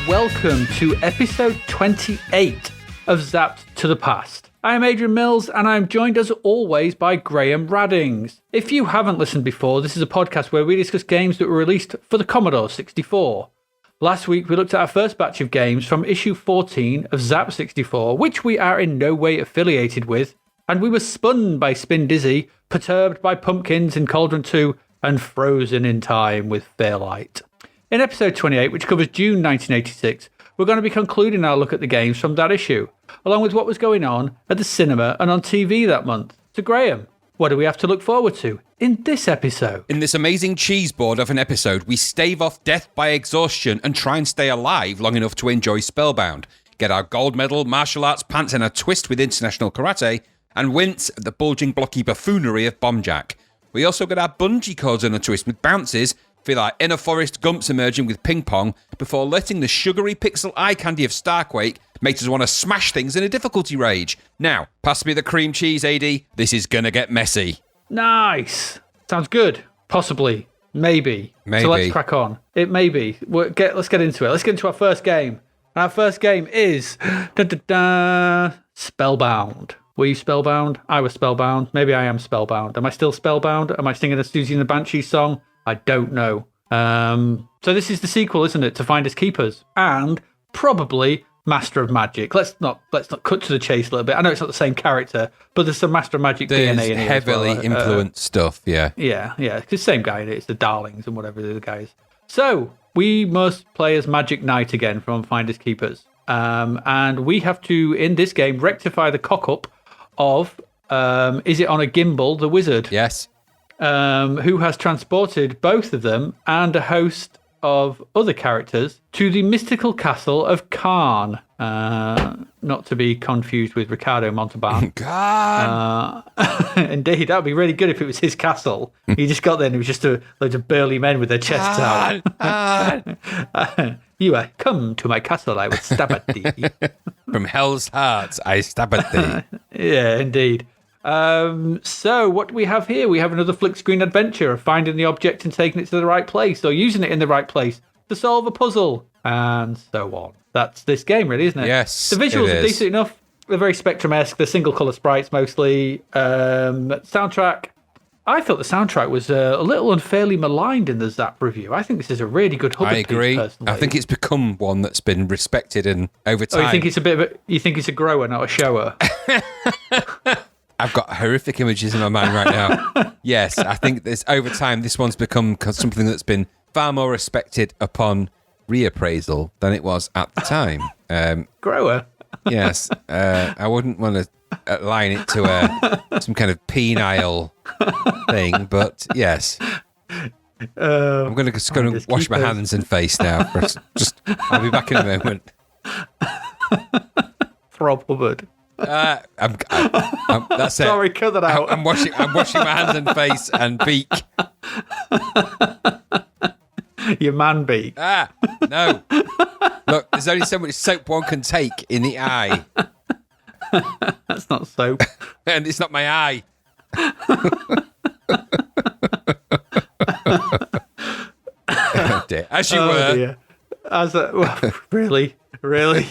Welcome to episode 28 of Zapped to the Past. I am Adrian Mills, and I am joined as always by Graham Raddings. If you haven't listened before, this is a podcast where we discuss games that were released for the Commodore 64. Last week, we looked at our first batch of games from issue 14 of Zap 64, which we are in no way affiliated with, and we were spun by Spin Dizzy, perturbed by Pumpkins in Cauldron 2, and frozen in time with Fairlight. In episode 28, which covers June 1986, we're going to be concluding our look at the games from that issue, along with what was going on at the cinema and on TV that month. So Graham, what do we have to look forward to in this episode? In this amazing cheese board of an episode, we stave off death by exhaustion and try and stay alive long enough to enjoy Spellbound, get our gold medal martial arts pants in a twist with international karate, and wince at the bulging blocky buffoonery of Bombjack. We also get our bungee cords in a twist with bounces, feel our inner forest gumps emerging with ping pong before letting the sugary pixel eye candy of Starquake make us want to smash things in a difficulty rage. Now, pass me the cream cheese, AD. This is gonna get messy. Nice. Sounds good. Possibly. Maybe. So let's crack on. It may be. Let's get into it. Let's get into our first game. And our first game is Spellbound. Were you spellbound? I was spellbound. Maybe I am spellbound. Am I still spellbound? Am I singing a Susie and the Banshees song? I don't know. So this is the sequel, isn't it, to Finders Keepers, and probably Master of Magic. Let's not cut to the chase a little bit. I know it's not the same character, but there's some Master of Magic DNA in it. Heavily influenced stuff, yeah. Yeah. It's the same guy in it. It's the Darlings and whatever the guys. So we must play as Magic Knight again from Finders Keepers, and we have to, in this game, rectify the cock-up of is it on a gimbal, the wizard? Yes. Who has transported both of them and a host of other characters to the mystical castle of Cain, not to be confused with Ricardo Montalban. Indeed, that would be really good if it was his castle. He just got there and it was just loads of burly men with their chests out. You are come to my castle, I will stab at thee. From hell's hearts, I stab at thee. Yeah, indeed. So what do we have here? We have another flick screen adventure of finding the object and taking it to the right place, or using it in the right place to solve a puzzle, and so on. That's this game, really, isn't it? Yes. The visuals are decent enough. They're very Spectrum-esque. They're single colour sprites mostly. Soundtrack. I thought the soundtrack was a little unfairly maligned in the Zap review. I think this is a really good Hubbard piece. I agree. Personally. I think it's become one that's been respected and over time. Oh, you think it's you think it's a grower, not a shower? I've got horrific images in my mind right now. Yes, I think over time this one's become something that's been far more respected upon reappraisal than it was at the time. Grower? Yes. I wouldn't want to align it to some kind of penile thing, but yes. I'm going to wash my hands and face now. I'll be back in a moment. Throb Hubbard. That's it. Sorry, cut that out. I'm washing my hands and face and beak. Your man beak. No. Look, there's only so much soap one can take in the eye. That's not soap. And it's not my eye. Oh dear. As you were. Dear. Really?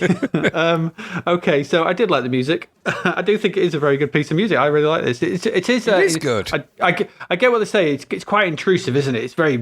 Okay, so I did like the music. I do think it is a very good piece of music. I really like this. It is good. I get what they say. It's quite intrusive, isn't it? It's very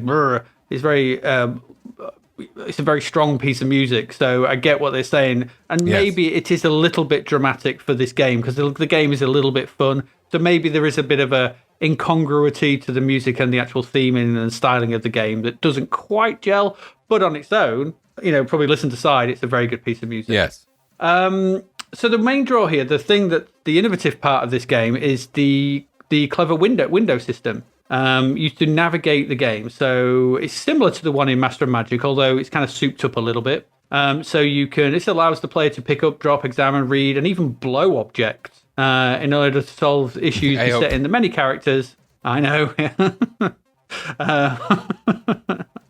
it's a very strong piece of music. So I get what they're saying, and maybe it is a little bit dramatic for this game because the game is a little bit fun. So maybe there is a bit of a incongruity to the music and the actual theming and styling of the game that doesn't quite gel. But on its own, probably listen to side, it's a very good piece of music. Yes. So the main draw here, the innovative part of this game is the the clever window system. Used to navigate the game. So it's similar to the one in Master of Magic, although it's kind of souped up a little bit. So this allows the player to pick up, drop, examine, read, and even blow objects in order to solve issues beset in the many characters. I know.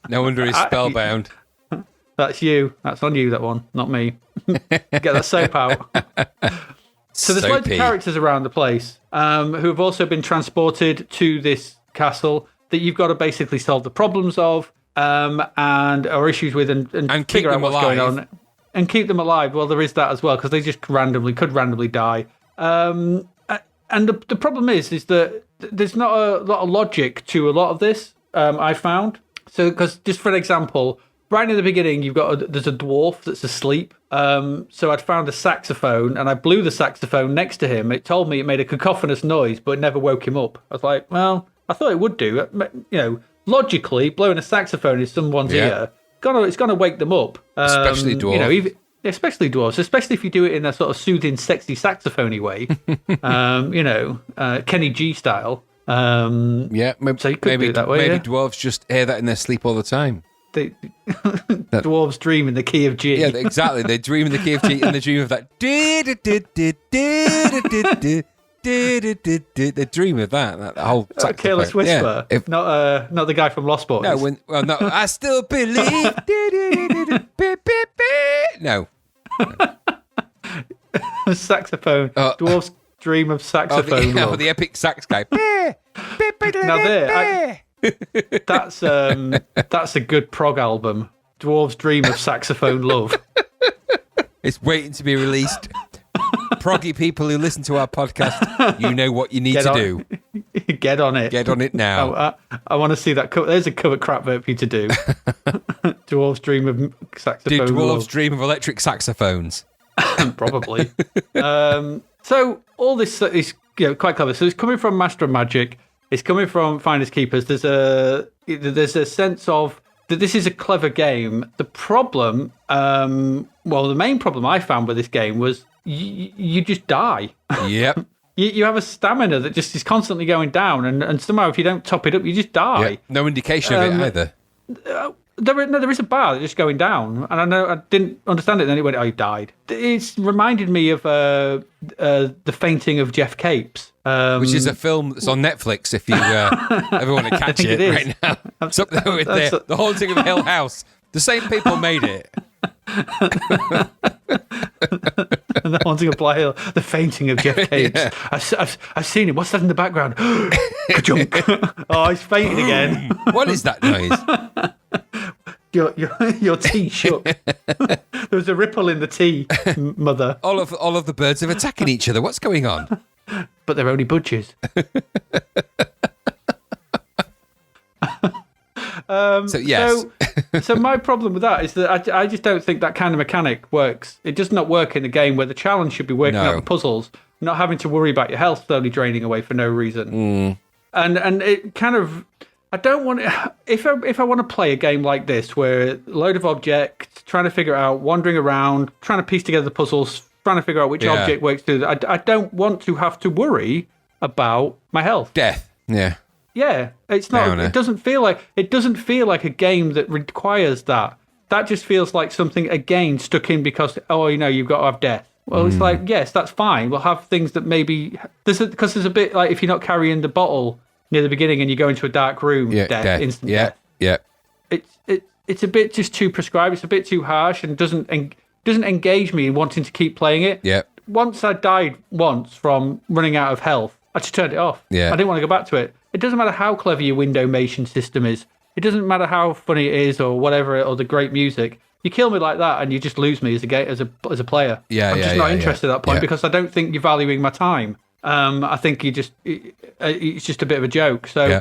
No wonder he's spellbound. That's you. That's on you, that one, not me. Get that soap out. So there's loads of characters around the place who have also been transported to this castle that you've got to basically solve the problems of or issues with and figure out what's going on and keep them alive. Well, there is that as well because they just could randomly die. And the problem is that there's not a lot of logic to a lot of this. I found because just for an example, right in the beginning there's a dwarf that's asleep. So I'd found a saxophone and I blew the saxophone next to him. It told me it made a cacophonous noise, but it never woke him up. I was like, well, I thought it would do. Logically, blowing a saxophone in someone's ear, it's gonna wake them up. Especially dwarves. Especially dwarves, especially if you do it in a sort of soothing, sexy saxophony way. Kenny G style. Maybe, so you could do it that way. Maybe dwarves just hear that in their sleep all the time. Dwarves dream in the key of G. Yeah, exactly. They dream in the key of G and they dream of that. They dream of that whole Careless Whisper. Yeah, not the guy from Lost Boys. No, I still believe. No. Saxophone. Dwarves dream of saxophone. The epic sax guy. Now that's a good prog album. Dwarves dream of saxophone love. It's waiting to be released. Proggy people who listen to our podcast, you know what you need to do. Get on it. Get on it now. I want to see that cover. There's a cover Crapvert for you to do. Dwarves dream of saxophone. Do dwarves dream of electric saxophones? Probably. So all this is quite clever. So it's coming from Master of Magic. It's coming from Finders Keepers. There's a sense of that this is a clever game. The problem, the main problem I found with this game was you just die. Yep. You have a stamina that just is constantly going down, and somehow if you don't top it up, you just die. Yep. No indication of it either. There is a bar that's just going down, and I didn't understand it. And then it went, "Oh, you died." It's reminded me of the Fainting of Jeff Capes, which is a film that's on Netflix. If you ever want to catch it right now, it's up there with the Haunting of Hill House. The same people made it. And the Haunting of Bly Hill, the Fainting of Jeff Capes. Yeah. I've seen him. What's that in the background? Ka-junk. Oh, he's fainting again. What is that noise? Your tea shook. There was a ripple in the tea, mother. All of the birds are attacking each other. What's going on? But they're only budgies. So my problem with that is that I just don't think that kind of mechanic works. It does not work in a game where the challenge should be working out the puzzles, not having to worry about your health slowly draining away for no reason. And it kind of, I don't want if I want to play a game like this where a load of objects, trying to figure out, wandering around, trying to piece together the puzzles, trying to figure out which object works through. I don't want to have to worry about my health. Death. Yeah. Yeah, it's not. It doesn't feel like a game that requires that. That just feels like something again stuck in because you've got to have death. Well, it's like yes, that's fine. We'll have things that maybe there's a bit like if you're not carrying the bottle near the beginning and you go into a dark room, death. Instant death. Yeah. It's a bit just too prescribed. It's a bit too harsh and doesn't engage me in wanting to keep playing it. Yeah. Once I died from running out of health, I just turned it off. Yeah. I didn't want to go back to it. It doesn't matter how clever your windowmation system is. It doesn't matter how funny it is or whatever, or the great music. You kill me like that and you just lose me as a player. Yeah, I'm just not interested at that point because I don't think you're valuing my time. I think it's just a bit of a joke. So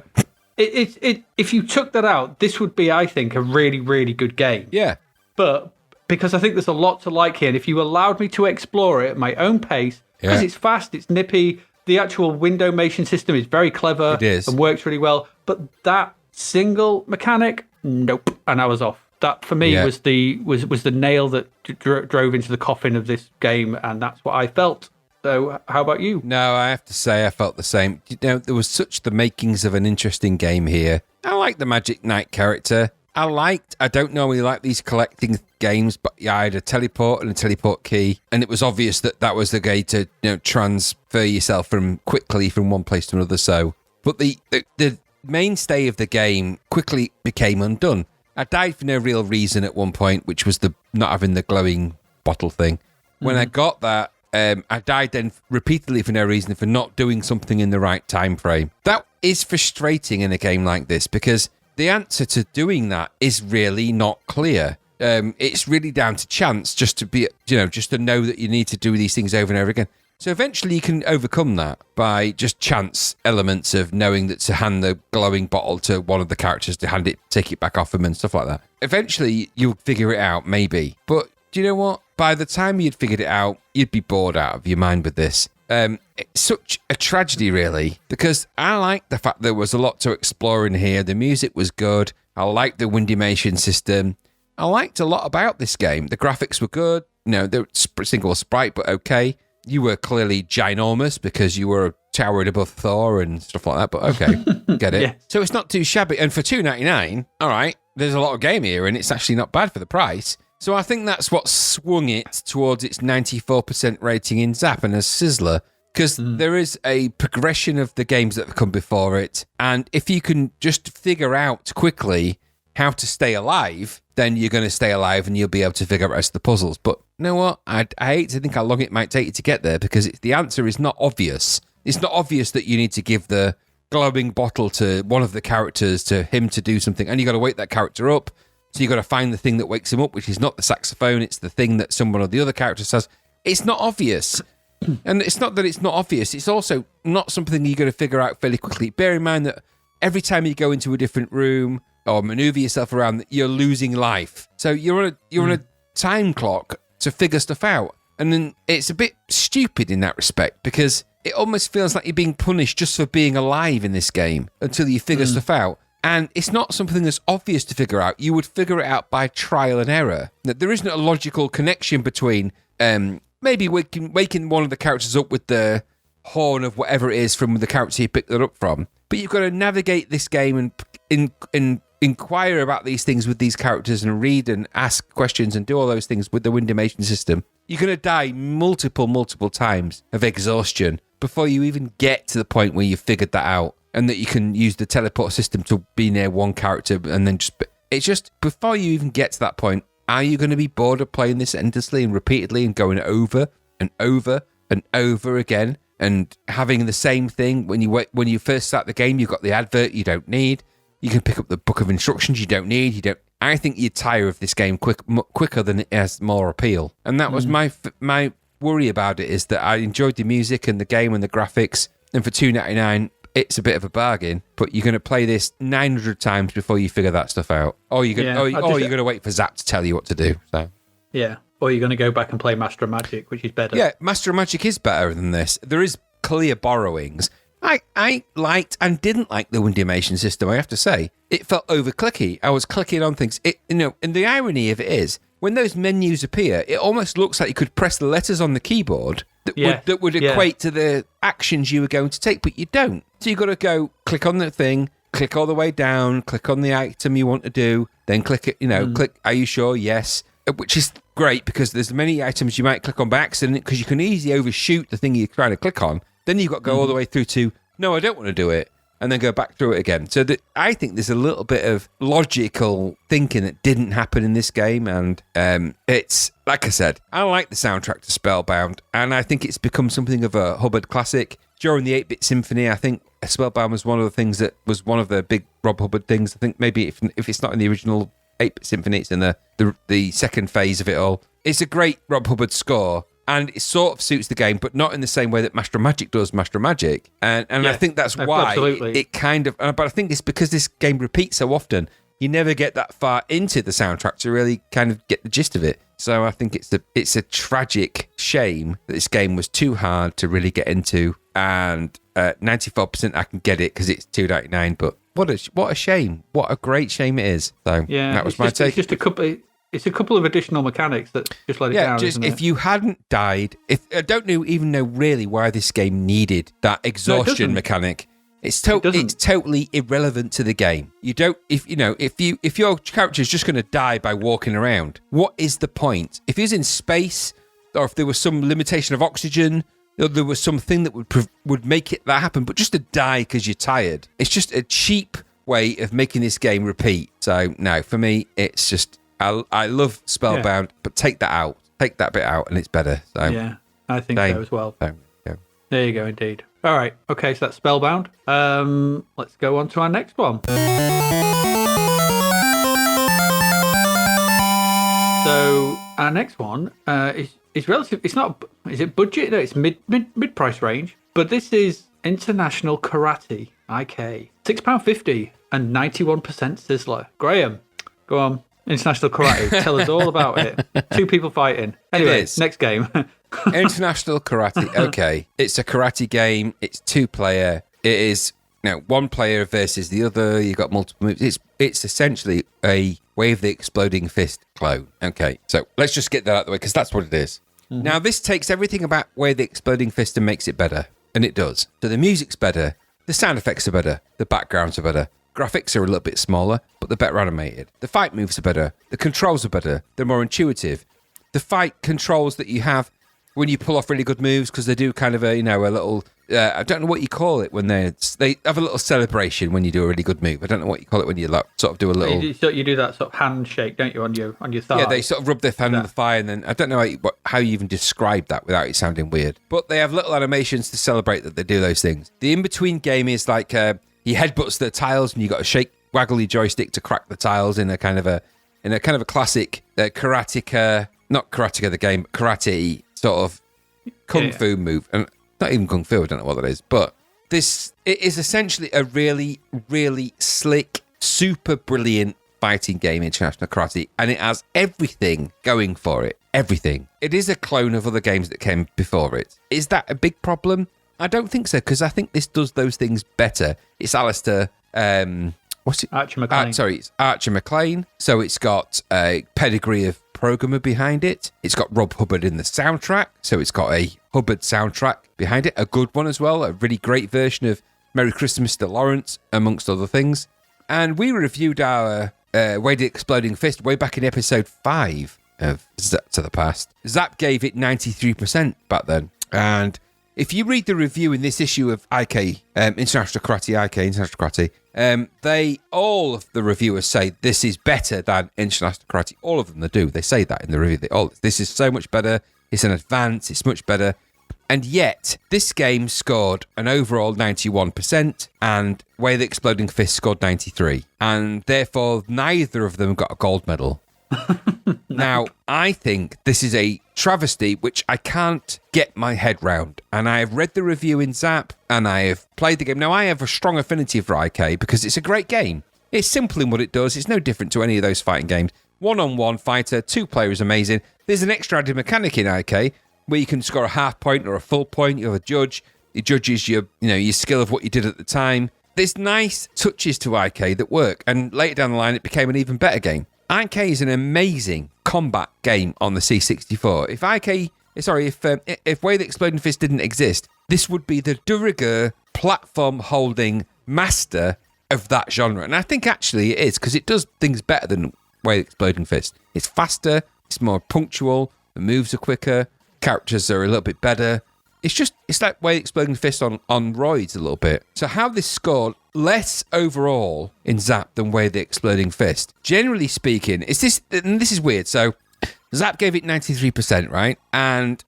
if you took that out, this would be, I think, a really, really good game. Yeah. But because I think there's a lot to like here, and if you allowed me to explore it at my own pace, because it's fast, it's nippy, the actual windowmation system is very clever. It is. And works really well. But that single mechanic, nope. And I was off. That for me was the nail that drove into the coffin of this game, and that's what I felt. So how about you? No, I have to say I felt the same. There was such the makings of an interesting game here. I like the Magic Knight character. I don't normally like these collecting games, but I had a teleport and a teleport key, and it was obvious that was the way to transfer yourself quickly from one place to another. But the mainstay of the game quickly became undone. I died for no real reason at one point, which was the not having the glowing bottle thing. When I got that, I died then repeatedly for no reason for not doing something in the right time frame. That is frustrating in a game like this because the answer to doing that is really not clear. It's really down to chance just to know that you need to do these things over and over again. So eventually you can overcome that by just chance elements of knowing that to hand the glowing bottle to one of the characters to take it back off them and stuff like that. Eventually you'll figure it out, maybe. But do you know what? By the time you'd figured it out, you'd be bored out of your mind with this. It's such a tragedy, really, because I like the fact there was a lot to explore in here. The music was good. I liked the windymation system. I liked a lot about this game. The graphics were good. They're single sprite, but okay. You were clearly ginormous because you were towering above Thor and stuff like that, but okay, get it. Yeah. So it's not too shabby. And for $2.99, all right, there's a lot of game here, and it's actually not bad for the price. So I think that's what swung it towards its 94% rating in Zapped and a sizzler, because there is a progression of the games that have come before it, and if you can just figure out quickly how to stay alive, then you're going to stay alive and you'll be able to figure out the rest of the puzzles. But you know what? I hate to think how long it might take you to get there because the answer is not obvious. It's not obvious that you need to give the glowing bottle to one of the characters to him to do something, and you got to wake that character up. So you got to find the thing that wakes him up, which is not the saxophone. It's the thing that someone of the other characters says. It's not obvious. And it's not that it's not obvious. It's also not something you're going to figure out fairly quickly. Bear in mind that every time you go into a different room or maneuver yourself around, you're losing life. So you're on a time clock to figure stuff out. And then it's a bit stupid in that respect because it almost feels like you're being punished just for being alive in this game until you figure stuff out. And it's not something that's obvious to figure out. You would figure it out by trial and error. There isn't a logical connection between maybe waking one of the characters up with the horn of whatever it is from the character you picked it up from. But you've got to navigate this game and inquire about these things with these characters and read and ask questions and do all those things with the windymation system. You're going to die multiple times of exhaustion before you even get to the point where you've figured that out and that you can use the teleport system to be near one character and then it's just before you even get to that point, are you going to be bored of playing this endlessly and repeatedly and going over and over and over again and having the same thing when you first start the game? You've got the advert you don't need. You can pick up the book of instructions you don't need. I think you'd tire of this game quicker than it has more appeal. And that was my worry about it, is that I enjoyed the music and the game and the graphics. And for $2.99, it's a bit of a bargain. But you're going to play this 900 times before you figure that stuff out. Or you're going to wait for Zapped to tell you what to do. So yeah. Or you're going to go back and play Master of Magic, which is better. Yeah, Master of Magic is better than this. There is clear borrowings. I liked and didn't like the windymation system, I have to say. It felt over-clicky. I was clicking on things. And the irony of it is, when those menus appear, it almost looks like you could press the letters on the keyboard that would equate to the actions you were going to take, but you don't. So you've got to go click on the thing, click all the way down, click on the item you want to do, then click it, click, are you sure? Yes. Which is great because there's many items you might click on by accident because you can easily overshoot the thing you're trying to click on. Then you've got to go all the way through to, no, I don't want to do it, and then go back through it again. So I think there's a little bit of logical thinking that didn't happen in this game, and it's, like I said, I like the soundtrack to Spellbound, and I think it's become something of a Hubbard classic. During the 8-Bit Symphony, I think Spellbound was one of the things that was one of the big Rob Hubbard things. I think maybe if it's not in the original 8-Bit Symphony, it's in the second phase of it all. It's a great Rob Hubbard score, and it sort of suits the game, but not in the same way that Master of Magic does Master of Magic. And I think that's why it kind of... But I think it's because this game repeats so often, you never get that far into the soundtrack to really kind of get the gist of it. So I think it's a tragic shame that this game was too hard to really get into. And 94% I can get it because it's $2.99, but what a shame. What a great shame it is. So that was my take. It's just a couple... it's a couple of additional mechanics that just let it down. Just isn't if you hadn't died, if I don't even know really why this game needed that exhaustion mechanic. It's totally irrelevant to the game. You don't if your character is just going to die by walking around, what is the point? If he's in space, or if there was some limitation of oxygen, or there was something that would make it that happen, but just to die because you're tired, it's just a cheap way of making this game repeat. So no, for me, it's just I love Spellbound, but take that bit out, and it's better. So yeah, I think so as well. There you go, indeed. All right, okay, so that's Spellbound. Let's go on to our next one. So our next one is relative. It's not. Is it budget? No, it's mid price range. But this is International Karate IK, £6.50 and 91% Sizzler. Graham, go on. International Karate. Tell us all about it. Two people fighting. Anyway, next game. International Karate. Okay. It's a karate game. It's 2-player. It is one player versus the other. You've got multiple moves. It's essentially a Wave the Exploding Fist clone. Okay. So let's just get that out of the way because that's what it is. Mm-hmm. Now, this takes everything about Wave the Exploding Fist and makes it better. And it does. So the music's better. The sound effects are better. The backgrounds are better. Graphics are a little bit smaller, but they're better animated. The fight moves are better. The controls are better. They're more intuitive. The fight controls that you have when you pull off really good moves, because they do kind of a little, I don't know what you call it when they have a little celebration when you do a really good move. I don't know what you call it when you sort of do a little. You do that sort of handshake, don't you, on your thigh? Yeah, they sort of rub their hand on the thigh, and then I don't know how you even describe that without it sounding weird. But they have little animations to celebrate that they do those things. The in-between game is like he headbutts the tiles, and you got to waggle your joystick to crack the tiles in a kind of a classic karateka, not karateka the game, but karate sort of kung fu move, and not even kung fu. I don't know what that is, but it is essentially a really, really slick, super brilliant fighting game, International Karate, and it has everything going for it. Everything. It is a clone of other games that came before it. Is that a big problem? I don't think so, because I think this does those things better. It's Alistair. What's it? Archer McLean. It's Archer McLean. So it's got a pedigree of programmer behind it. It's got Rob Hubbard in the soundtrack. So it's got a Hubbard soundtrack behind it. A good one as well. A really great version of Merry Christmas to Lawrence, amongst other things. And we reviewed our Wade the Exploding Fist way back in episode 5 of Zapped to the Past. Zapped gave it 93% back then. And if you read the review in this issue of IK, International Karate, all of the reviewers say this is better than International Karate. All of them, they do. They say that in the review. This is so much better. It's an advance. It's much better. And yet, this game scored an overall 91%, and Way the Exploding Fist scored 93%. And therefore, neither of them got a gold medal. Now, I think this is a travesty which I can't get my head round. And I have read the review in Zap, and I have played the game. Now, I have a strong affinity for IK because it's a great game. It's simple in what it does. It's no different to any of those fighting games. One-on-one fighter, 2-player is amazing. There's an extra added mechanic in IK where you can score a half point or a full point. You have a judge. He judges your skill of what you did at the time. There's nice touches to IK that work. And later down the line, it became an even better game. IK is an amazing combat game on the C64. If Way the Exploding Fist didn't exist, this would be the de rigueur platform-holding master of that genre. And I think actually it is, because it does things better than Way the Exploding Fist. It's faster, it's more punctual, the moves are quicker, characters are a little bit better. It's like Way the Exploding Fist on roids a little bit. So how this scored less overall in Zap than Way the Exploding Fist. Generally speaking, this is weird. So Zap gave it 93%, right? And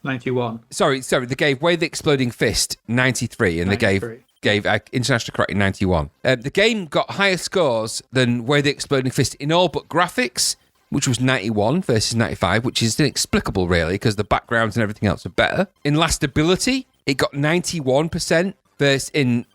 91. Sorry, they gave Way the Exploding Fist 93, and 93. They gave International Karate 91. The game got higher scores than Way the Exploding Fist in all but graphics, which was 91 versus 95, which is inexplicable, really, because the backgrounds and everything else are better. In lastability, it got 91%,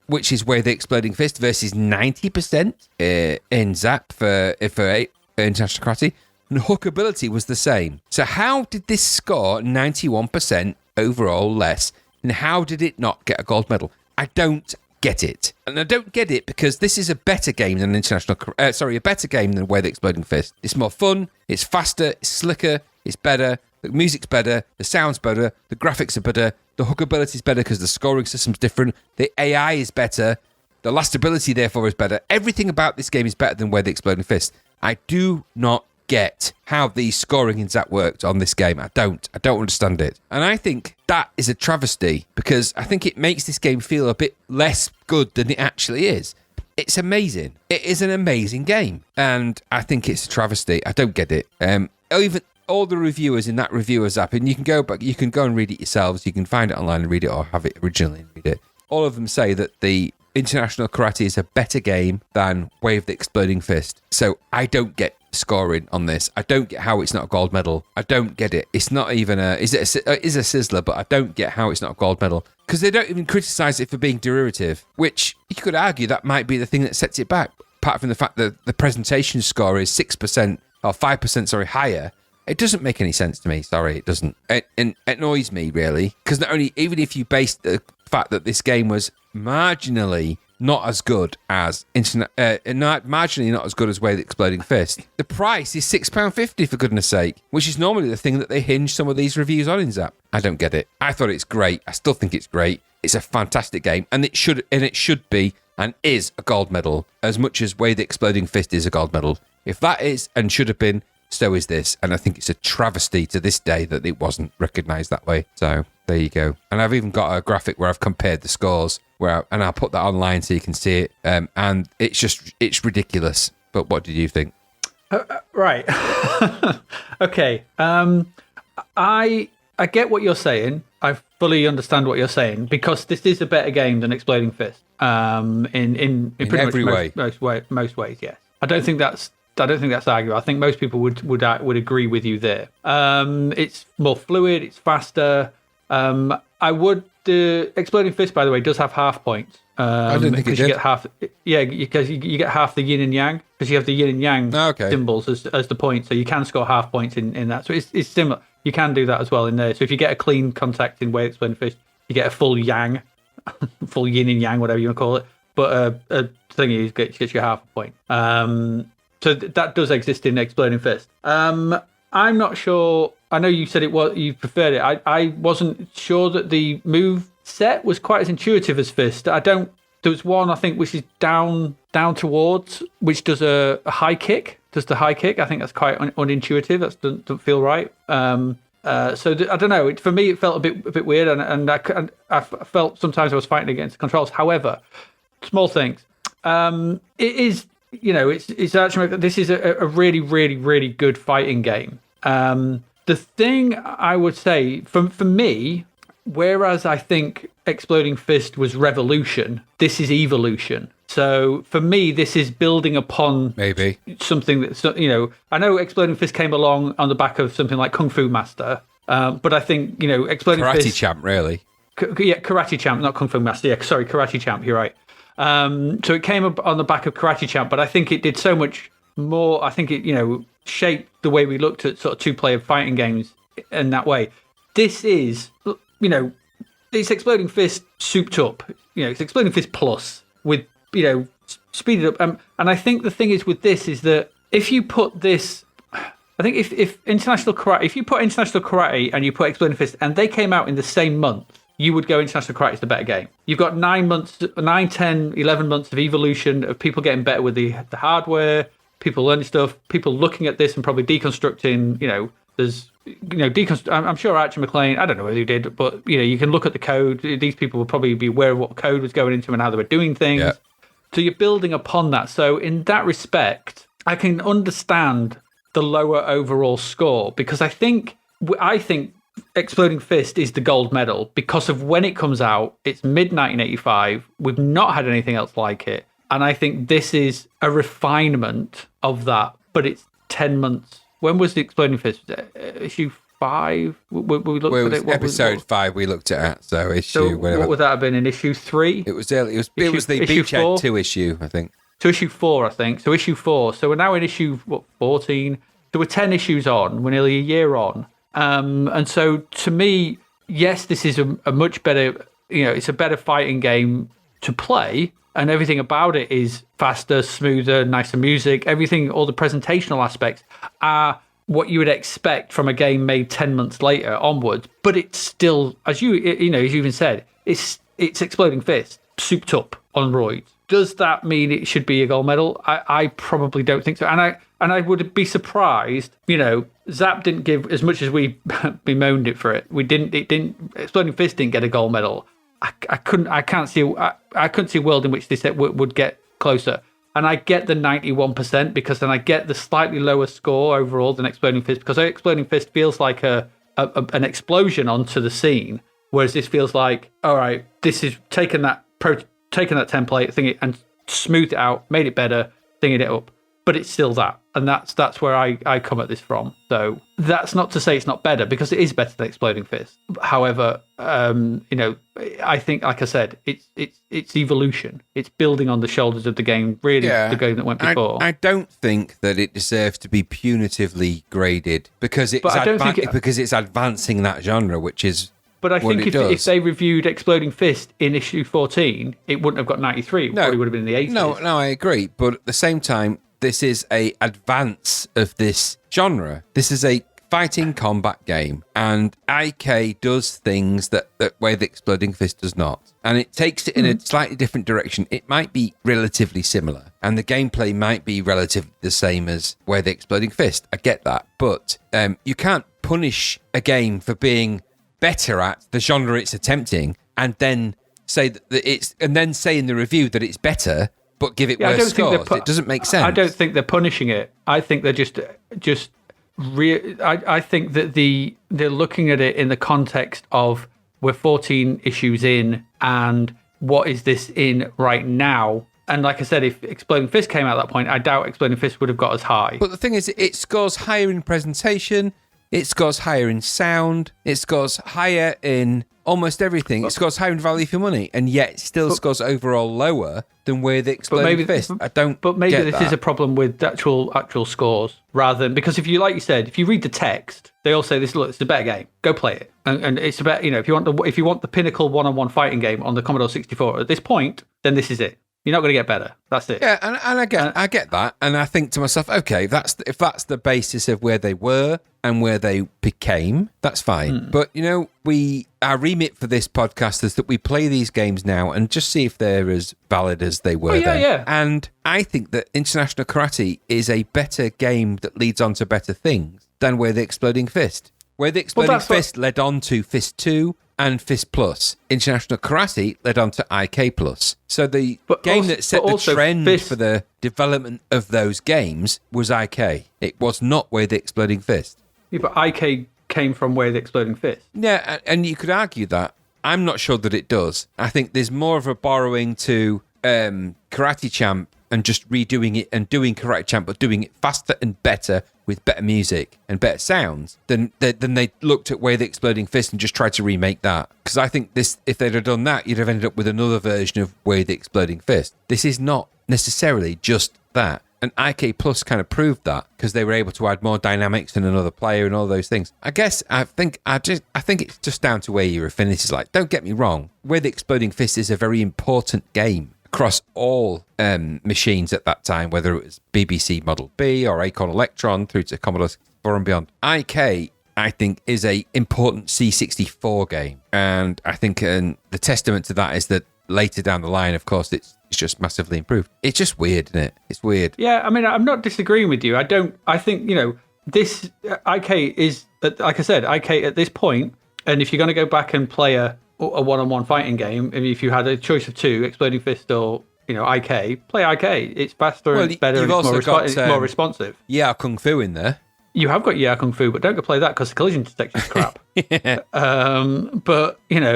which is Way the Exploding Fist, versus 90% in Zap for International Karate. And hookability was the same. So how did this score 91% overall less, and how did it not get a gold medal? I don't get it. And I don't get it because this is a better game than a better game than Way the Exploding Fist. It's more fun, it's faster, it's slicker, it's better, the music's better, the sound's better, the graphics are better, the hookability's better because the scoring system's different, the AI is better, the lastability therefore is better. Everything about this game is better than Way the Exploding Fist. I do not get how the scoring in Zapped worked on this game. I don't understand it. And I think that is a travesty because I think it makes this game feel a bit less good than it actually is. It's amazing. It is an amazing game. And I think it's a travesty. I don't get it. Even all the reviewers in that review of Zapped, and you can go back, you can go and read it yourselves. You can find it online and read it or have it originally and read it. All of them say that the International Karate is a better game than Way of the Exploding Fist. So I don't get scoring on this. I don't get how it's not a gold medal. I don't get it. It's not even a is a sizzler, but I don't get how it's not a gold medal because they don't even criticize it for being derivative, which you could argue that might be the thing that sets it back. Apart from the fact that the presentation score is 6% or 5% higher, it doesn't make any sense to me. Sorry, it doesn't. It annoys me really because not only even if you base the fact that this game was marginally not as good as marginally not as good as Way the Exploding Fist. The price is £6.50 for goodness sake, which is normally the thing that they hinge some of these reviews on in Zapped. I don't get it. I thought it's great. I still think it's great. It's a fantastic game, and it should be and is a gold medal as much as Way the Exploding Fist is a gold medal. If that is and should have been, so is this, and I think it's a travesty to this day that it wasn't recognised that way. So there you go. And I've even got a graphic where I've compared the scores, and I'll put that online so you can see it. And it's ridiculous. But what did you think? Right. Okay. I get what you're saying. I fully understand what you're saying because this is a better game than Exploding Fist. In pretty every much way. Most ways, yes. I don't think that's arguable. I think most people would agree with you there. It's more fluid. It's faster. The Exploding Fist, by the way, does have half points. I didn't think it did. You get half. Yeah, because you get half the yin and yang because you have the yin and yang symbols as the points, so you can score half points in that. So it's similar. You can do that as well in there. So if you get a clean contact in Way of Exploding Fist, you get a full yang, full yin and yang, whatever you want to call it. But a thing is, gets you half a point. So that does exist in Exploding Fist. I'm not sure. I know you said you preferred it. I wasn't sure that the move set was quite as intuitive as Fist. There was one I think which is down towards, which does a high kick. Does the high kick? I think that's quite unintuitive. That doesn't feel right. So I don't know. For me, it felt a bit weird, and I felt sometimes I was fighting against the controls. However, small things. It is. It's actually, this is a really, really, really good fighting game. The thing I would say, for me, whereas I think Exploding Fist was revolution, this is evolution. So for me, this is building upon maybe something that, I know Exploding Fist came along on the back of something like Kung Fu Master, but I think, Exploding Karate Fist... Champ, really. Karate Champ, not Kung Fu Master. Yeah, sorry, Karate Champ, you're right. So it came up on the back of Karate Champ, but I think it did so much more. I think it, shaped the way we looked at sort of two-player fighting games in that way. This is, it's Exploding Fist souped up. It's Exploding Fist Plus with, speeded up. And I think the thing is with this is that if you put this, I think if you put International Karate and you put Exploding Fist and they came out in the same month, you would go International Karate is the better game. You've got 9, 10, 11 months of evolution of people getting better with the hardware, people learning stuff, people looking at this and probably deconstructing, there's, I'm sure Archie McLean, I don't know whether he did, but, you can look at the code. These people will probably be aware of what code was going into and how they were doing things. Yeah. So you're building upon that. So in that respect, I can understand the lower overall score because I think Exploding Fist is the gold medal because of when it comes out. It's mid-1985. We've not had anything else like it. And I think this is a refinement of that, but it's 10 months. When was the Exploding Fist? Issue 5? We looked at it. Episode 5 we looked at. So whatever. What would that have been in issue 3? It was early. It was the Beachhead 2 issue, I think. To issue 4, I think. So issue 4. So we're now in issue 14. So we're 10 issues on. We're nearly a year on. And so to me, yes, this is a much better, it's a better fighting game to play, and everything about it is faster, smoother, nicer music. Everything, all the presentational aspects are what you would expect from a game made 10 months later onwards. But it's still, as you even said, it's Exploding Fist souped up on roids. Does that mean it should be a gold medal? I probably don't think so. And I would be surprised. Zapped didn't give as much as we bemoaned it for it. Exploding Fist didn't get a gold medal. I couldn't see a world in which this would get closer. And I get the 91% because then I get the slightly lower score overall than Exploding Fist, because Exploding Fist feels like an explosion onto the scene, whereas this feels like, all right, this is taking that template thing and smoothed it out, made it better, thinking it up, but it's still that. And that's where I come at this from. So that's not to say it's not better, because it is better than Exploding Fist. However, I think, like I said, it's evolution. It's building on the shoulders of the game, the game that went before. I don't think that it deserves to be punitively graded because it's advancing that genre, which is. But I think if they reviewed Exploding Fist in issue 14, it wouldn't have got 93. It probably would have been in the 80s. No, I agree. But at the same time, this is a advance of this genre. This is a fighting combat game, and IK does things that way the Exploding Fist does not. And it takes it in a slightly different direction. It might be relatively similar, and the gameplay might be relatively the same as where the Exploding Fist. I get that. But you can't punish a game for being better at the genre it's attempting and then say that say in the review that it's better but give it worse scores. It doesn't make sense. I don't think they're punishing it. I think they're I think that they're looking at it in the context of we're 14 issues in and what is this in right now? And like I said, if Exploding Fist came out at that point, I doubt Exploding Fist would have got as high. But the thing is, it scores higher in presentation, it scores higher in sound, it scores higher in almost everything. It scores higher in value for money, and yet it still scores overall lower than where the Exploding Fist. But maybe this is a problem with actual scores rather than, because if you, like you said, if you read the text, they all say this. Look, it's a better game. Go play it, and it's about, if you want the pinnacle one-on-one fighting game on the Commodore 64 at this point, then this is it. You're not going to get better. That's it. Yeah, and I get that, and I think to myself, okay, if that's the basis of where they were and where they became, that's fine. But our remit for this podcast is that we play these games now and just see if they're as valid as they were then. Yeah. And I think that International Karate is a better game that leads on to better things than Where the Exploding Fist. Where the Exploding Fist led on to Fist 2 and Fist Plus. International Karate led on to IK Plus. So the game that set the trend for the development of those games was IK. It was not Where the Exploding Fist. Yeah, but IK came from Where the Exploding Fist. Yeah, and you could argue that. I'm not sure that it does. I think there's more of a borrowing to Karate Champ and just redoing it and doing Karate Champ, but doing it faster and better with better music and better sounds than they looked at Where the Exploding Fist and just tried to remake that. Because I think if they'd have done that, you'd have ended up with another version of Where the Exploding Fist. This is not necessarily just that. And IK Plus kind of proved that because they were able to add more dynamics than another player and all those things. I think it's just down to where your affinity is like. Don't get me wrong. Where the Exploding Fist is a very important game across all machines at that time, whether it was BBC Model B or Acorn Electron through to Commodore 64 and beyond. IK, I think, is a important C64 game. And I think the testament to that is that later down the line, of course, it's just massively improved. It's just weird, isn't it? It's weird. Yeah, I mean, I'm not disagreeing with you. I think, this IK is, like I said, IK at this point, and if you're going to go back and play a one-on-one fighting game, if you had a choice of two, Exploding Fist or, IK, play IK. It's faster and better and it's more responsive. Yeah, Kung Fu in there. You have got Yeah Kung Fu, but don't go play that because the collision detection is crap. Yeah. But I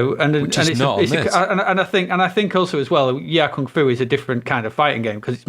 think also as well, Yeah Kung Fu is a different kind of fighting game because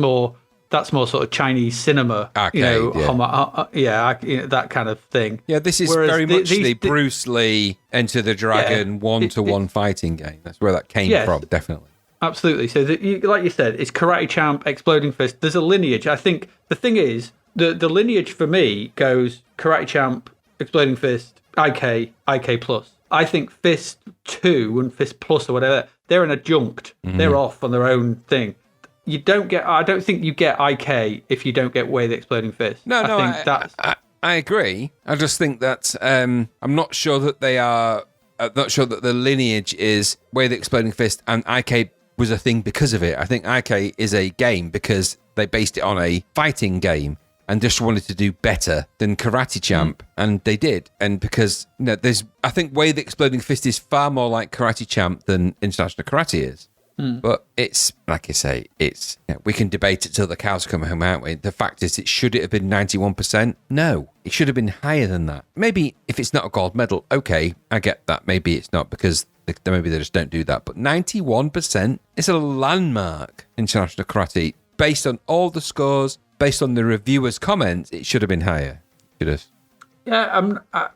that's more sort of Chinese cinema, arcade, that kind of thing. Yeah, this is very much the Bruce Lee Enter the Dragon one-to-one fighting game. That's where that came from, definitely. Absolutely. So, like you said, it's Karate Champ, Exploding Fist. There's a lineage. I think the thing is, the lineage for me goes Karate Champ, Exploding Fist, IK Plus. I think Fist 2 and Fist Plus or whatever, they're an adjunct. They're off on their own thing. You don't get. I don't think you get IK if you don't get Way the Exploding Fist. I agree. I just think that I'm not sure that they are. I'm not sure that the lineage is Way the Exploding Fist and IK was a thing because of it. I think IK is a game because they based it on a fighting game and just wanted to do better than Karate Champ, and they did. And because I think Way the Exploding Fist is far more like Karate Champ than International Karate is. But it's, like I say, we can debate it till the cows come home, aren't we? The fact is, should it have been 91%? No, it should have been higher than that. Maybe if it's not a gold medal, okay, I get that. Maybe it's not because maybe they just don't do that. But 91% is a landmark International Karate. Based on all the scores, based on the reviewers' comments, it should have been higher. Should have.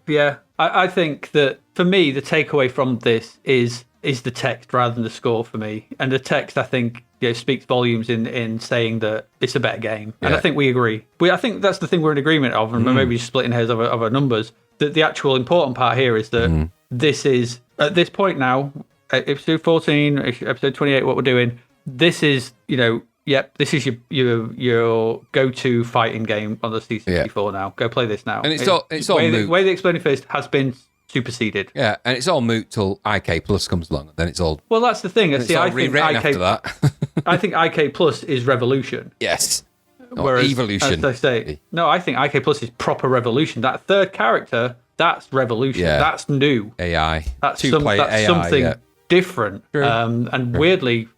Yeah, I think that for me, the takeaway from this is the text rather than the score for me. And the text, I think, speaks volumes in saying that it's a better game. And I think we agree. I think that's the thing we're in agreement of, and maybe just splitting hairs of our numbers. That the actual important part here is that this is, at this point now, episode 14, episode 28, what we're doing, this is, this is your go-to fighting game on the C64 now. Go play this now. And it's all moot. Way the Exploding Fist has been superseded. Yeah, and it's all moot till IK Plus comes along, and then it's all. Well, that's the thing. I think IK after that. I think IK Plus is revolution. Yes. Whereas, evolution. As they say, no, I think IK Plus is proper revolution. That third character, that's revolution. Yeah. That's new. AI. That's AI, something different. And weirdly,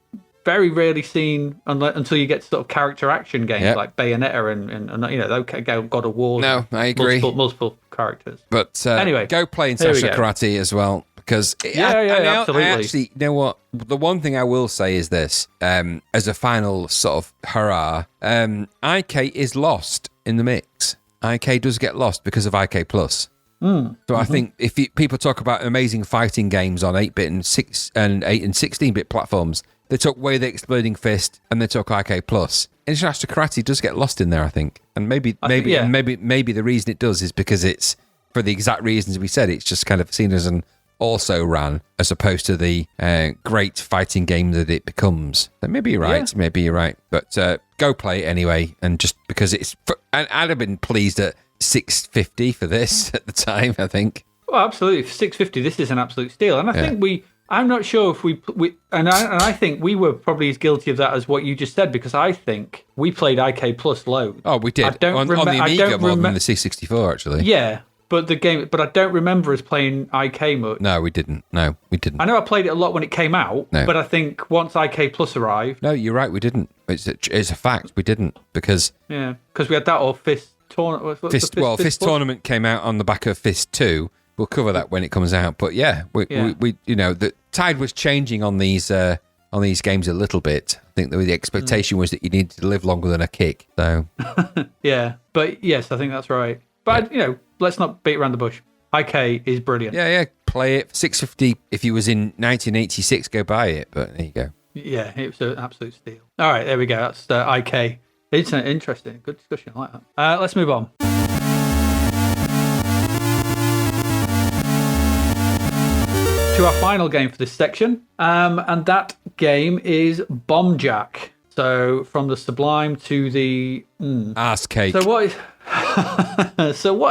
very rarely seen until you get to sort of character action games like Bayonetta and God of War. No, I agree. Multiple characters. But anyway, go play International Karate as well, because absolutely. Actually, you know what? The one thing I will say is this: as a final sort of hurrah, IK is lost in the mix. IK does get lost because of IK Plus. So I think if people talk about amazing fighting games on 8-bit and 8 and 16-bit platforms, they took Way the Exploding Fist and they took IK Plus. International Karate does get lost in there, I think, and maybe the reason it does is because it's for the exact reasons we said. It's just kind of seen as an also ran as opposed to the great fighting game that it becomes. So maybe you're right. Maybe you're right. But go play it anyway, and just because and I'd have been pleased at $6.50 for this at the time, I think. Well, absolutely. For $6.50, this is an absolute steal. And I think I'm not sure if I think we were probably as guilty of that as what you just said, because I think we played IK Plus loads. Oh, we did. On the Amiga more than the C64, actually. Yeah, but I don't remember us playing IK much. No, we didn't. I know I played it a lot when it came out, but I think once IK Plus arrived... No, you're right, we didn't. It's a fact, we didn't, because... Yeah, because we had that or Fist Tournament. Fist Tournament came out on the back of Fist 2. We'll cover that when it comes out. But we the tide was changing on these games a little bit. I think the expectation was that you needed to live longer than a kick. So yeah, but yes, I think that's right. But let's not beat around the bush. IK is brilliant. Yeah, play it. $6.50 if you was in 1986, go buy it. But there you go. Yeah, it was an absolute steal. All right, there we go. That's IK. It's interesting. Good discussion. I like that. Let's move on. To our final game for this section, and that game is Bomb Jack. So from the sublime to the ass cake. So what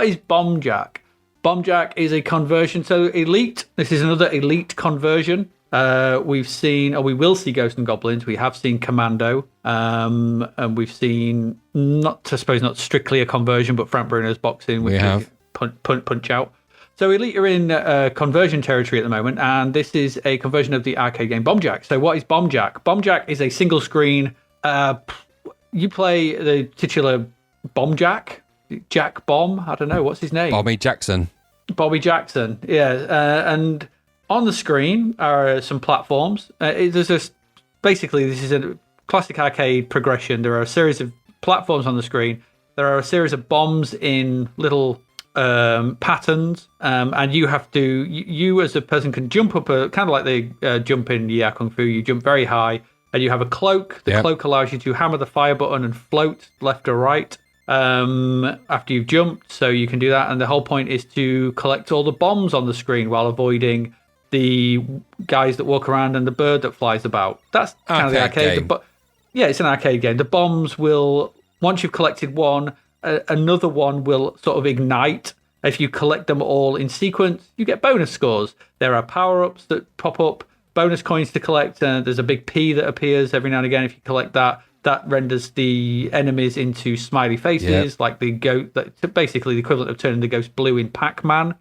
is Bomb Jack? Bomb Jack is a conversion. So Elite. This is another Elite conversion. We've seen, or we will see, Ghosts and Goblins. We have seen Commando, and we've seen not strictly a conversion, but Frank Bruno's boxing, which is punch out. So Elite are in conversion territory at the moment, and this is a conversion of the arcade game Bomb Jack. So what is Bomb Jack? Bomb Jack is a single screen. You play the titular Bomb Jack, Jack Bomb. I don't know what's his name. Bobby Jackson. Yeah, and on the screen are some platforms. This is a classic arcade progression. There are a series of platforms on the screen. There are a series of bombs in little patterns, and you have to. You as a person can jump up kind of like the jump in Kung Fu. You jump very high, and you have a cloak. The cloak allows you to hammer the fire button and float left or right. after you've jumped, so you can do that. And the whole point is to collect all the bombs on the screen while avoiding the guys that walk around and the bird that flies about. That's kind of the arcade. But yeah, it's an arcade game. The bombs will, once you've collected one, another one will sort of ignite. If you collect them all in sequence, you get bonus scores. There are power-ups that pop up, bonus coins to collect, and there's a big P that appears every now and again. If you collect that, that renders the enemies into smiley faces, like the ghost. That's basically the equivalent of turning the ghost blue in Pac-Man,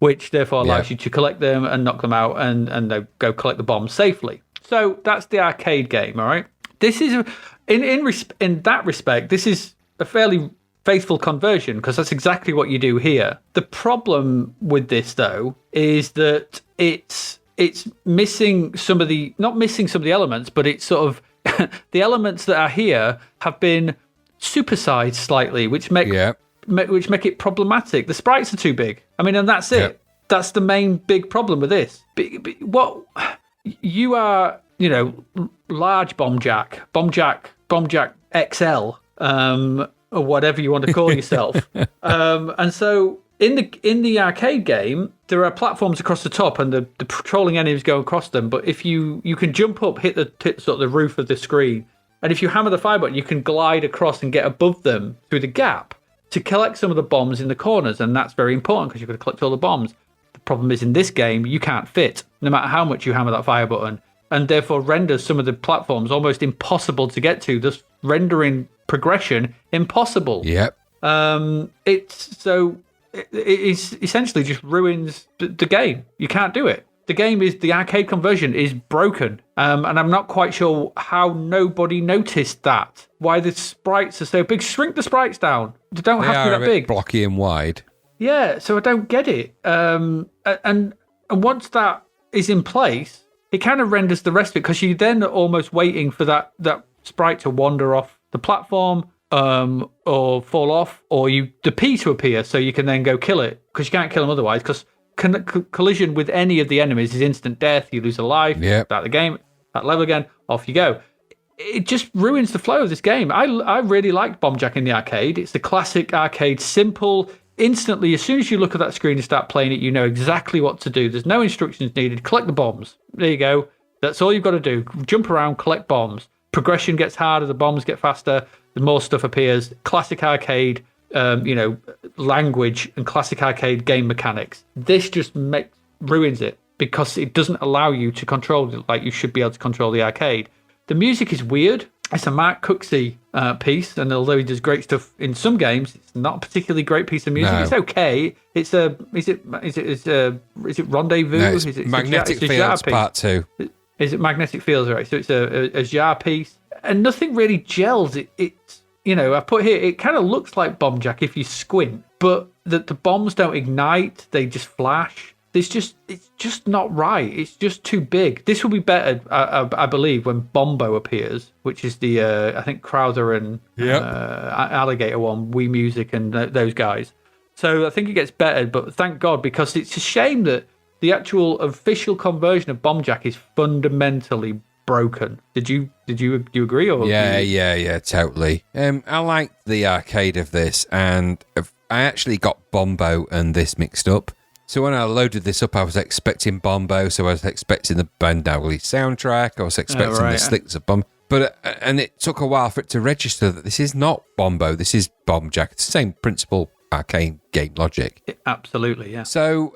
which therefore allows you to collect them and knock them out and go collect the bombs safely. So that's the arcade game, all right? This is, in that respect, this is a fairly faithful conversion because that's exactly what you do here. The problem with this, though, is that it's missing some of the, not missing some of the elements, but it's sort of, the elements that are here have been supersized slightly, which make it problematic. The sprites are too big. I mean, and that's it. Yep. That's the main big problem with this. What you are, large Bombjack XL, or whatever you want to call yourself. And so in the arcade game, there are platforms across the top, and the patrolling enemies go across them. But if you can jump up, hit sort of the roof of the screen, and if you hammer the fire button, you can glide across and get above them through the gap to collect some of the bombs in the corners, and that's very important because you've got to collect all the bombs. The problem is in this game, you can't fit, no matter how much you hammer that fire button, and therefore renders some of the platforms almost impossible to get to, thus rendering progression impossible. Yep. It essentially just ruins the game. You can't do it. The arcade conversion is broken. And I'm not quite sure how nobody noticed that. Why the sprites are so big. Shrink the sprites down. They don't have to be that big. Blocky and wide. Yeah, so I don't get it. And once that is in place, it kind of renders the rest of it because you then are almost waiting for that sprite to wander off the platform or fall off, or the P to appear so you can then go kill it because you can't kill them otherwise because collision with any of the enemies is instant death. You lose a life, start the game, that level again, off you go. It just ruins the flow of this game. I really liked Bombjack in the arcade. It's the classic arcade, simple, instantly, as soon as you look at that screen and start playing it, you know exactly what to do. There's no instructions needed. Collect the bombs. There you go. That's all you've got to do. Jump around, collect bombs. Progression gets harder, the bombs get faster, the more stuff appears. Classic arcade, language and classic arcade game mechanics. This just ruins it because it doesn't allow you to control it like you should be able to control the arcade. The music is weird. It's a Mark Cooksey piece, and although he does great stuff in some games, it's not a particularly great piece of music. No. It's okay. It's is it Rendezvous? No, it's Magnetic Fields Part 2. Is it Magnetic Fields? Right. So it's a jar piece, and nothing really gels. It's I put here. It kind of looks like Bombjack if you squint, but the bombs don't ignite. They just flash. It's just not right. It's just too big. This will be better, I believe, when Bombo appears, which is the I think Crowther and Alligator one, Wii Music and those guys. So I think it gets better, but thank God, because it's a shame that the actual official conversion of Bombjack is fundamentally broken. Do you agree? Or yeah, totally. I liked the arcade of this, and I actually got Bombo and this mixed up. So when I loaded this up, I was expecting Bombo, so I was expecting the Bandowley soundtrack, I was expecting the slicks of Bombo. But and it took a while for it to register that this is not Bombo, this is Bombjack. It's the same principle, arcane game logic. Absolutely, yeah. So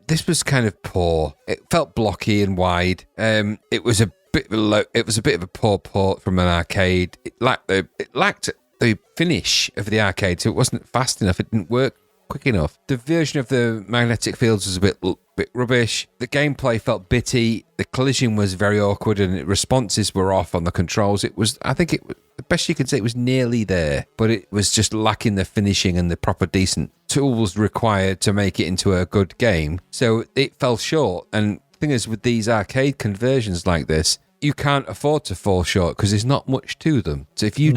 this was kind of poor. It felt blocky and wide. It was a bit of a poor port from an arcade. It lacked the finish of the arcade, so it wasn't fast enough. It didn't work quick enough. The version of the magnetic fields was a bit rubbish. The gameplay felt bitty. The collision was very awkward, and the responses were off on the controls. The best you could say, it was nearly there, but it was just lacking the finishing and the proper decent tools required to make it into a good game. So it fell short. And the thing is, with these arcade conversions like this, you can't afford to fall short because there's not much to them. So if you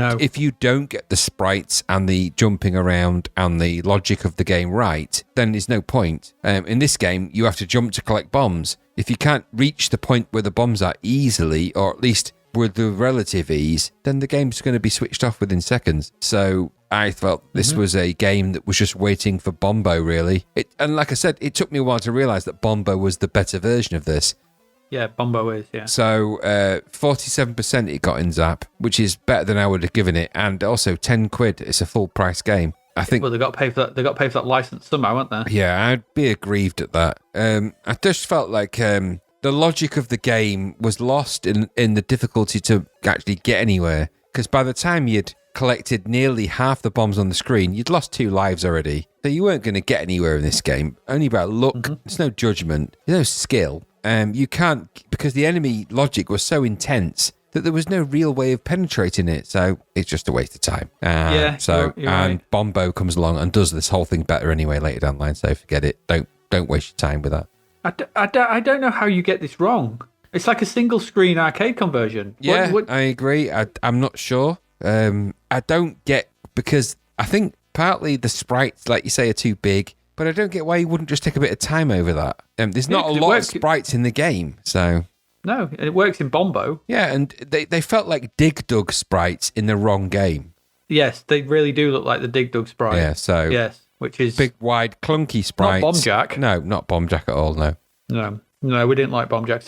don't get the sprites and the jumping around and the logic of the game right, then there's no point. In this game, you have to jump to collect bombs. If you can't reach the point where the bombs are easily, or at least with the relative ease, then the game's going to be switched off within seconds. So I felt this was a game that was just waiting for Bombo, really. And like I said, it took me a while to realise that Bombo was the better version of this. Yeah, Bombo is, yeah. So 47% it got in Zap, which is better than I would have given it. And also 10 quid, it's a full price game. I think. Well, they got to pay for that. They got to pay for that license somehow, weren't they? Yeah, I'd be aggrieved at that. I just felt like the logic of the game was lost in the difficulty to actually get anywhere. Because by the time you'd collected nearly half the bombs on the screen, you'd lost 2 lives already. So you weren't going to get anywhere in this game. Only about luck. There's no judgment. There's no skill. You can't, because the enemy logic was so intense that there was no real way of penetrating it. So it's just a waste of time. So you're right. Bombo comes along and does this whole thing better anyway later down the line. So forget it. Don't waste your time with that. I don't know how you get this wrong. It's like a single screen arcade conversion. Yeah, I agree. I'm not sure. I don't get, because I think partly the sprites, like you say, are too big, but I don't get why you wouldn't just take a bit of time over that. There's not a lot of sprites in the game, so... No, it works in Bombo. Yeah, and they felt like Dig Dug sprites in the wrong game. Yes, they really do look like the Dig Dug sprite. Yeah, so... Yes, which is... Big, wide, clunky sprites. Not Bombjack. No, not Bombjack at all, no. No, we didn't like Bombjack.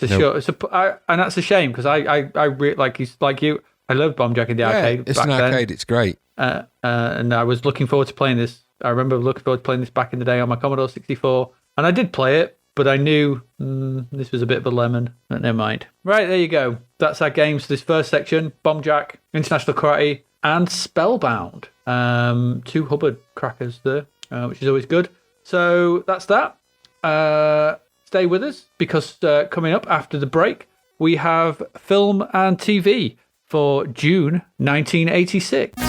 And that's a shame, because I really, like you, I loved Bombjack in the arcade. It's an arcade, it's great. And I was looking forward to playing this. I remember looking forward to playing this back in the day on my Commodore 64. And I did play it, but I knew this was a bit of a lemon. But never mind. Right, there you go. That's our games for this first section. Bombjack, International Karate, and Spellbound. 2 Hubbard crackers there, which is always good. So that's that. Stay with us, because coming up after the break, we have film and TV for June 1986.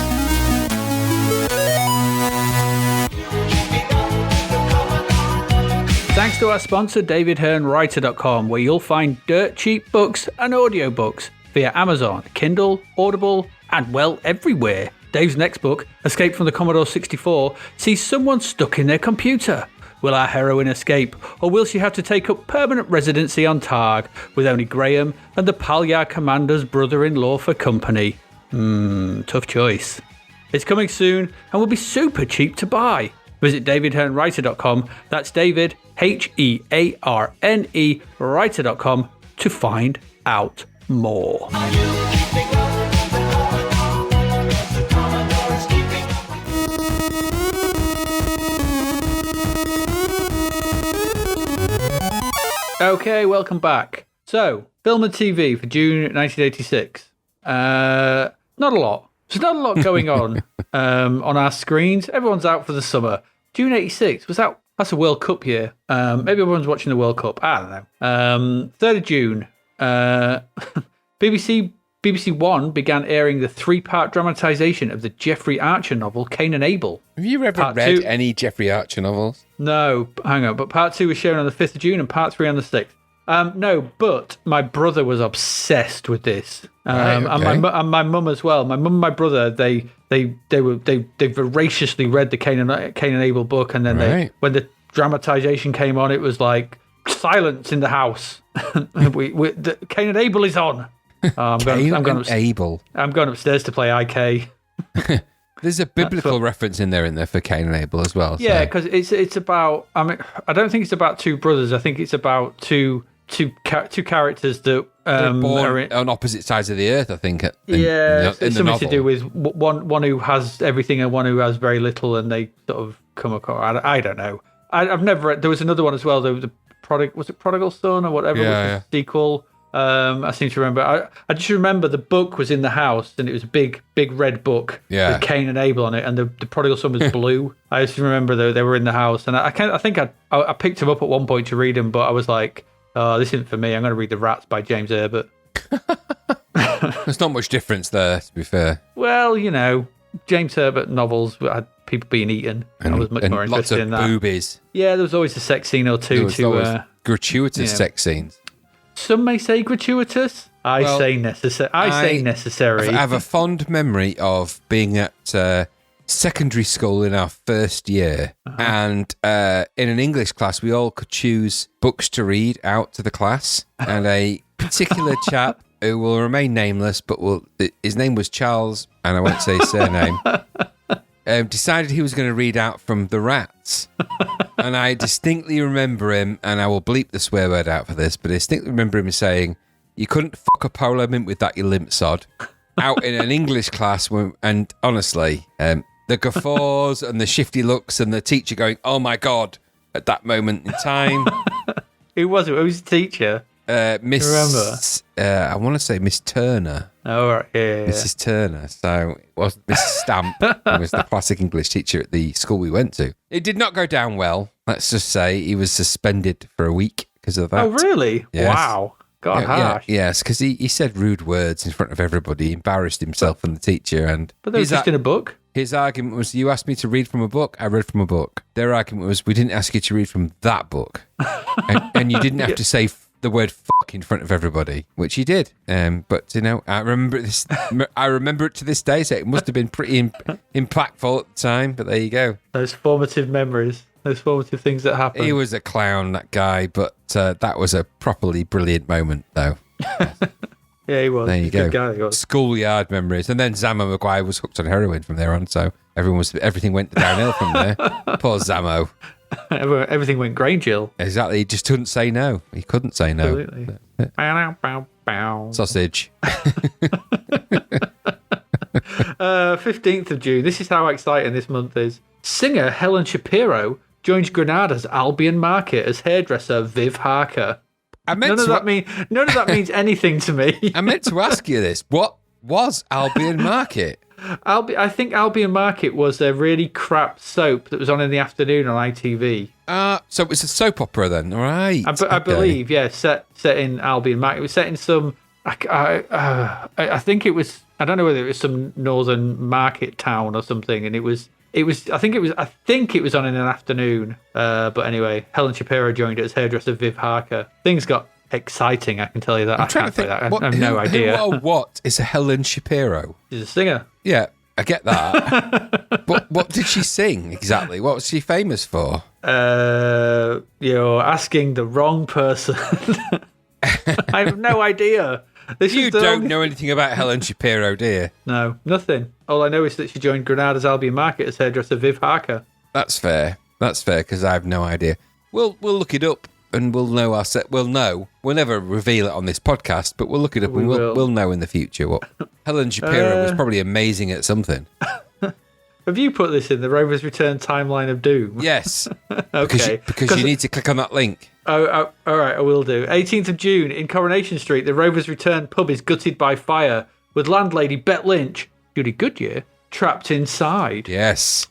Thanks to our sponsor, DavidHearnWriter.com, where you'll find dirt cheap books and audiobooks via Amazon, Kindle, Audible, and, well, everywhere. Dave's next book, Escape from the Commodore 64, sees someone stuck in their computer. Will our heroine escape, or will she have to take up permanent residency on Targ, with only Graham and the Palyar commander's brother-in-law for company? Tough choice. It's coming soon and will be super cheap to buy. Visit DavidHearnWriter.com, that's David, Hearne, writer.com, to find out more. Okay, welcome back. So, film and TV for June 1986. Not a lot. There's not a lot going on our screens. Everyone's out for the summer. June 86, that's a World Cup year. Maybe everyone's watching the World Cup. I don't know. 3rd of June, BBC One began airing the 3-part dramatisation of the Jeffrey Archer novel, Cain and Abel. Have you ever read any Jeffrey Archer novels? No, hang on. But part 2 was shown on the 5th of June and part 3 on the 6th. No, but my brother was obsessed with this. And my mum as well. My mum and my brother, they voraciously read the Cain and Abel book, and then when the dramatisation came on, it was like silence in the house. The Cain and Abel is on. I'm going upstairs to play IK. There's a biblical reference in there for Cain and Abel as well. Yeah, because it's about. I mean, I don't think it's about 2 brothers. I think it's about two characters that they're born on opposite sides of the earth. I think. It's something to do with one who has everything and one who has very little, and they sort of come across. I don't know. I've never read. There was another one as well. Was it Prodigal Son or whatever? Yeah. Was a sequel. I seem to remember. I just remember the book was in the house, and it was a big red book with Cain and Abel on it, and the Prodigal Son was blue. I just remember they were in the house, and I think I picked him up at one point to read him, but I was like, oh, this isn't for me. I'm going to read The Rats by James Herbert. There's not much difference there, to be fair. Well, James Herbert novels had people being eaten. I was much more interested in that. Lots of boobies. Yeah, there was always a sex scene or two. Gratuitous sex scenes. Some may say gratuitous. I say necessary. I have a fond memory of being at secondary school in our first year, and in an English class, we all could choose books to read out to the class, and a particular chap who will remain nameless, but his name was Charles, and I won't say his surname, decided he was going to read out from The Rats. And I distinctly remember him, and I will bleep the swear word out for this, but I distinctly remember him saying, "You couldn't fuck a polo mint with that, you limp sod," out in an English class. And honestly, the guffaws and the shifty looks and the teacher going, "Oh my God," at that moment in time. Who was it? Who was the teacher? Miss, I want to say Miss Turner. Oh, right. Yeah. Mrs. Turner. So it wasn't Mrs. Stamp. It was the classic English teacher at the school we went to. It did not go down well. Let's just say he was suspended for a week because of that. Oh, really? Yes. Wow. God, harsh. Yes, because he said rude words in front of everybody, embarrassed himself and the teacher. But that was just in a book. His argument was, "You asked me to read from a book, I read from a book." Their argument was, "We didn't ask you to read from that book." and you didn't have to say the word fuck in front of everybody, which he did. But, I remember this. I remember it to this day, so it must have been pretty impactful at the time, but there you go. Those formative memories. Those formative things that happened. He was a clown, that guy, but that was a properly brilliant moment, though. Yeah, he was. There you go. Good guy, he was. Schoolyard memories. And then Zammo Maguire was hooked on heroin from there on, so everything went downhill from there. Poor Zammo. Everything went Grangel. Exactly. He just couldn't say no. He couldn't say no. Absolutely. Bow, bow, bow. Sausage. 15th of June. This is how exciting this month is. Singer Helen Shapiro joins Granada's Albion Market as hairdresser Viv Harker. None of that means anything to me. I meant to ask you this. What was Albion Market? I think Albion Market was a really crap soap that was on in the afternoon on ITV. So it was a soap opera then, all right? I believe, yeah, set in Albion Market. It was set in some. I think it was. I don't know whether it was some northern market town or something, and it was. I think it was on in an afternoon. But anyway, Helen Shapiro joined it as hairdresser Viv Harker. Things got exciting, I can tell you that. I'm trying to think. I have no idea. Who or what is a Helen Shapiro? She's a singer. Yeah, I get that. But what did she sing exactly? What was she famous for? You're asking the wrong person. I have no idea. You don't know anything about Helen Shapiro, do you? No, nothing. All I know is that she joined Granada's Albion Market as hairdresser Viv Harker. That's fair. That's fair, because I have no idea. We'll look it up and we'll know We'll know. We'll never reveal it on this podcast, but we'll look it up and we'll know in the future what Helen Shapiro was probably amazing at something. Have you put this in the Rovers Return timeline of doom? Yes. Okay. Because you need to click on that link. Oh, all right, I will do. 18th of June, in Coronation Street, the Rovers Return pub is gutted by fire, with landlady Bet Lynch, Judy Goodyear, trapped inside. Yes.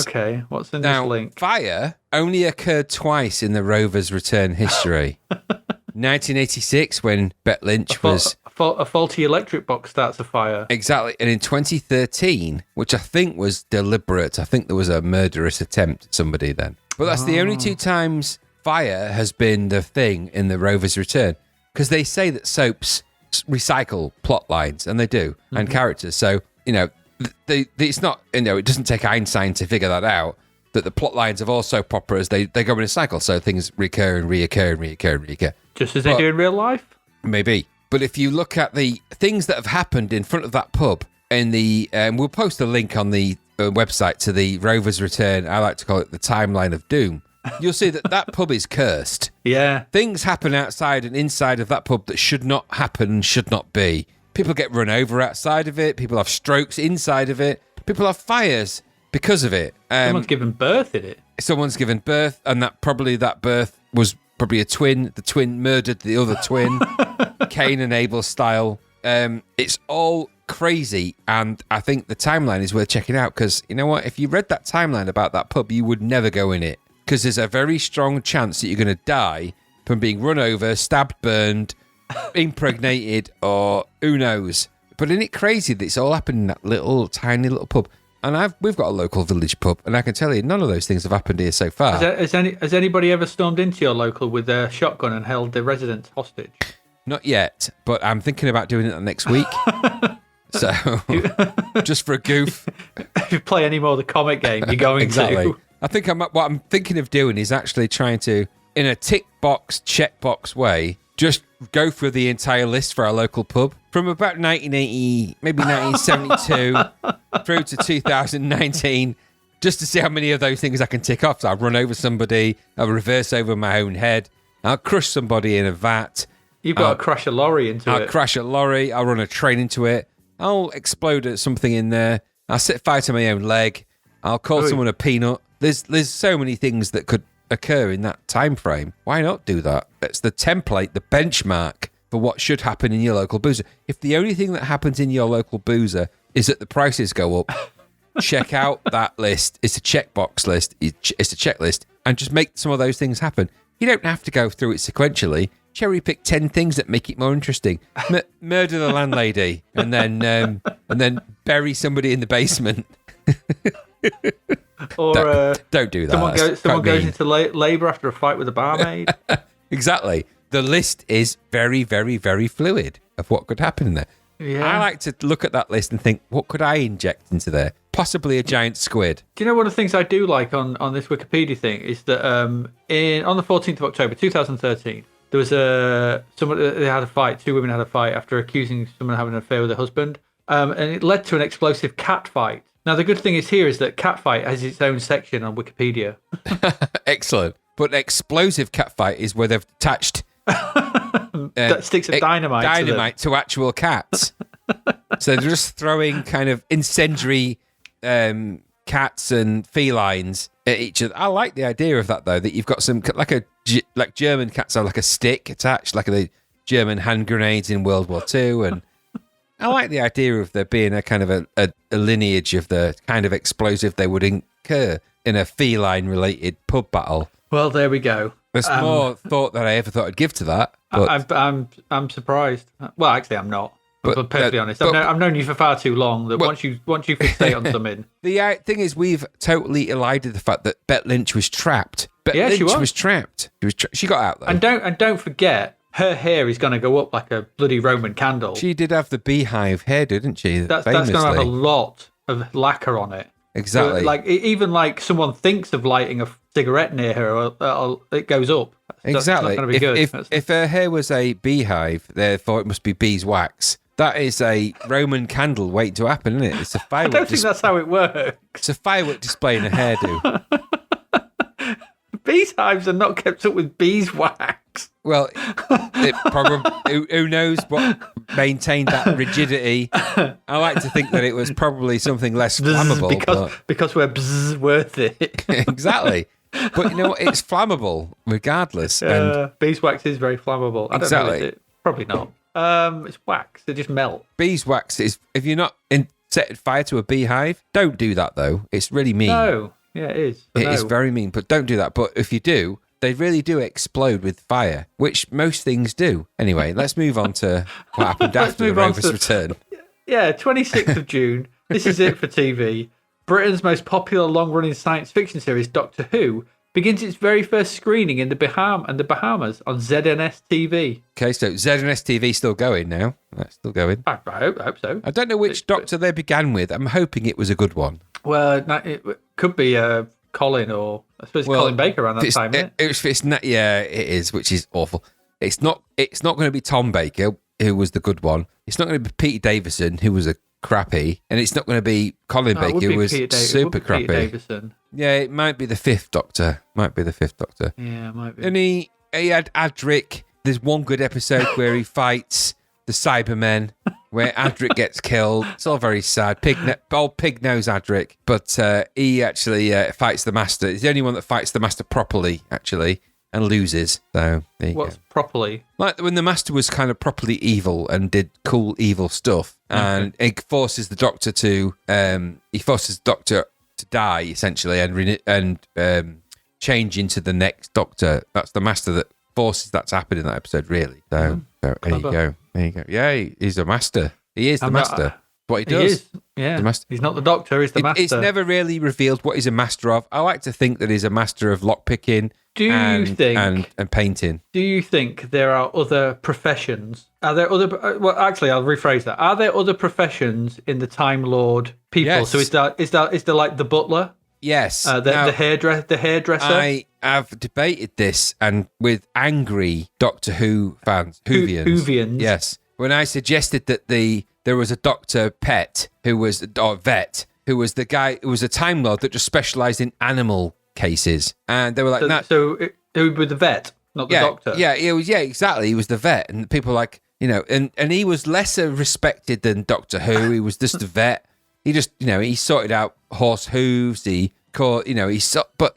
Okay, what's in this link? Fire only occurred twice in the Rovers Return history. 1986, when Bet Lynch was... A faulty electric box starts a fire. Exactly. And in 2013, which I think was deliberate, I think there was a murderous attempt at somebody then. But that's the only two times fire has been the thing in the Rovers Return. Because they say that soaps recycle plot lines, and they do, and characters. So, it's not, it doesn't take Einstein to figure that out, that the plot lines of all soap operas, they go in a cycle. So things recur and reoccur and reoccur and reoccur. Just as they do in real life? Maybe. But if you look at the things that have happened in front of that pub, in the we'll post a link on the website to the Rovers Return, I like to call it the timeline of doom, you'll see that pub is cursed. Yeah. Things happen outside and inside of that pub that should not happen and should not be. People get run over outside of it. People have strokes inside of it. People have fires because of it. Someone's given birth in it. Someone's given birth, and that birth was probably a twin. The twin murdered the other twin. Cain and Abel style. It's all crazy, and I think the timeline is worth checking out, because you know what? If you read that timeline about that pub, you would never go in it, because there's a very strong chance that you're going to die from being run over, stabbed, burned, impregnated, or who knows. But isn't it crazy that it's all happened in that little tiny little pub? And we've got a local village pub, and I can tell you none of those things have happened here so far. Has anybody ever stormed into your local with a shotgun and held the residents hostage? Not yet, but I'm thinking about doing it next week. So, just for a goof. If you play any more of the comic game, you're going exactly. to. I think what I'm thinking of doing is actually trying to, in a tick box, check box way, just go through the entire list for our local pub from about 1980, maybe 1972 through to 2019, just to see how many of those things I can tick off. So I'll run over somebody, I'll reverse over my own head, I'll crush somebody in a vat. You've got to crash a lorry into it. I'll crash a lorry, I'll run a train into it, I'll explode something in there, I'll set fire to my own leg, I'll call someone a peanut. There's so many things that could occur in that time frame. Why not do that? It's the template, the benchmark for what should happen in your local boozer. If the only thing that happens in your local boozer is that the prices go up, check out that list. It's a checkbox list. It's a checklist, and just make some of those things happen. You don't have to go through it sequentially. Cherry pick 10 things that make it more interesting. Murder the landlady, and then bury somebody in the basement. Or don't do that. Someone goes into labour after a fight with a barmaid. Exactly. The list is very, very, very fluid of what could happen in there. Yeah. I like to look at that list and think, what could I inject into there? Possibly a giant squid. Do you know one of the things I do like on this Wikipedia thing is that on the 14th of October 2013, there was they had a fight. Two women had a fight after accusing someone of having an affair with her husband, and it led to an explosive cat fight. Now, the good thing is that catfight has its own section on Wikipedia. Excellent. But an explosive catfight is where they've attached sticks of dynamite to actual cats. So they're just throwing kind of incendiary cats and felines at each other. I like the idea of that, though, that you've got some, like German cats have like a stick attached, like the German hand grenades in World War II, and I like the idea of there being a kind of a lineage of the kind of explosive they would incur in a feline-related pub battle. Well, there we go. There's more thought than I ever thought I'd give to that. But I'm surprised. Well, actually, I'm not. But perfectly honest, I've known you for far too long that once you fixate on something. The thing is, we've totally elided the fact that Bet Lynch was trapped. She was trapped. She got out though. And don't forget, her hair is going to go up like a bloody Roman candle. She did have the beehive hair, didn't she? That's going to have a lot of lacquer on it. Exactly. So, even someone thinks of lighting a cigarette near her, it goes up. Exactly. That's not going to be good. If her hair was a beehive, therefore it must be beeswax. That is a Roman candle waiting to happen, isn't it? It's a firework. I don't think that's how it works. It's a firework display in a hairdo. Beehives are not kept up with beeswax. Well, it probably who knows what maintained that rigidity. I like to think that it was probably something less flammable. Because we're worth it. Exactly. But you know what? It's flammable regardless. Beeswax is very flammable. I don't know, is it? Probably not. It's wax. They just melt. Beeswax is, if you're not setting fire to a beehive, don't do that though. It's really mean. No. Yeah, it is. It is very mean, but don't do that. But if you do, they really do explode with fire, which most things do. Anyway, let's move on to what happened after the Rovers Return. Yeah, 26th of June. This is it for TV. Britain's most popular long-running science fiction series, Doctor Who, begins its very first screening in the Bahamas on ZNS TV. Okay, so ZNS TV still going now. That's still going. I hope so. I don't know which Doctor they began with. I'm hoping it was a good one. Well, it could be Colin, or I suppose Colin Baker around that time, isn't it? Yeah, it is, which is awful. It's not going to be Tom Baker, who was the good one. It's not going to be Peter Davison, who was a crappy, and it's not going to be Colin Baker, who was super crappy. Peter Davison. Yeah, it might be the fifth Doctor. Yeah, it might be. And he had Adric. There's one good episode where he fights the Cybermen, where Adric gets killed. It's all very sad. Old pig-nosed Adric. But he actually fights the Master. He's the only one that fights the Master properly, actually, and loses. So there you go. What's properly? Like when the Master was kind of properly evil and did cool evil stuff, and he forces the Doctor to die, essentially, and change into the next Doctor. That's the Master that forces that to happen in that episode, really. So there you go. There you go. Yeah, he's a master. He is the master. What he does. He is. Yeah. The master. He's not the Doctor, he's the master. It's never really revealed what he's a master of. I like to think that he's a master of lockpicking and painting. Do you think there are other professions? Are there other... Well, actually, I'll rephrase that. Are there other professions in the Time Lord people? Yes. So is there like the butler? Yes. The hairdresser? have debated this and with angry Doctor Who fans, Whovians. Yes. When I suggested that there was a Dr. Pet or Vet, who was the guy who was a Time Lord that just specialised in animal cases. And they were like, So it was the vet, not the doctor. Yeah, exactly. He was the vet. And people were like, and he was lesser respected than Doctor Who. He was just a vet. He just, he sorted out horse hooves. But you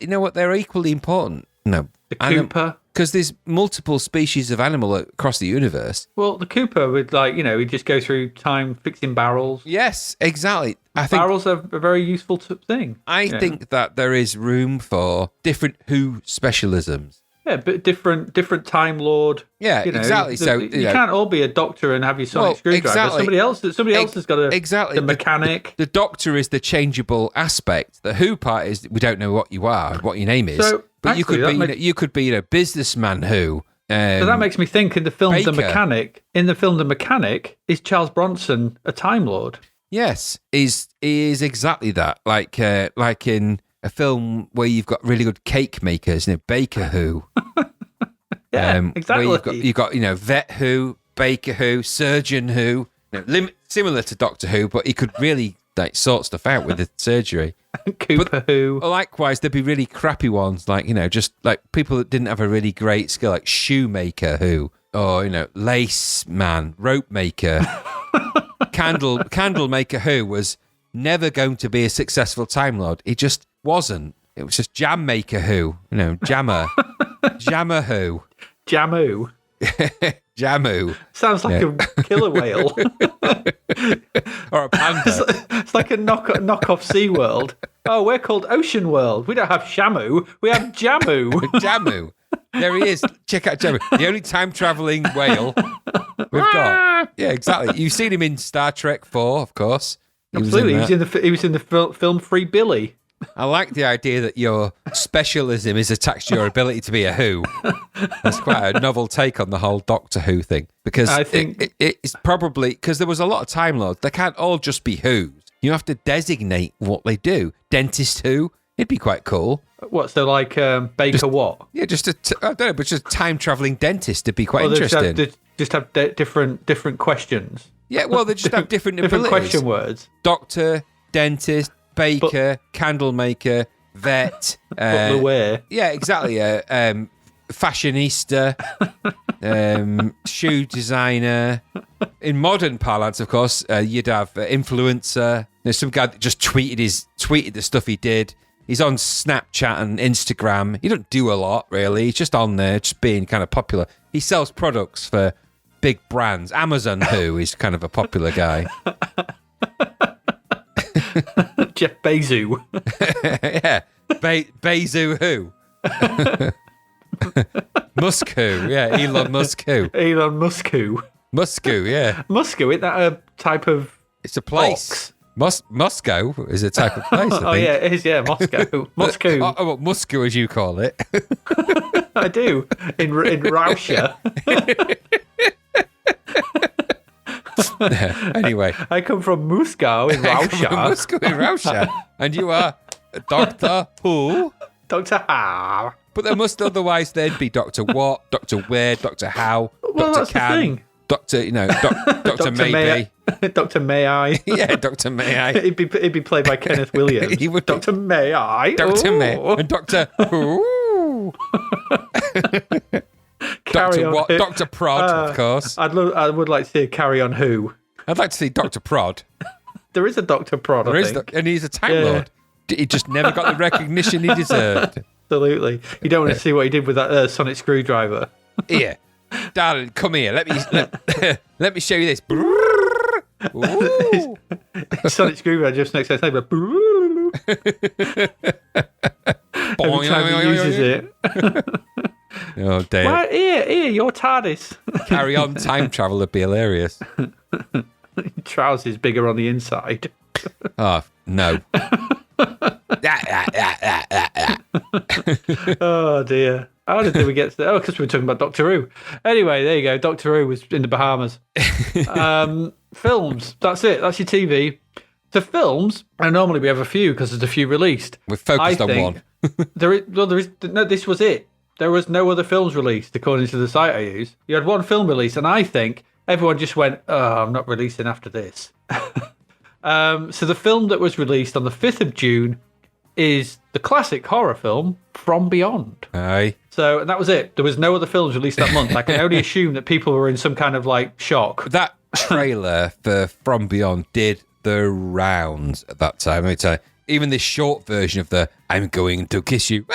know what? They're equally important. The Cooper. Because there's multiple species of animal across the universe. Well, the Cooper would he'd just go through time fixing barrels. Yes, exactly. I think barrels are a very useful thing. I think that there is room for different Who specialisms. Yeah, but different Time Lord. Yeah, exactly. So you can't all be a doctor and have your sonic screwdriver. Exactly. Somebody else has got the mechanic. The doctor is the changeable aspect. The Who part is we don't know what you are, what your name is. So, but actually, you could be a businessman Who. So that makes me think in the film Baker. The Mechanic, is Charles Bronson a Time Lord? Yes, is exactly that. Like in a film where you've got really good cake makers, Baker Who. Yeah, exactly. Where you've got Vet Who, Baker Who, Surgeon Who, similar to Doctor Who, but he could really sort stuff out with the surgery. Cooper Who. Likewise, there'd be really crappy ones, just like people that didn't have a really great skill, like Shoemaker Who, or Lace Man, Rope Maker, Candle Maker Who was never going to be a successful Time Lord. He just wasn't. It was just Jam Maker Who, Jammer, Jammer Who, Jamu. Jamu. Sounds like a killer whale. Or a panda. It's like a knockoff SeaWorld. Oh, we're called Ocean World. We don't have Shamu. We have Jamu. Jamu. There he is. Check out Jamu. The only time-travelling whale we've got. Yeah, exactly. You've seen him in Star Trek 4, of course. Absolutely. He was in the film Free Billy. I like the idea that your specialism is attached to your ability to be a Who. That's quite a novel take on the whole Doctor Who thing. Because I think it's probably... Because there was a lot of Time Lords. They can't all just be Who's. You have to designate what they do. Dentist Who? It'd be quite cool. What, so like Baker what? Yeah, I don't know, but just a time-travelling dentist would be quite interesting. Just have different questions. Yeah, well, they just have different different abilities. question words. Doctor, dentist, baker, candle maker, vet. Butler Ware. Yeah, exactly. Fashionista, shoe designer. In modern parlance, of course, you'd have influencer. There's some guy that just tweeted the stuff he did. He's on Snapchat and Instagram. He doesn't do a lot, really. He's just on there, just being kind of popular. He sells products for big brands. Amazon Who is kind of a popular guy. Jeff Bezos. Yeah. Bezos Who. Musk Who. Yeah, Elon Musk Who. Elon Musk Who. Muscu, yeah. Muscu, isn't that a type of... It's a place. Moscow is a type of place, I think. Oh, yeah, it is, yeah, Moscow. Moscow. Well, Muscu, as you call it. I do, in Russia. Anyway. I come from Moscow in Russia. Moscow in Russia. And you are Doctor Who? Dr. How. But there must otherwise then be Dr. What, Dr. Where, Dr. How, well, Dr. Can, Dr. Dr. Maybe. Dr. May I? Yeah, Dr. May I. It'd be played by Kenneth Williams. He would. Dr. May I? Dr. May and Dr. Who. Dr. What? Dr. Prod, of course. I would like to see a Carry On Who. I'd like to see Dr. Prod. There is a Dr. Prod, I think. And he's a Time Lord. He just never got the recognition he deserved. Absolutely. You don't want to see what he did with that sonic screwdriver. Here, darling, come here. Let me show you this. Sonic screwdriver just next to his neighbour. Every time he uses it. Oh, dear. Well, here, your TARDIS. Carry On Time Travel would be hilarious. Trousers bigger on the inside. Oh, no. Oh, dear. How did we get to that? Oh, because we were talking about Doctor Who. Anyway, there you go. Doctor Who was in the Bahamas. Films. That's it. That's your TV. So films, and normally we have a few because there's a few released. We're focused on one. This was it. There was no other films released according to the site I use. You had one film release, and I think everyone just went, "Oh, I'm not releasing after this." So the film that was released on the 5th of June is the classic horror film From Beyond. Aye. So, and that was it. There was no other films released that month. I can only assume that people were in some kind of like shock. That trailer for From Beyond did the rounds at that time. Let me tell you, even this short version of the "I'm going to kiss you"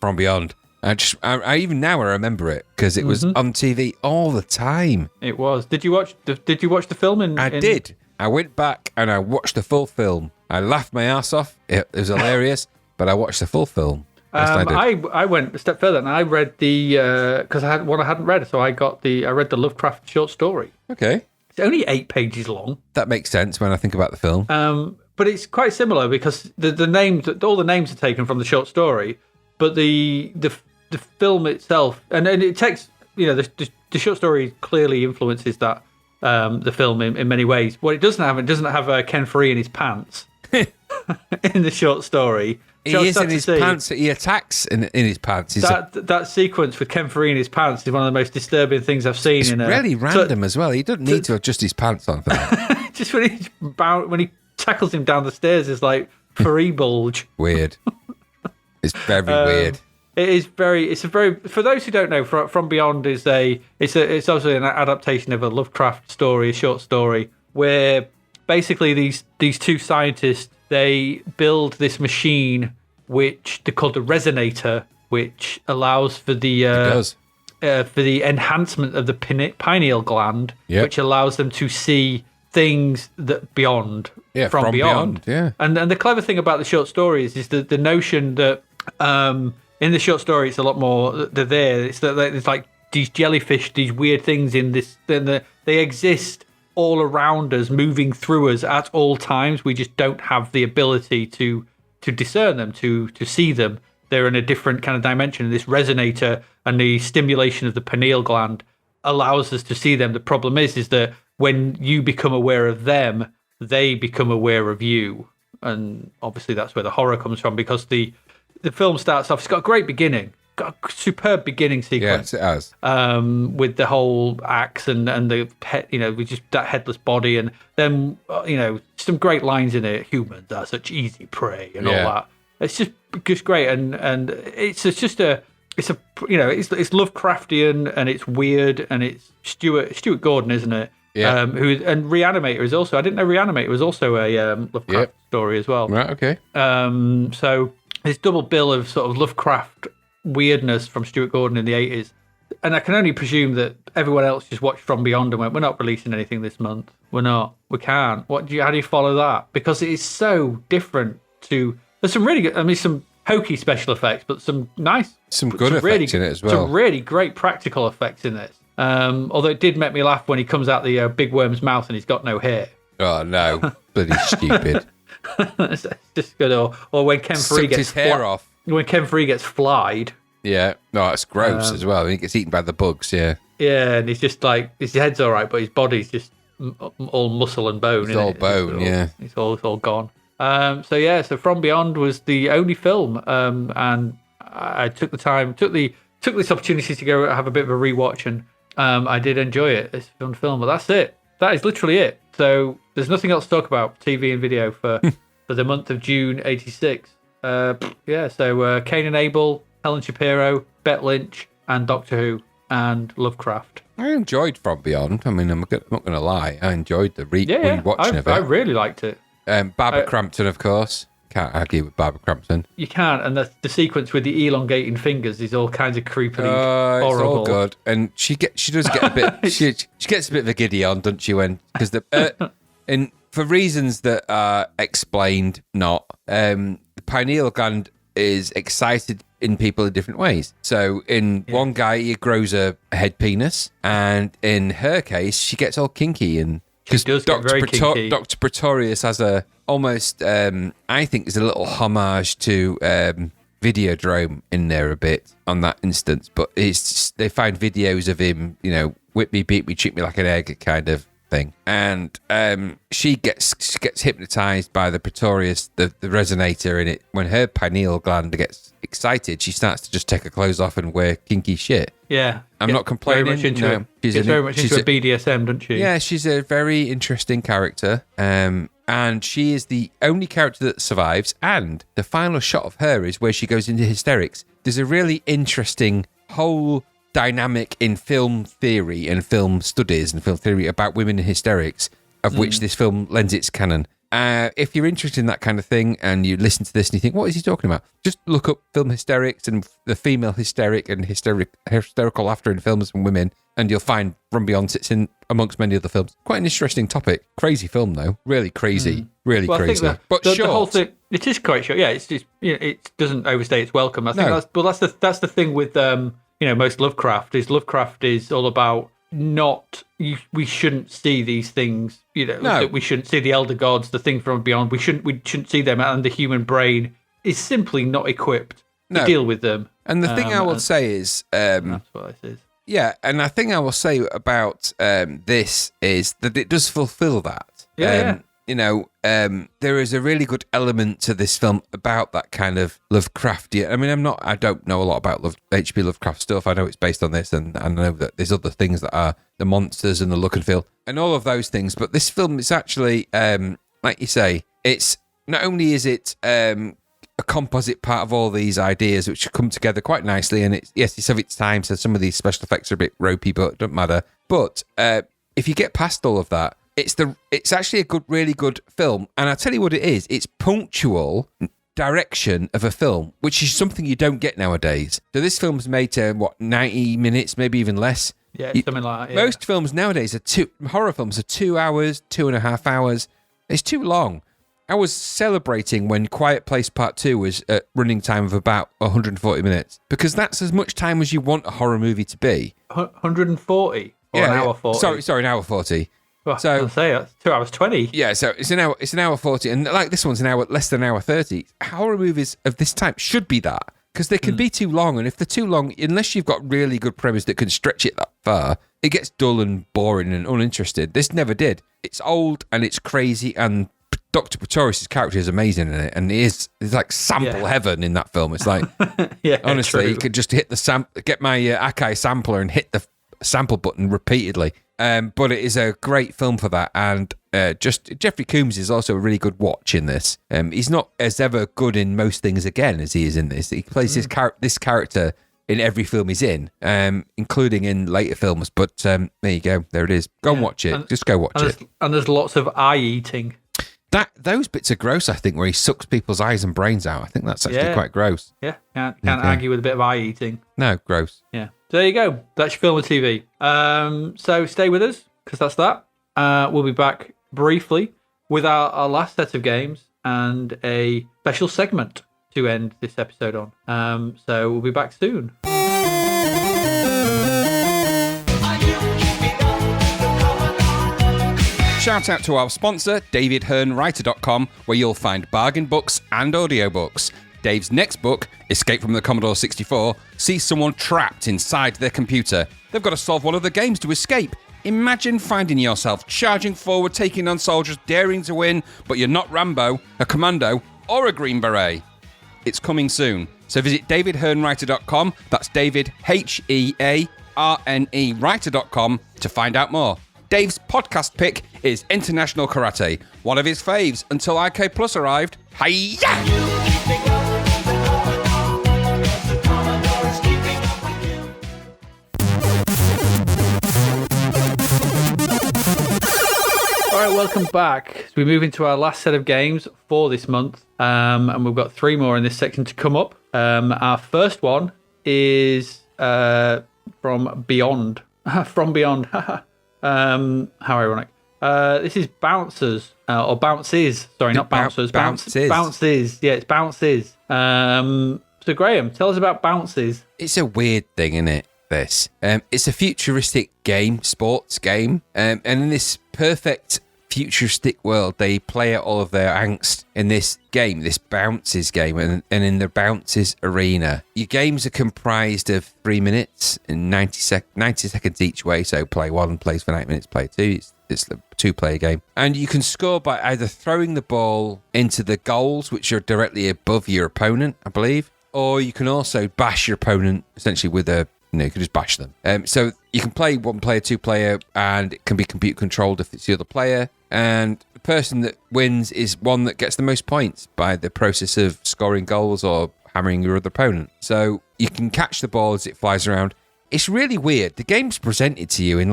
From Beyond. I even now I remember it because it was on TV all the time. It was. Did you watch the film? I did. I went back and I watched the full film. I laughed my ass off. It was hilarious, but I watched the full film. Yes, I went a step further and I read the because I hadn't read, so I read the Lovecraft short story. Okay, it's only 8 pages long. That makes sense when I think about the film. But it's quite similar because the names, all the names are taken from the short story, but the film itself and it takes the short story clearly influences that the film in many ways. What it doesn't have Ken Free in his pants in the short story. He is in his pants. He attacks in his pants. That sequence with Ken Free in his pants is one of the most disturbing things I've seen. It's really random as well. He doesn't need to adjust his pants on for that. Just when he tackles him down the stairs, it's like free bulge. Weird. It's very weird. It's a very for those who don't know, From Beyond it's obviously an adaptation of a Lovecraft story, a short story, where basically these two scientists, they build this machine which they call the resonator, which allows for the enhancement of the pineal gland, which allows them to see things that beyond from beyond. Yeah. And the clever thing about the short stories is that the notion that in the short story it's a lot more there. It's that it's like these jellyfish, these weird things in this. They exist all around us, moving through us at all times. We just don't have the ability to discern them, to see them. They're in a different kind of dimension. And this resonator and the stimulation of the pineal gland allows us to see them. The problem is that when you become aware of them, they become aware of you. And obviously that's where the horror comes from, because the film starts off, it's got a great beginning. Got a superb beginning sequence. Yes, it has. With the whole axe and the pet, with just that headless body, and then some great lines in it. Humans are such easy prey, and all that. It's just great, and it's Lovecraftian, and it's weird, and it's Stuart Gordon, isn't it? Yeah. And Reanimator is also. I didn't know Reanimator was also a Lovecraft story as well. Right. Okay. So this double bill of sort of Lovecraft weirdness from Stuart Gordon in the 80s, and I can only presume that everyone else just watched From Beyond and went, "We're not releasing anything this month. We can't." How do you follow that? Because it is so different to. There's some really good. some hokey special effects, but some good effects in it as well. Some really great practical effects in this. Although it did make me laugh when he comes out the big worm's mouth and he's got no hair. Oh no, bloody stupid! It's just good. Or when Ken Free gets his hair off. When Ken Free gets flied. Yeah, no, it's gross as well. He gets eaten by the bugs. Yeah, and he's just like his head's all right, but his body's just all muscle and bone. It's all bone. It's all gone. So From Beyond was the only film, and I took this opportunity to go have a bit of a rewatch, and I did enjoy it. It's a fun film, but that's it. That is literally it. So there's nothing else to talk about TV and video for the month of June '86. So Cain and Abel, Helen Shapiro, Bette Lynch, and Doctor Who, and Lovecraft. I enjoyed From Beyond. I mean, I'm not going to lie. I enjoyed the rewatching of it. I really liked it. Barbara Crampton, of course. Can't argue with Barbara Crampton. You can't, and the sequence with the elongating fingers is all kinds of creepily horrible. It's all good, and she does get a bit. she gets a bit of a giddy on, doesn't she? Because and for reasons that are explained, not the pineal gland is excited in people in different ways. So in one guy, it grows a head penis, and in her case, she gets all kinky and. Because Dr. Pretorius has a almost, I think, there's a little homage to Videodrome in there a bit on that instance. But they find videos of him, whip me, beat me, treat me like an egg kind of thing, and she gets hypnotized by the Pretorius, the resonator in it. When her pineal gland gets excited, she starts to just take her clothes off and wear kinky shit. Yeah, I'm not complaining. Very much into she's very much into a BDSM, doesn't she? Yeah, she's a very interesting character. And she is the only character that survives. And the final shot of her is where she goes into hysterics. There's a really interesting whole dynamic in film theory and film studies and film theory about women in hysterics, of which this film lends its canon. If you're interested in that kind of thing and you listen to this and you think, what is he talking about? Just look up film hysterics and the female hysteric and hysterical laughter in films and women, and you'll find From Beyond sits in amongst many other films. Quite an interesting topic. Crazy film, though. Really crazy. Really crazy. I think but the short. whole thing, it is quite short. Yeah, it's just, it doesn't overstay its welcome. I think that's the thing with most Lovecraft is all about we shouldn't see these things, that we shouldn't see the elder gods, the thing from beyond. We shouldn't see them, and the human brain is simply not equipped to deal with them. And the thing I will say is, that's what this is. Yeah, and I think I will say about this is that it does fulfill that. Yeah. There is a really good element to this film about that kind of Lovecraftian. I mean, I don't know a lot about H.P. Lovecraft stuff. I know it's based on this, and I know that there's other things that are the monsters and the look and feel and all of those things. But this film is actually, like you say, it's not only is it a composite part of all these ideas which come together quite nicely, and it's of its time, so some of these special effects are a bit ropey, but it doesn't matter. But if you get past all of that, it's actually a really good film. And I'll tell you what it is. It's punctual direction of a film, which is something you don't get nowadays. So this film's made to, 90 minutes, maybe even less? Yeah, something like that. Yeah. Most films nowadays horror films are 2 hours, 2.5 hours. It's too long. I was celebrating when Quiet Place Part 2 was at running time of about 140 minutes, because that's as much time as you want a horror movie to be. 140? Or an hour 40? Sorry, an hour 40. Well, so I'll say that's 2 hours 20. Yeah, so it's an hour 40, and like this one's less than an hour 30. Horror movies of this type should be that, because they can be too long, and if they're too long, unless you've got really good premise that can stretch it that far, it gets dull and boring and uninterested. This never did. It's old and it's crazy, and Dr. Pretorius' character is amazing in it, and it's like sample heaven in that film. It's like, honestly, true. You could just hit the get my Akai sampler and hit the sample button repeatedly. But it is a great film for that, and just Jeffrey Combs is also a really good watch in this. He's not as ever good in most things again as he is in this. He plays this character in every film he's in, including in later films. But there you go, there it is. Go and watch it. Just go watch it. And there's lots of eye eating. Those bits are gross, I think, where he sucks people's eyes and brains out. I think that's actually quite gross. Yeah, can't argue with a bit of eye eating. No, gross. Yeah. So there you go. That's your film and TV. So stay with us, because that's that. We'll be back briefly with our last set of games and a special segment to end this episode on. So we'll be back soon. Shout out to our sponsor, davidhearnwriter.com, where you'll find bargain books and audiobooks. Dave's next book, Escape from the Commodore 64, sees someone trapped inside their computer. They've got to solve one of the games to escape. Imagine finding yourself charging forward, taking on soldiers, daring to win, but you're not Rambo, a commando, or a Green Beret. It's coming soon. So visit davidhearnwriter.com, that's David, Hearne writer.com, to find out more. Dave's podcast pick is International Karate, one of his faves until IK Plus arrived. Hi-ya! All right, welcome back. So we move into our last set of games for this month, and we've got 3 more in this section to come up. Our first one is from Beyond. From Beyond. How ironic. This is Bouncers, or Bounces. Sorry, not Bouncers. Bounces. Bounces. Yeah, it's Bounces. So Graham, tell us about Bounces. It's a weird thing, isn't it? This. It's a futuristic game, sports game, and in this perfect futuristic world, they play out all of their angst in this game, this bounces game, and in the bounces arena. Your games are comprised of 3 minutes and 90 seconds each way. So play one plays for 9 minutes, play two. It's a two-player game. And you can score by either throwing the ball into the goals, which are directly above your opponent, I believe, or you can also bash your opponent essentially with you can just bash them. So you can play one player, two player, and it can be compute controlled if it's the other player. And the person that wins is one that gets the most points by the process of scoring goals or hammering your other opponent. So you can catch the ball as it flies around. It's really weird. The game's presented to you in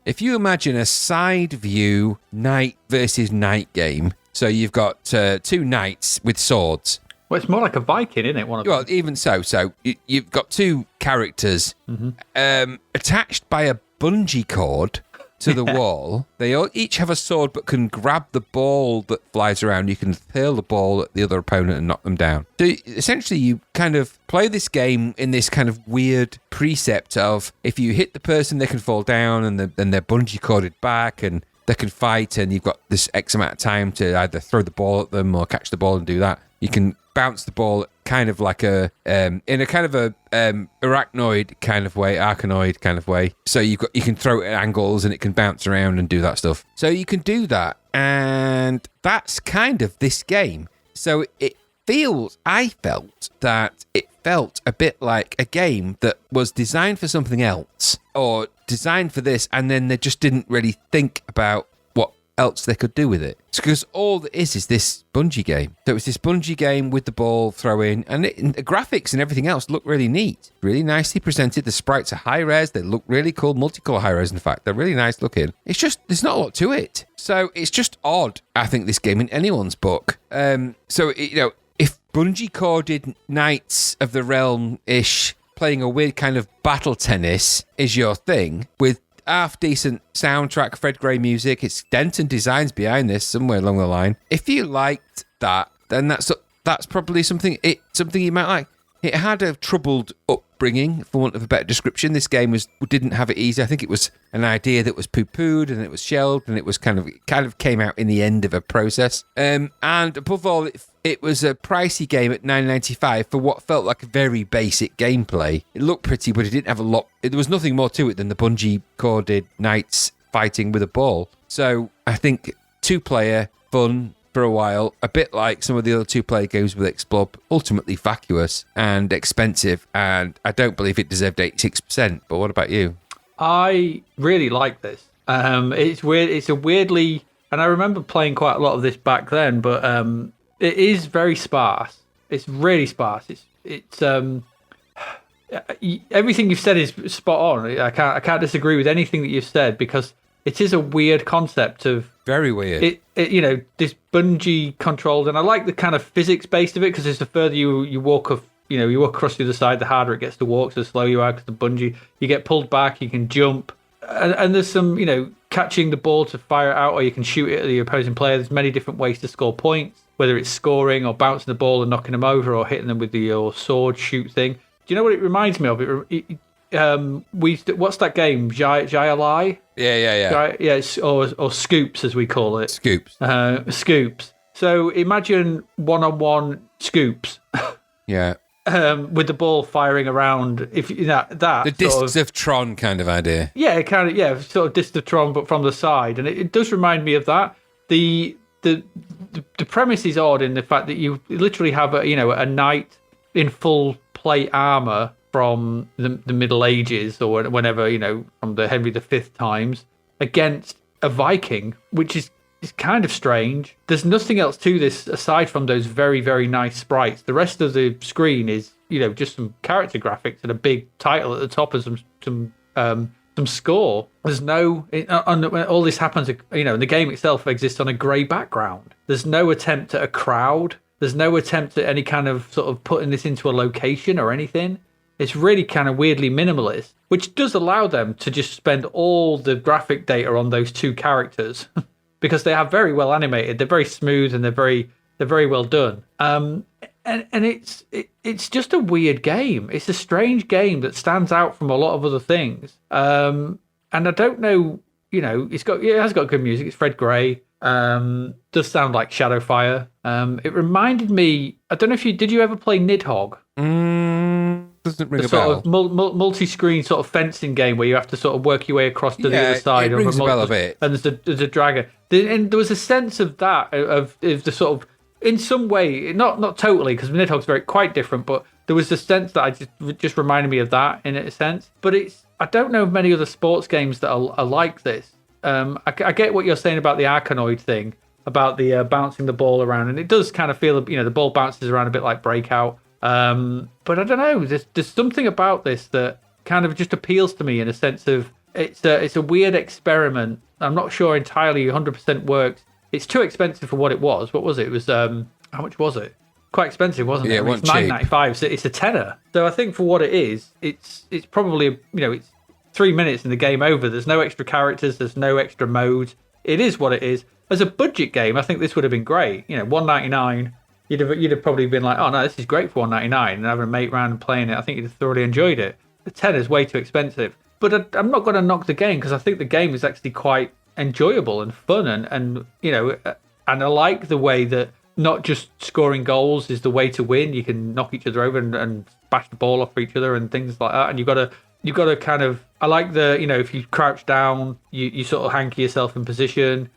if you imagine a side view knight versus knight game. So you've got two knights with swords. Well, it's more like a Viking, isn't it? Well, even so. So you've got two characters attached by a bungee cord to the wall. They all each have a sword but can grab the ball that flies around. You can hurl the ball at the other opponent and knock them down. So essentially you kind of play this game in this kind of weird precept of if you hit the person, they can fall down and they're bungee corded back and they can fight, and you've got this X amount of time to either throw the ball at them or catch the ball and do that. You can bounce the ball kind of like in a kind of a arachnoid kind of way. So you can throw it at angles and it can bounce around and do that stuff. So you can do that, and that's kind of this game. So I felt that it felt a bit like a game that was designed for something else or designed for this, and then they just didn't really think about what else they could do with it. It's because all it is this bungee game. So it's this bungee game with the ball throwing, and the graphics and everything else look really neat, really nicely presented. The sprites are high res. They look really cool, multicolor high res. In fact, they're really nice looking. It's just there's not a lot to it, so it's just odd. I think this game in anyone's book. If bungee corded Knights of the Realm-ish playing a weird kind of battle tennis is your thing, with half-decent soundtrack, Fred Gray music, it's Denton Designs behind this somewhere along the line. If you liked that, then that's probably something you might like. It had a troubled upbringing, for want of a better description. This game didn't have it easy. I think it was an idea that was poo-pooed and it was shelved, and it was kind of came out in the end of a process. And above all, it was a pricey game at $9.95 for what felt like a very basic gameplay. It looked pretty, but it didn't have a lot. There was nothing more to it than the bungee corded knights fighting with a ball. So I think two-player fun for a while, a bit like some of the other two-player games with Explore, ultimately vacuous and expensive, and I don't believe it deserved 86%. But what about you? I really like this. It's weird. It's a weirdly, and I remember playing quite a lot of this back then, but it is very sparse. It's really sparse. It's everything you've said is spot on. I can't disagree with anything that you've said, because it is a weird concept of very weird. This bungee controlled, and I like the kind of physics based of it, because it's the further you walk across the other side, the harder it gets to walk. So the slower you are, because the bungee, you get pulled back, you can jump, and there's some catching the ball to fire it out, or you can shoot it at the opposing player. There's many different ways to score points, whether it's scoring or bouncing the ball and knocking them over, or hitting them with your sword shoot thing. Do you know what it reminds me of? What's that game? Jai-Alai? Yeah. Or Scoops, as we call it. Scoops. Scoops. So imagine one-on-one Scoops. Yeah. With the ball firing around. If that the Discs of Tron kind of idea. Yeah, sort of Discs of Tron, but from the side, and it does remind me of that. The premise is odd in the fact that you literally have a knight in full plate armor from the Middle Ages, or whenever, from the Henry V times, against a Viking, which is kind of strange. There's nothing else to this aside from those very, very nice sprites. The rest of the screen is, just some character graphics and a big title at the top and some score. There's no, all this happens, and the game itself exists on a grey background. There's no attempt at a crowd. There's no attempt at any kind of sort of putting this into a location or anything. It's really kind of weirdly minimalist, which does allow them to just spend all the graphic data on those two characters because they are very well animated. They're very smooth and they're very well done. And it's just a weird game. It's a strange game that stands out from a lot of other things. And I don't know, it has got good music. It's Fred Gray. Does sound like Shadowfire. It reminded me. I don't know if did you ever play Nidhogg? Doesn't ring The a bell. sort of multi-screen sort of fencing game where you have to sort of work your way across to the other side. It rings a bell a bit. And there's a dragon. And there was a sense of that of the sort of, in some way, not totally, because Nidhogg's quite different, but there was a sense that just reminded me of that in a sense. But I don't know of many other sports games that are like this. I get what you're saying about the Archonoid thing, about the bouncing the ball around, and it does kind of feel, the ball bounces around a bit like Breakout. But I don't know, there's something about this that kind of just appeals to me in a sense of it's a weird experiment. I'm not sure entirely 100% works. It's too expensive for what it was. What was it? It was how much was it? Quite expensive, wasn't it? Yeah, it's $9.95, so it's a tenner. So I think for what it is, it's probably it's 3 minutes in the game over. There's no extra characters, there's no extra modes. It is what it is. As a budget game, I think this would have been great. $1.99. You'd have probably been like, oh no, this is great for $1.99, and having a mate round and playing it. I think you'd have thoroughly enjoyed it. The tenner is way too expensive. But I'm not going to knock the game, because I think the game is actually quite enjoyable and fun, and I like the way that not just scoring goals is the way to win. You can knock each other over and bash the ball off for each other and things like that. And you've got to kind of, I like the, if you crouch down, you sort of hanky yourself in position.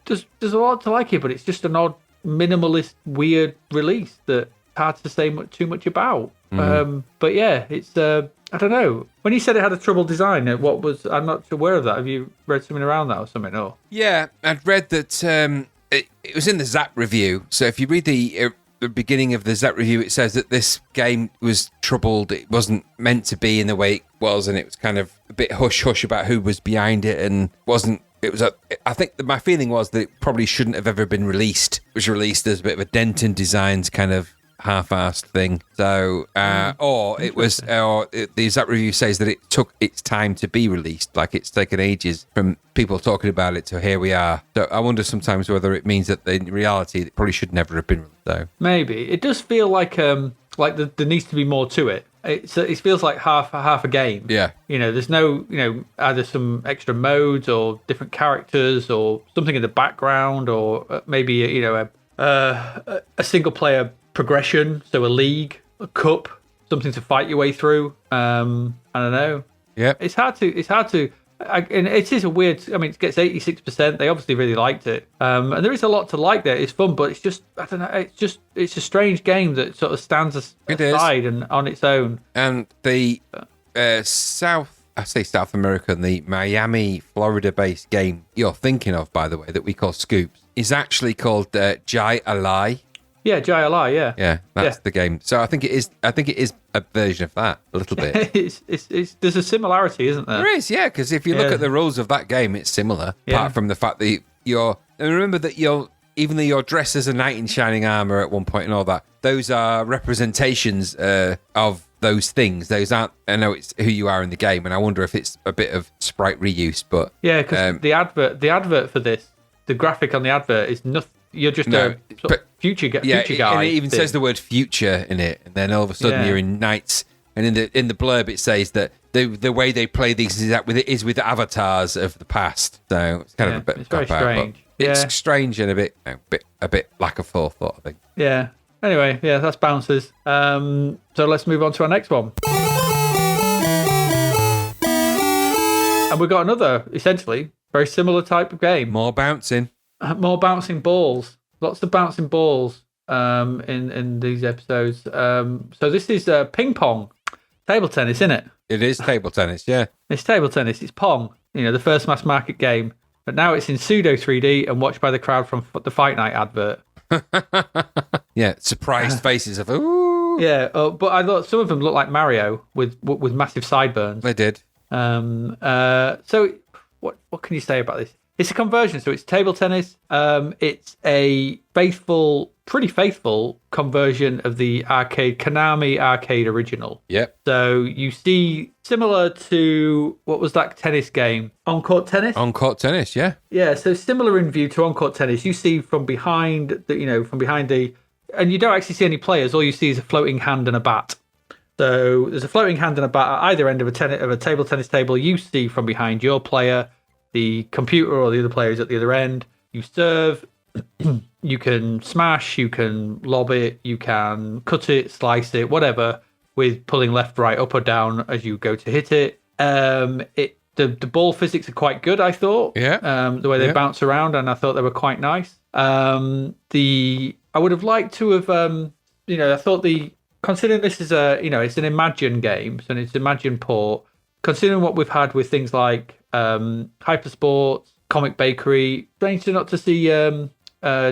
There's a lot to like it, but it's just an odd, minimalist, weird release that hard to say too much about. But yeah, it's I don't know. When you said it had a troubled design, I'm not aware of that. Have you read something around that or something? Or yeah, I'd read that it was in the Zapped review. So if you read the beginning of the Zapped review, it says that this game was troubled. It wasn't meant to be in the way it was, and it was kind of a bit hush-hush about who was behind it, and wasn't. I think my feeling was that it probably shouldn't have ever been released. It was released as a bit of a Denton Designs kind of half-assed thing. So, the Zapped review says that it took its time to be released. Like, it's taken ages from people talking about it to here we are. So I wonder sometimes whether it means that in reality it probably should never have been released. So maybe it does feel like there needs to be more to it. It feels like half a game. Yeah. There's no, either some extra modes or different characters or something in the background, or maybe a single player progression, so a league, a cup, something to fight your way through. I don't know. Yeah. It's hard to. And it is a weird. I mean, it gets 86%. They obviously really liked it, and there is a lot to like there. It's fun, but it's just, I don't know. It's a strange game that sort of stands aside and on its own. And the South America, the Miami, Florida-based game you're thinking of, by the way, that we call Scoops, is actually called Jai Alai. Yeah, Jai Alai, yeah. Yeah, that's the game. So I think it is a version of that, a little bit. There's a similarity, isn't there? There is, yeah, because if you look at the rules of that game, it's similar, apart from the fact that and remember that even though you're dressed as a knight in shining armor at one point and all that, those are representations of those things. Those aren't, I know it's who you are in the game, and I wonder if it's a bit of sprite reuse, but... Yeah, because the advert for this, the graphic on the advert is nothing. You're just future guy. And it even says the word future in it, and then all of a sudden you're in knights, and in the blurb it says that the way they play these is with avatars of the past. So it's kind of a bit. It's very strange. It's strange and a bit lack of forethought, I think. Yeah. Anyway, that's Bouncers. So let's move on to our next one. And we've got another, essentially, very similar type of game. More bouncing. More bouncing balls. Lots of bouncing balls in these episodes. So this is ping pong. Table tennis, isn't it? It is table tennis, yeah. It's table tennis. It's Pong, the first mass market game. But now it's in pseudo 3D and watched by the crowd from the Fight Night advert. Yeah, surprised faces of, ooh. Yeah, but I thought some of them looked like Mario with massive sideburns. They did. So what can you say about this? It's a conversion, so it's table tennis. It's a pretty faithful conversion of the Konami arcade original. Yep. So you see, similar to, what was that tennis game? On-court tennis? On-court tennis, yeah. Yeah, so similar in view to on-court tennis. You see from behind and you don't actually see any players. All you see is a floating hand and a bat. So there's a floating hand and a bat at either end of a table tennis table. You see from behind your player, the computer or the other players at the other end. you serve, you can smash, you can lob it, you can cut it, slice it, whatever, with pulling left, right, up or down as you go to hit it. The ball physics are quite good, I thought. Yeah. The way they bounce around, and I thought they were quite nice. I would have liked to have, I thought considering this is it's an Imagine game, so it's an Imagine port. Considering what we've had with things like Hypersports, Comic Bakery, strange not to see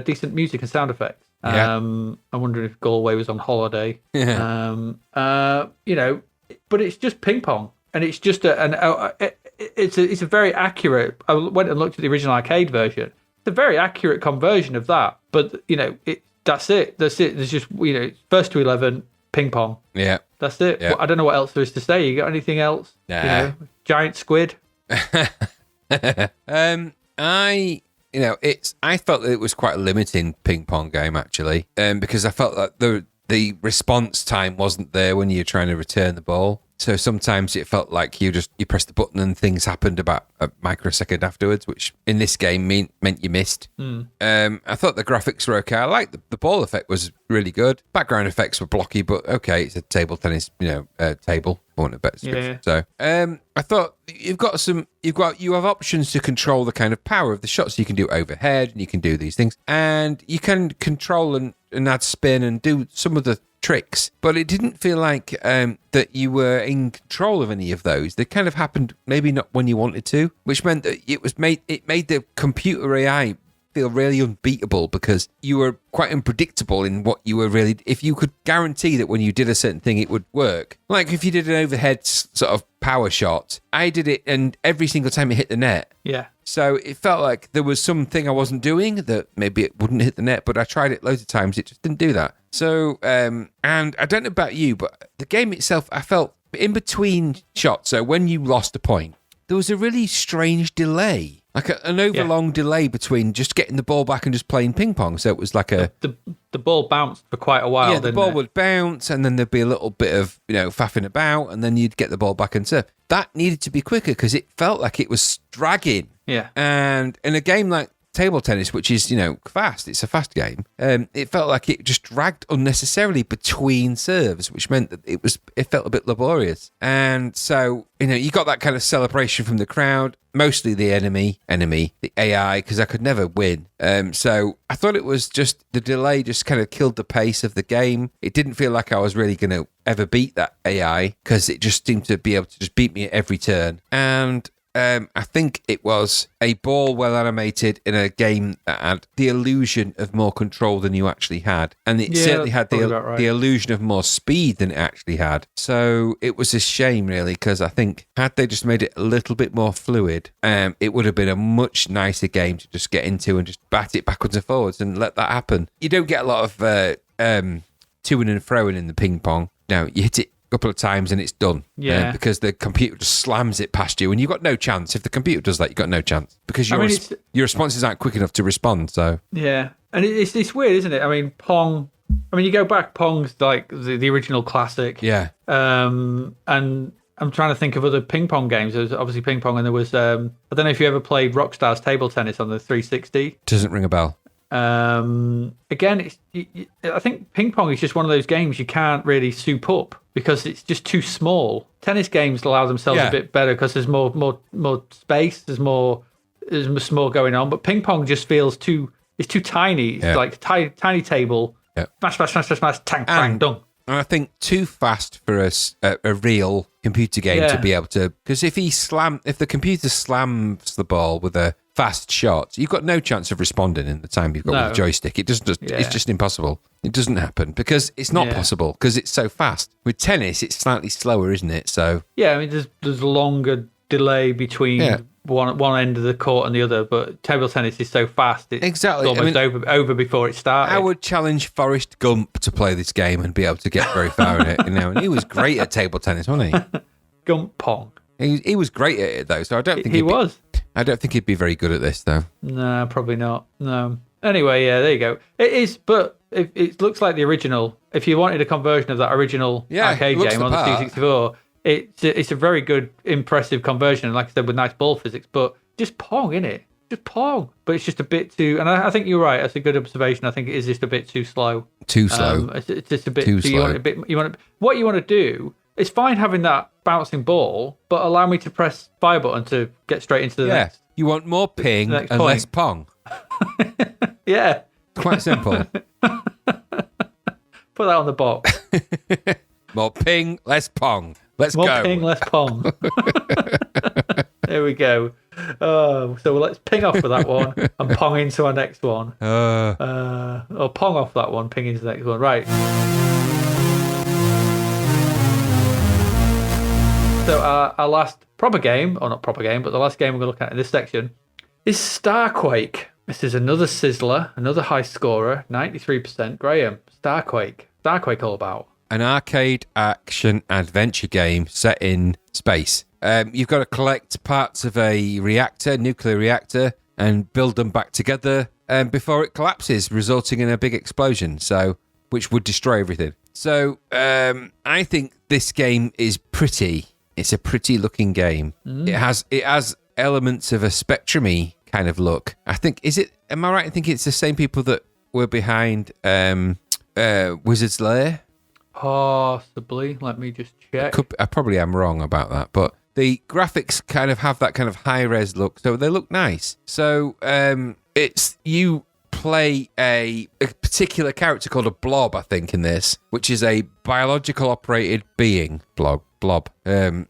decent music and sound effects. Yeah. I'm wondering if Galway was on holiday. Yeah. But it's just ping pong, and it's just it's a very accurate. I went and looked at the original arcade version. It's a very accurate conversion of that. But that's it. That's it. There's just first to 11 ping pong. Yeah. That's it. Yeah. I don't know what else there is to say. You got anything else? Nah. Giant squid. I felt that it was quite a limiting ping pong game actually, because I felt that the response time wasn't there when you're trying to return the ball. So sometimes it felt like you pressed the button and things happened about a microsecond afterwards, which in this game meant you missed. I thought the graphics were okay. I liked the ball effect was really good. Background effects were blocky, but okay, it's a table tennis, table. I want a better description. Yeah. So I thought you have options to control the kind of power of the shots. You can do overhead and you can do these things, and you can control and add spin and do some of the tricks, but it didn't feel like that you were in control of any of those. They kind of happened maybe not when you wanted to, which meant that it made the computer AI feel really unbeatable because you were quite unpredictable in what you were really. If you could guarantee that when you did a certain thing it would work, like if you did an overhead sort of power shot, I did it and every single time it hit the net. Yeah. So it felt like there was something I wasn't doing that maybe it wouldn't hit the net, but I tried it loads of times. It just didn't do that. So, and I don't know about you, but the game itself, I felt in between shots. So when you lost a point, there was a really strange delay, like an overlong delay between just getting the ball back and just playing ping pong. So it was like the ball bounced for quite a while. Yeah, the ball would bounce and then there'd be a little bit of, faffing about and then you'd get the ball back and serve. That needed to be quicker because it felt like it was dragging. Yeah. And in a game like table tennis, which is, fast, it's a fast game, it felt like it just dragged unnecessarily between serves, which meant that it felt a bit laborious. And so, you got that kind of celebration from the crowd, mostly the enemy, the AI, because I could never win. So I thought it was just the delay just kind of killed the pace of the game. It didn't feel like I was really going to ever beat that AI because it just seemed to be able to just beat me at every turn. And I think it was a ball well animated in a game that had the illusion of more control than you actually had. And it certainly had the illusion of more speed than it actually had. So it was a shame, really, because I think had they just made it a little bit more fluid, it would have been a much nicer game to just get into and just bat it backwards and forwards and let that happen. You don't get a lot of to-ing and throwing in the ping pong. No, you hit it couple of times and it's done. Yeah. Because the computer just slams it past you and you've got no chance. If the computer does that, you've got no chance because your responses aren't quick enough to respond. So yeah, and it's weird, isn't it? I mean, Pong. I mean, you go back, Pong's like the original classic. Yeah. And I'm trying to think of other ping pong games. There was obviously ping pong, and there was I don't know if you ever played Rockstar's Table Tennis on the 360. Doesn't ring a bell. Again, I think ping pong is just one of those games you can't really soup up because it's just too small. Tennis games allow themselves a bit better because there's more space, there's more going on. But ping pong just feels too tiny. It's like a tiny table. Yeah. Smash, tang, bang, done. And I think too fast for a real computer game to be able to, because if the computer slams the ball with a fast shot, you've got no chance of responding in the time you've got with the joystick. It's just impossible. It doesn't happen because it's not possible because it's so fast. With tennis, it's slightly slower, isn't it? So yeah, I mean, there's a longer delay between one end of the court and the other, but table tennis is so fast. It's almost over before it started. I would challenge Forrest Gump to play this game and be able to get very far in it. And he was great at table tennis, wasn't he? Gump Pong. He was great at it though, so I don't think I don't think he'd be very good at this though. No, probably not. No. Anyway, yeah, there you go. It is, but it looks like the original. If you wanted a conversion of that original arcade game on the 264, it's a very good, impressive conversion. And like I said, with nice ball physics, but just Pong, innit? just Pong. But it's just a bit too, and I think you're right. That's a good observation. I think it is just a bit too slow. Too slow. It's just a bit too slow. What you want to do, it's fine having that bouncing ball, but allow me to press fire button to get straight into the next. You want more ping and point. less Pong. Yeah. Quite simple. Put that on the box. More ping, less Pong. Let's More go. More ping, less Pong. There we go. So let's ping off for that one and Pong into our next one. Or Pong off that one, ping into the next one. Right. So our last proper game, or not proper game, but the last game we're going to look at in this section is Starquake. This is another sizzler, another high scorer, 93%. Graham, Starquake. Starquake all about? An arcade action adventure game set in space. You've got to collect parts of a nuclear reactor, and build them back together before it collapses, resulting in a big explosion, which would destroy everything. So I think this game is pretty. It's a pretty looking game. It has elements of a Spectrum-y kind of look. I think, am I right in thinking it's the same people that were behind Wizard's Lair? Possibly. Let me just check. I probably am wrong about that, but the graphics kind of have that kind of high-res look, so they look nice. So you play a particular character called a blob, I think, in this, which is a biological operated being. Blob. That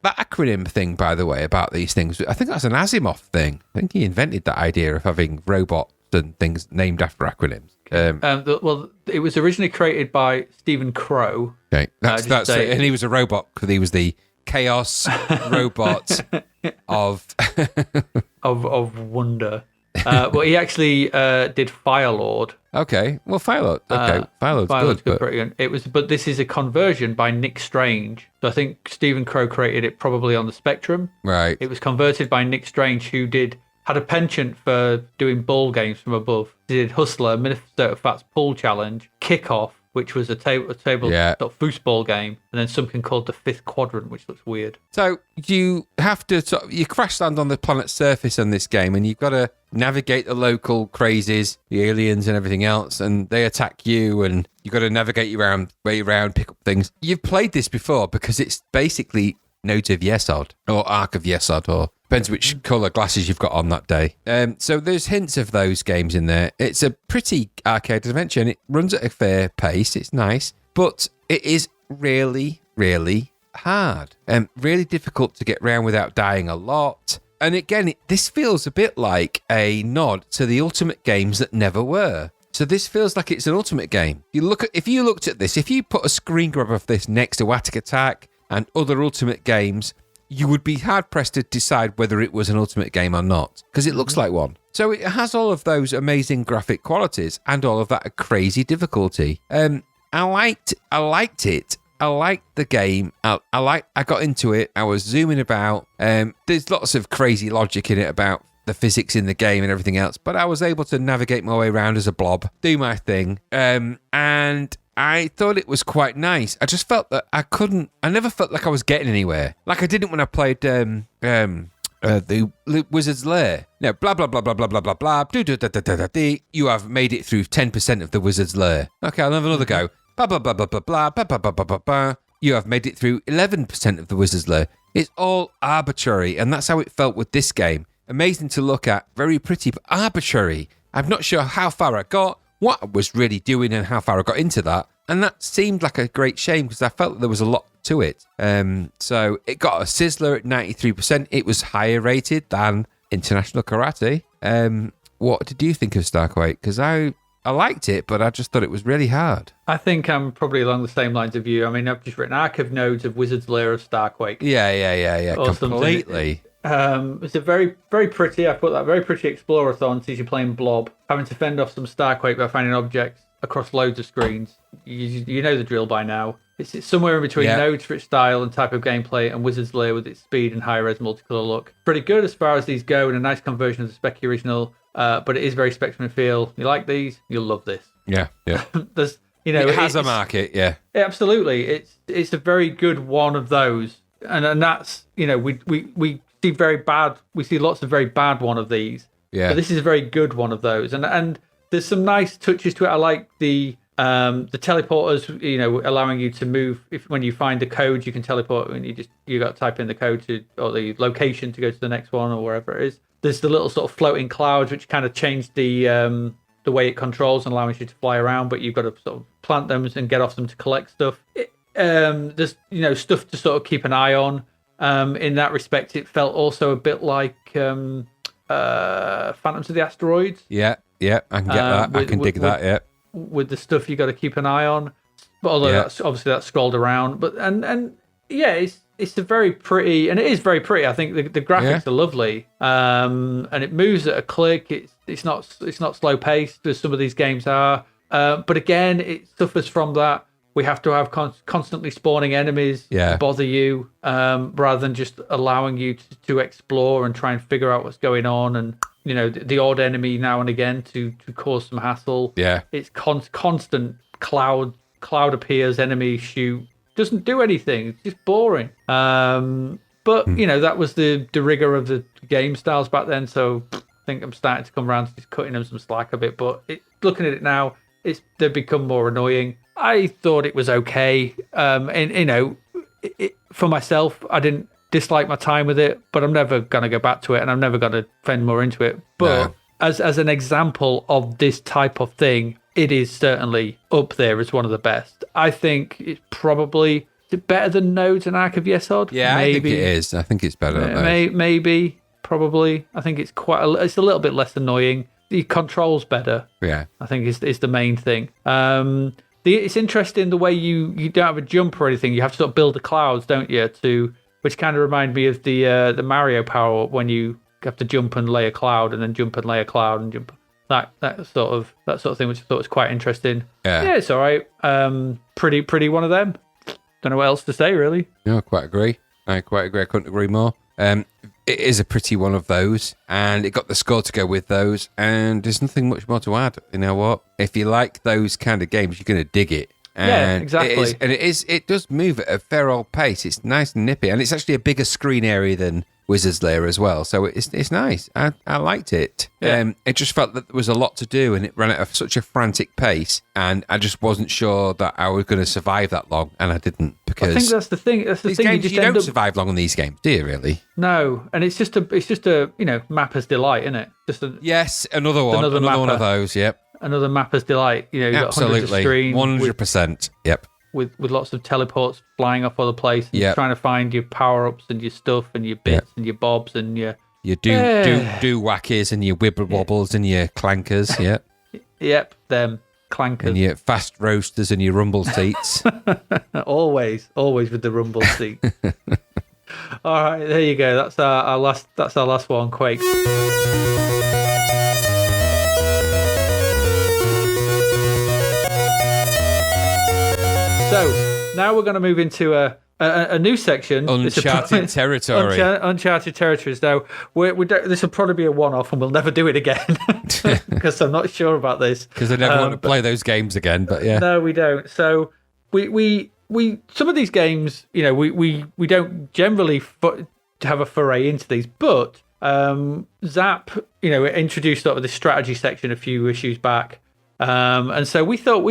acronym thing, by the way, about these things, I think that's an Asimov thing. I think he invented that idea of having robots and things named after acronyms. Well, it was originally created by Stephen Crow. Okay, that's it. And he was a robot because he was the chaos robot of wonder. Well, he actually did Firelord. Okay, well, Firelord. Okay, Firelord's good. Pretty good. It was, but this is a conversion by Nick Strange. So I think Stephen Crow created it probably on the Spectrum. Right. It was converted by Nick Strange, who had a penchant for doing ball games from above. He did Hustler, Minnesota Fats Pool Challenge, Kickoff, which was a table foosball game, and then something called the Fifth Quadrant, which looks weird. So you have to you crash land on the planet's surface in this game, and you've got to navigate the local crazies, the aliens, and everything else, and they attack you, and you've got to navigate way around, pick up things. You've played this before because it's basically Nodes of Yesod or Ark of Yesod, or depends which colour glasses you've got on that day. So there's hints of those games in there. It's a pretty arcade adventure, and it runs at a fair pace. It's nice, but it is really, really hard and really difficult to get around without dying a lot. And again, this feels a bit like a nod to the Ultimate games that never were. So this feels like it's an Ultimate game. If you looked at this, if you put a screen grab of this next to Attic Attack and other Ultimate games, you would be hard-pressed to decide whether it was an Ultimate game or not, because it looks like one. So it has all of those amazing graphic qualities and all of that crazy difficulty. I liked it. I liked the game. I got into it. I was zooming about. There's lots of crazy logic in it about the physics in the game and everything else, but I was able to navigate my way around as a blob, do my thing, and I thought it was quite nice. I just felt that I never felt like I was getting anywhere. Like I didn't when I played the Wizard's Lair. No, blah, blah, blah, blah, blah, blah, blah, blah, you have made it through 10% of the Wizard's Lair. Okay, I'll have another go. Blah, blah, blah, blah, blah, blah, blah, blah, blah, blah, blah, blah. You have made it through 11% of the Wizard's Lair. It's all arbitrary, and that's how it felt with this game. Amazing to look at, very pretty, but arbitrary. I'm not sure how far I got, what I was really doing, and how far I got into that. And that seemed like a great shame because I felt that there was a lot to it. So it got a sizzler at 93%. It was higher rated than International Karate. What did you think of Starquake? Because I liked it, but I just thought it was really hard. I think I'm probably along the same lines of you. I mean, I've just written Ark of Nodes of Wizard's Lair of Starquake. Yeah. Completely. It's a very, very pretty, I put that, very pretty explorathon since you're playing Blob, having to fend off some Starquake by finding objects across loads of screens. You know the drill by now. It's somewhere in between Nodes for its style and type of gameplay and Wizard's Lair with its speed and high-res multicolour look. Pretty good as far as these go, and a nice conversion of the Spec original, but it is very Spectrum feel. You like these, you'll love this. Yeah. There's, it has a market, yeah. Absolutely. It's a very good one of those. And that's, we see very bad, we see lots of very bad one of these. Yeah. But this is a very good one of those. And there's some nice touches to it. I like the teleporters, allowing you to move. When you find the code, you can teleport, and you got to type in the code or the location to go to the next one or wherever it is. There's the little sort of floating clouds, which kind of change the way it controls and allows you to fly around, but you've got to sort of plant them and get off them to collect stuff. There's stuff to sort of keep an eye on. In that respect, it felt also a bit like Phantoms of the Asteroids. Yeah, I can get that. I can dig that. Yeah, with the stuff you got to keep an eye on. But although that's scrolled around, but and it's a very pretty, and it is very pretty. I think the graphics are lovely, and it moves at a click. It's not slow paced as some of these games are. But again, it suffers from that. We have to have constantly spawning enemies to bother you, rather than just allowing you to explore and try and figure out what's going on, and the odd enemy now and again to cause some hassle. Yeah, it's constant cloud appears, enemy shoot, doesn't do anything. It's just boring. But that was the rigor of the game styles back then. So I think I'm starting to come around to just cutting them some slack a bit. But looking at it now, they've become more annoying. I thought it was okay. For myself, I didn't dislike my time with it, but I'm never going to go back to it, and I'm never going to fend more into it. But as an example of this type of thing, it is certainly up there as one of the best. I think it's probably... Is it better than Nodes and Ark of Yesod? Yeah, maybe. I think it is. I think it's better than those. Maybe, probably. I think it's it's a little bit less annoying. The control's better. Yeah. I think is the main thing. It's interesting the way you don't have a jump or anything. You have to sort of build the clouds, don't you? Which kind of remind me of the Mario power up, when you have to jump and lay a cloud, and then jump and lay a cloud and jump. That sort of thing, which I thought was quite interesting. Yeah, it's all right. Pretty one of them. Don't know what else to say, really. No, I quite agree. I couldn't agree more. It is a pretty one of those, and it got the score to go with those, and there's nothing much more to add. You know what? If you like those kind of games, you're going to dig it. And exactly. It does move at a fair old pace. It's nice and nippy, and it's actually a bigger screen area than Wizard's Lair as well, so it's nice. I liked it. It just felt that there was a lot to do, and it ran at such a frantic pace, and I just wasn't sure that I was going to survive that long, and I didn't, because I think that's the thing. These games, you don't survive long on these games, do you? Really? No, and it's just a mapper's delight, isn't it? Another one of those. Yep. Another mapper's delight. You've got hundreds of screens, 100%. Yep. With lots of teleports flying off other places, and trying to find your power-ups and your stuff and your bits and your bobs and your do wackies and your wibble wobbles and your clankers. Yep, them clankers and your fast roasters and your rumble seats. always with the rumble seat. All right, there you go. That's our last one, Quake. So now we're going to move into a new section. Uncharted territory. Uncharted territories. Now, this will probably be a one-off, and we'll never do it again, because I'm not sure about this. Because I never want to play those games again. But yeah, no, we don't. So we some of these games, we don't generally have a foray into these, but Zap, introduced sort of the strategy section a few issues back, and so we thought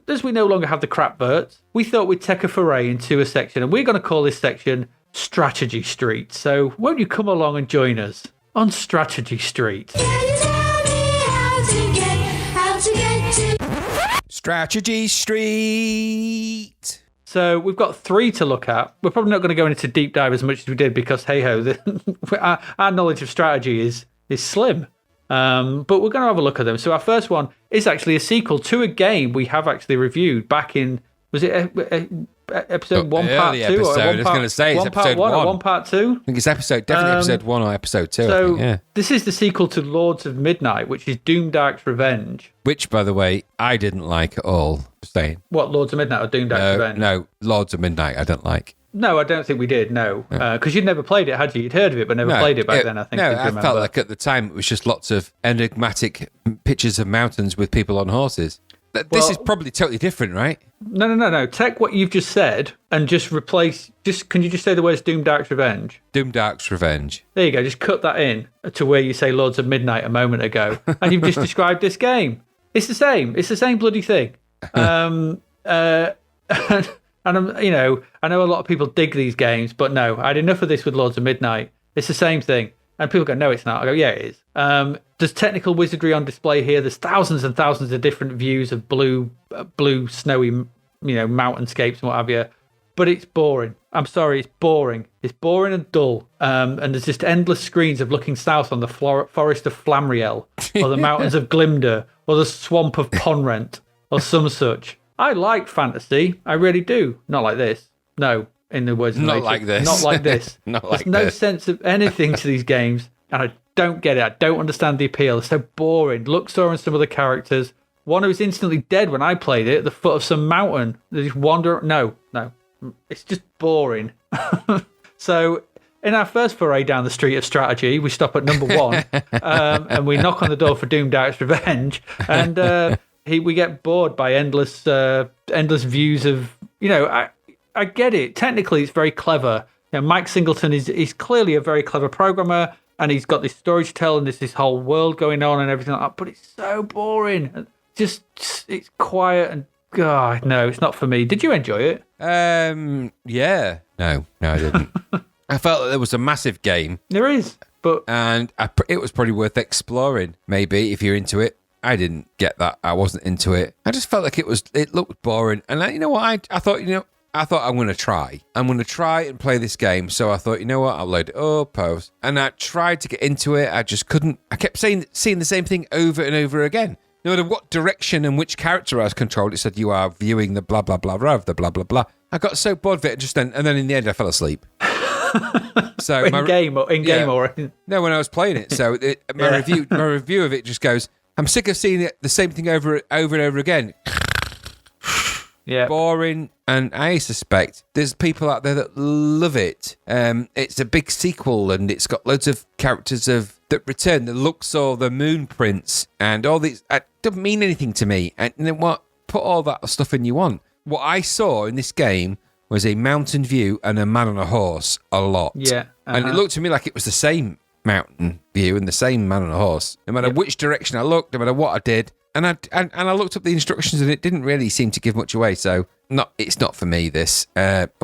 as we no longer have the Crapverts, we thought we'd take a foray into a section, and we're going to call this section Strategy Street. So won't you come along and join us on Strategy Street? Strategy Street. So we've got 3 to look at. We're probably not going to go into deep dive as much as we did, because hey-ho, our knowledge of strategy is slim. But we're going to have a look at them. So our first one is actually a sequel to a game we have actually reviewed back in, was it episode 1 part 2? I was going to say it's episode 1 or 1 part 2? I think it's episode 1 or episode 2. So this is the sequel to Lords of Midnight, which is Doomdark's Revenge. Which, by the way, I didn't like at all. Saying what, Lords of Midnight or Doomdark's Revenge? No, Lords of Midnight I don't like. No, I don't think we did, no. Because you'd never played it, had you? You'd heard of it, but never played it back then, I think. No, I felt like at the time it was just lots of enigmatic pictures of mountains with people on horses. This is probably totally different, right? No. Take what you've just said and just replace. Can you just say the words Doomdark's Revenge? Doomdark's Revenge. There you go. Just cut that in to where you say Lords of Midnight a moment ago, and you've just described this game. It's the same. It's the same bloody thing. And I'm, I know a lot of people dig these games, but no, I had enough of this with Lords of Midnight. It's the same thing. And people go, no, it's not. I go, yeah, it is. There's technical wizardry on display here. There's thousands and thousands of different views of blue, snowy, mountainscapes and what have you. But it's boring. I'm sorry, it's boring. It's boring and dull. And there's just endless screens of looking south on the forest of Flamriel, or the mountains of Glimmer, or the swamp of Ponrent, or some such. I like fantasy. I really do. Not like this. No. In the words of Not like this. Not like this. Not like There's no this. sense of anything to these games, and I don't get it. I don't understand the appeal. It's so boring. Luxor and some of the characters. One who was instantly dead when I played it at the foot of some mountain. They just wander. No. It's just boring. So, in our first foray down the street of strategy, we stop at number 1, and we knock on the door for Doomdark's Revenge, and we get bored by endless views of, I get it. Technically, it's very clever. Mike Singleton is clearly a very clever programmer, and he's got this story to tell, and there's this whole world going on and everything like that. But it's so boring. Just it's quiet and God, no, it's not for me. Did you enjoy it? Yeah. No, I didn't. I felt that there was a massive game. There is, and it was probably worth exploring. Maybe if you're into it. I didn't get that. I wasn't into it. I just felt like it looked boring. And you know what? I thought, I'm going to try. I'm going to try and play this game. So I thought, you know what? I'll load it up, post. And I tried to get into it. I just couldn't. I kept seeing the same thing over and over again. No matter what direction and which character I was controlled, it said you are viewing the blah, blah, blah, blah, the blah, blah, blah. I got so bored of it and then in the end I fell asleep. So in game or no, when I was playing it. So my review of it just goes, I'm sick of seeing the same thing over and over again. Yeah, boring, and I suspect there's people out there that love it. It's a big sequel, and it's got loads of characters that return. The Luxor, the Moon Prince, and all these. It doesn't mean anything to me. And then what? Put all that stuff in you want. What I saw in this game was a mountain view and a man on a horse a lot. Yeah, and it looked to me like it was the same mountain view and the same man on a horse. No matter which direction I looked, no matter what I did. And I looked up the instructions and it didn't really seem to give much away. So it's not for me, this,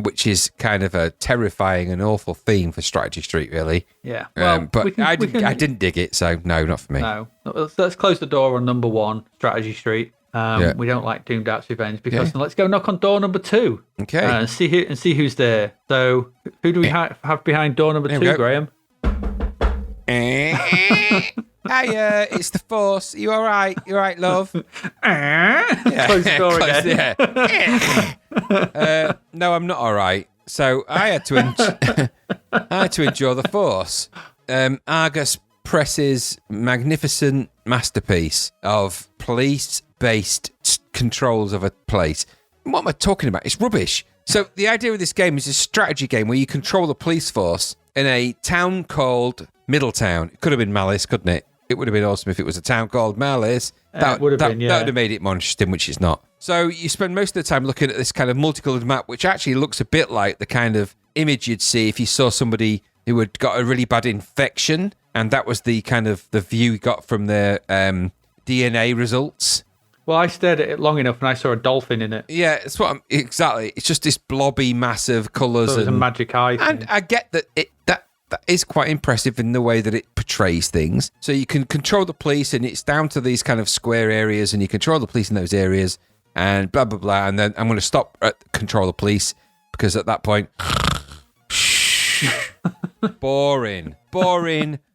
which is kind of a terrifying and awful theme for Strategy Street, really. Yeah. Well, but I didn't dig it, so no, not for me. No. Let's close the door on number 1, Strategy Street. We don't like Doomdark's Revenge because let's go knock on door number 2. Okay. And see who's there. So who do we have behind door number 2, Graham? Hiya, it's the Force. You all right? You all right, love? Close the door again. Yeah. No, I'm not all right. So I had to endure the Force. Argus Press's magnificent masterpiece of police-based controls of a place. What am I talking about? It's rubbish. So the idea of this game is a strategy game where you control the police force in a town called Middletown. It could have been Malice, couldn't it? It would have been awesome if it was a town called Malice. That would have made it more interesting, which it's not. So you spend most of the time looking at this kind of multicolored map, which actually looks a bit like the kind of image you'd see if you saw somebody who had got a really bad infection, and that was the kind of the view you got from their DNA results. Well, I stared at it long enough and I saw a dolphin in it. Yeah, it's exactly. It's just this blobby, massive colours. So it was a magic eye thing. And I get that that is quite impressive in the way that it portrays things. So you can control the police, and it's down to these kind of square areas, and you control the police in those areas, and blah, blah, blah. And then I'm going to stop at control the police, because at that point... boring.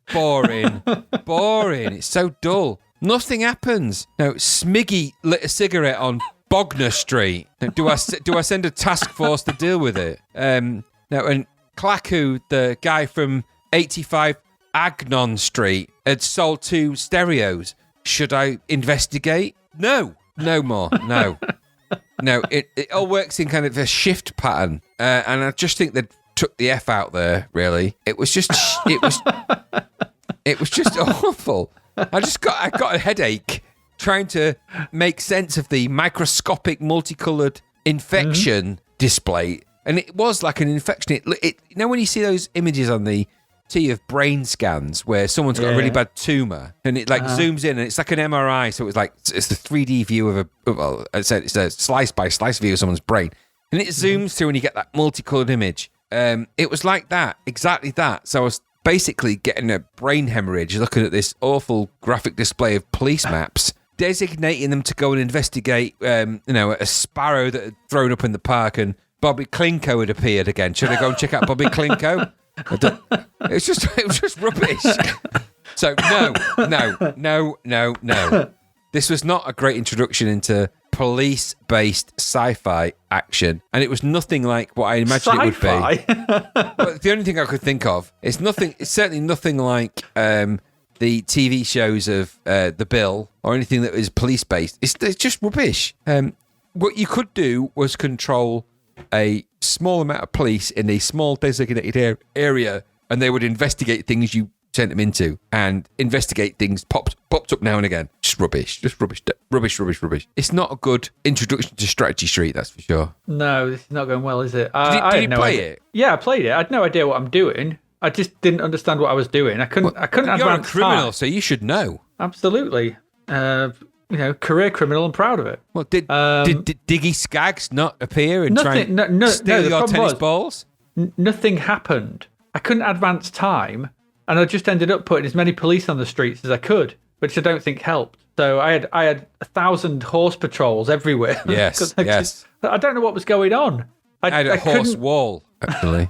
It's so dull. Nothing happens. No, Smiggy lit a cigarette on Bognor Street. Do I send a task force to deal with it? No, and Klaku, the guy from 85 Agnon Street, had sold 2 stereos. Should I investigate? No more. No. It all works in kind of a shift pattern, and I just think they took the F out there. Really, it was just awful. I got a headache trying to make sense of the microscopic, multicolored infection display. And it was like an infection. When you see those images on the T of brain scans where someone's got a really bad tumor and it zooms in and it's like an MRI. So it's the 3D view of it's a slice by slice view of someone's brain. And it zooms through and you get that multicolored image. It was like that, exactly that. So I was basically getting a brain hemorrhage looking at this awful graphic display of police maps, designating them to go and investigate, a sparrow that had thrown up in the park, and Bobby Klinko had appeared again. Should I go and check out Bobby Klinko? It was just rubbish. So no. This was not a great introduction into police-based sci-fi action, and it was nothing like what I imagined it would be. But the only thing I could think of is nothing. It's certainly nothing like the TV shows of The Bill or anything that is police-based. It's just rubbish. What you could do was control a small amount of police in a small designated area, and they would investigate things you sent them into, and investigate things popped up now and again. Just rubbish. It's not a good introduction to Strategy Street, that's for sure. No, this is not going well, is it? Did you play it? Yeah, I played it. I had no idea what I'm doing. I just didn't understand what I was doing. I couldn't advance. You're a criminal, so you should know. Absolutely. Career criminal and proud of it. Well, did Diggy Skaggs not appear and try and steal your tennis balls? Nothing happened. I couldn't advance time, and I just ended up putting as many police on the streets as I could, which I don't think helped. So I had 1,000 horse patrols everywhere. Yes, I don't know what was going on. I had a horse wall, actually.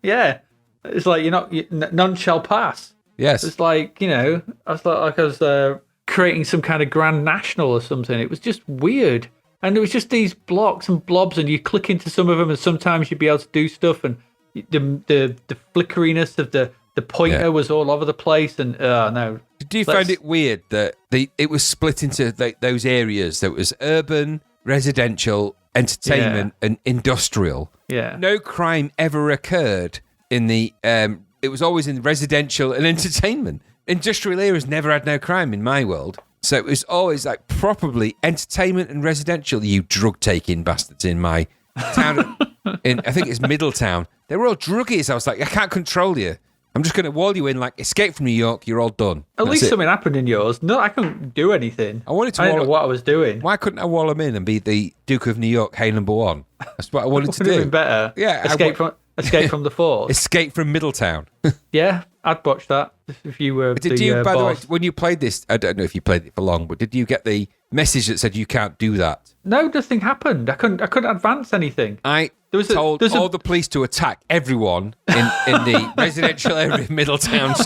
Yeah. It's like, none shall pass. Yes. It's like, I was creating some kind of Grand National or something. It was just weird. And it was just these blocks and blobs, and you click into some of them, and sometimes you'd be able to do stuff, and the flickeriness of the pointer was all over the place. And no. Did you find it weird that it was split into those areas? That was urban, residential, entertainment, and industrial. Yeah. No crime ever occurred in the. It was always in residential and entertainment. Industrial areas never had no crime in my world. So it was always like probably entertainment and residential, you drug-taking bastards in my town. I think it's Middletown. They were all druggies. I was like, I can't control you. I'm just going to wall you in like Escape from New York. You're all done. At least something happened in yours. No, I couldn't do anything. I didn't know what I was doing. Why couldn't I wall him in and be the Duke of New York, hey number one? That's what I wanted to do. Would have been better. Yeah. Escape from the force. Escape from Middletown. Yeah, I'd watch that if you were By the way, when you played this, I don't know if you played it for long, but did you get the message that said you can't do that? No, nothing happened. I couldn't advance anything. I told all the police to attack everyone in the residential area of Middletown,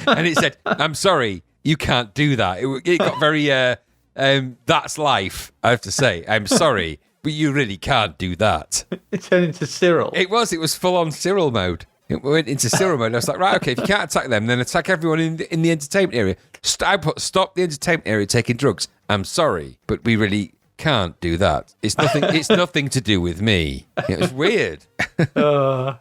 and it said, "I'm sorry, you can't do that." It got very that's life. I have to say, I'm sorry, but you really can't do that. It turned into Cyril. It was full on Cyril mode. It went into Cyril mode. I was like, right, okay, if you can't attack them, then attack everyone in the entertainment area. Stop the entertainment area taking drugs. I'm sorry, but we really can't do that. It's nothing. It's nothing to do with me. It was weird. The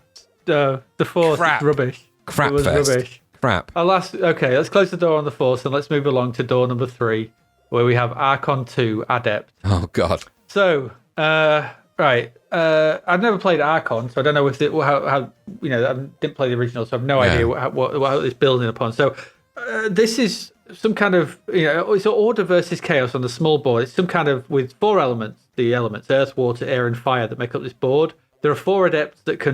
force is rubbish. Crap it was fest. Rubbish. Crap. Okay, let's close the door on the force and let's move along to door number 3, where we have Archon 2 Adept. Oh God. So, right. I've never played Archon, so I don't know if how I didn't play the original, so I have no idea what it's building upon. So, this is some kind of it's order versus chaos on the small board. It's some kind of with 4 elements: the elements earth, water, air, and fire that make up this board. There are 4 adepts that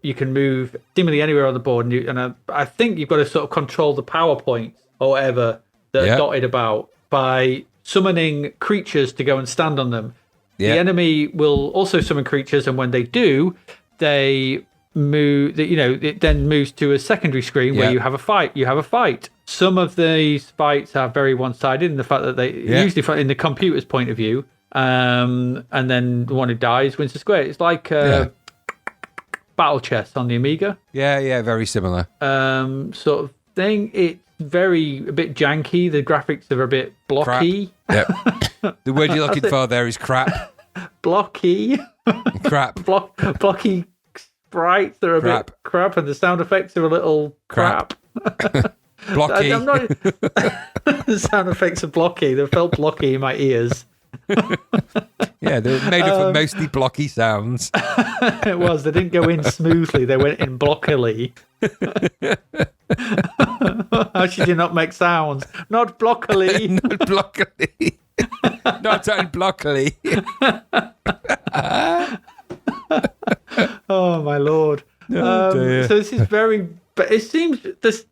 you can move seemingly anywhere on the board, and I think you've got to sort of control the power points or whatever that are dotted about by summoning creatures to go and stand on them. Yeah. The enemy will also summon creatures, and when they do, they move. It then moves to a secondary screen where you have a fight. Some of these fights are very one-sided in the fact that they usually fight in the computer's point of view, and then the one who dies wins the square. It's like battle chess on the Amiga. Yeah, very similar. Sort of thing. It's a bit janky. The graphics are a bit blocky. Yep. The word you're looking for there is crap. Blocky. Crap. Blocky sprites that are a bit crap, and the sound effects are a little crap. Blocky. I'm not, the sound effects are blocky. They felt blocky in my ears. Yeah, they were made of mostly blocky sounds. It was. They didn't go in smoothly. They went in blockily. How should you not make sounds? Not blockily. Not blockily. Not unblockily. Oh, my Lord. Dear. So this is very... But it seems this.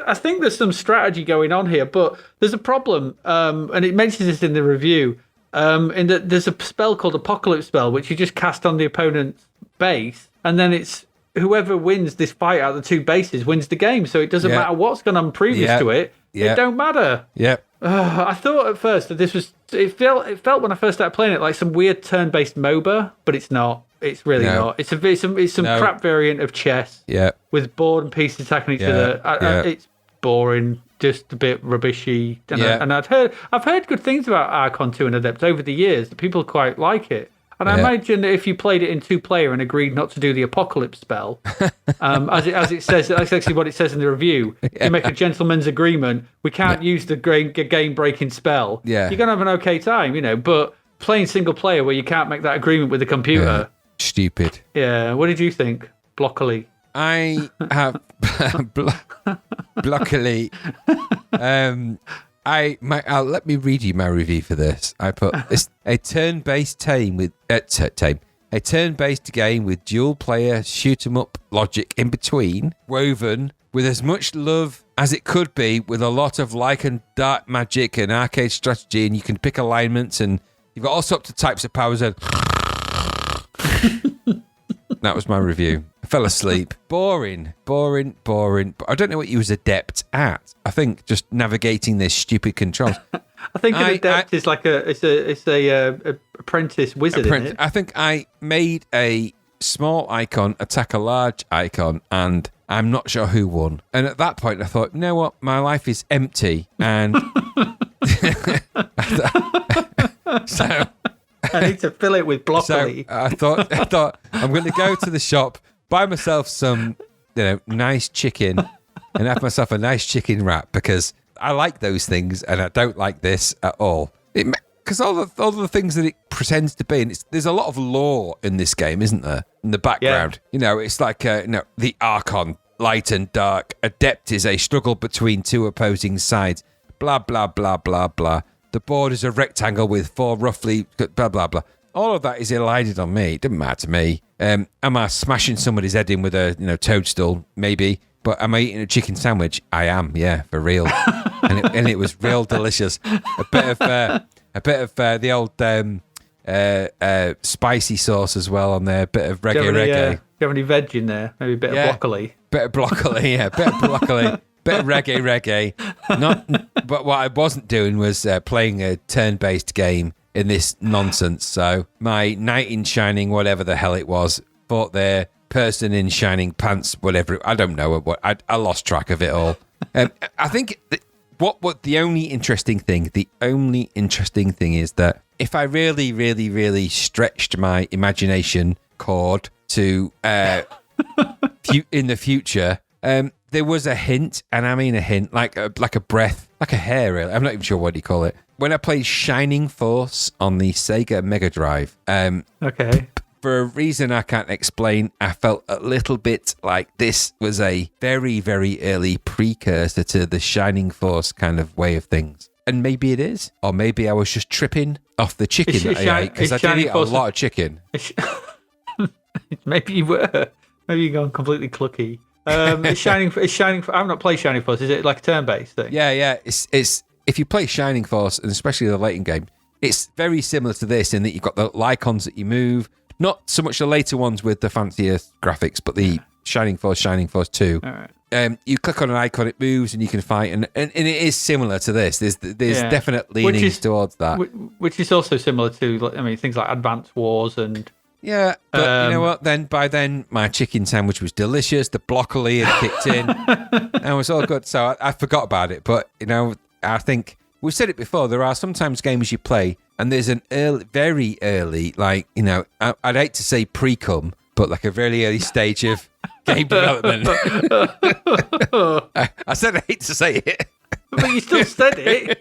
I think there's some strategy going on here, but there's a problem, and it mentions this in the review. In that there's a spell called Apocalypse Spell, which you just cast on the opponent's base, and then it's whoever wins this fight out of the two bases wins the game. So it doesn't matter what's gone on previous to it. It don't matter. Yep. I thought at first that this was. It felt when I first started playing it like some weird turn-based MOBA, but it's not. It's really not. It's some crap variant of chess. Yeah. With board and pieces attacking each other. It's boring, just a bit rubbishy. And I've heard good things about Archon 2 and Adept over the years. That people quite like it. And I imagine that if you played it in 2-player and agreed not to do the Apocalypse spell, as it says, that's actually what it says in the review. You make a gentleman's agreement. We can't use the game-breaking spell. Yeah. You're gonna have an okay time, But playing single player where you can't make that agreement with the computer. Stupid. Yeah. What did you think? Blockily. I have blockily. Let me read you my review for this. I put a turn-based game with a turn-based game with dual-player shoot 'em up logic in between, woven with as much love as it could be, with a lot of light and dark magic and arcade strategy, and you can pick alignments, and you've got all sorts of types of powers. And that was my review. I fell asleep. Boring. I don't know what you was adept at. I think just navigating this stupid controls. I think an adept is like a apprentice wizard. Isn't it? I think I made a small icon attack a large icon, and I'm not sure who won. And at that point, I thought, you know what? My life is empty, and so. I need to fill it with broccoli. So I thought I'm going to go to the shop, buy myself some, nice chicken, and have myself a nice chicken wrap, because I like those things and I don't like this at all. Because all the things that it pretends to be, and there's a lot of lore in this game, isn't there? In the background, it's like the Archon, light and dark. Adept is a struggle between two opposing sides. Blah blah blah blah blah. The board is a rectangle with 4 roughly blah, blah, blah. All of that is elided on me. It doesn't matter to me. Am I smashing somebody's head in with a toadstool? Maybe. But am I eating a chicken sandwich? I am, yeah, for real. and it was real delicious. A bit of the old spicy sauce as well on there. A bit of reggae. Do you have any veg in there? Maybe a bit of broccoli. Bit of broccoli, yeah. Bit of broccoli. Bit of reggae. But what I wasn't doing was playing a turn-based game in this nonsense. So my knight in shining, whatever the hell it was, fought their person in shining pants, whatever. I don't know what. I lost track of it all. I think what the only interesting thing is that if I really, really, really stretched my imagination cord to in the future. There was a hint, and I mean a hint, like a breath, like a hair, really. I'm not even sure what you call it. When I played Shining Force on the Sega Mega Drive, for a reason I can't explain, I felt a little bit like this was a very, very early precursor to the Shining Force kind of way of things. And maybe it is, or maybe I was just tripping off the chicken that I ate, because I did eat a lot of chicken. Maybe you were. Maybe you're going completely clucky. It's Shining. I've not played Shining Force. Is it like a turn-based thing? Yeah. It's if you play Shining Force, and especially the later game, it's very similar to this in that you've got the icons that you move. Not so much the later ones with the fancier graphics, but the Shining Force 2. All right. You click on an icon, it moves, and you can fight, and it is similar to this. There's definite leanings towards that, which is also similar to things like Advance Wars and. Yeah, but you know what? By then, my chicken sandwich was delicious. The broccoli had kicked in, and it was all good. So I forgot about it. But I think we've said it before. There are sometimes games you play, and there's an very early, I'd hate to say pre-cum, but like a very early stage of game development. I said I hate to say it, but you still said it.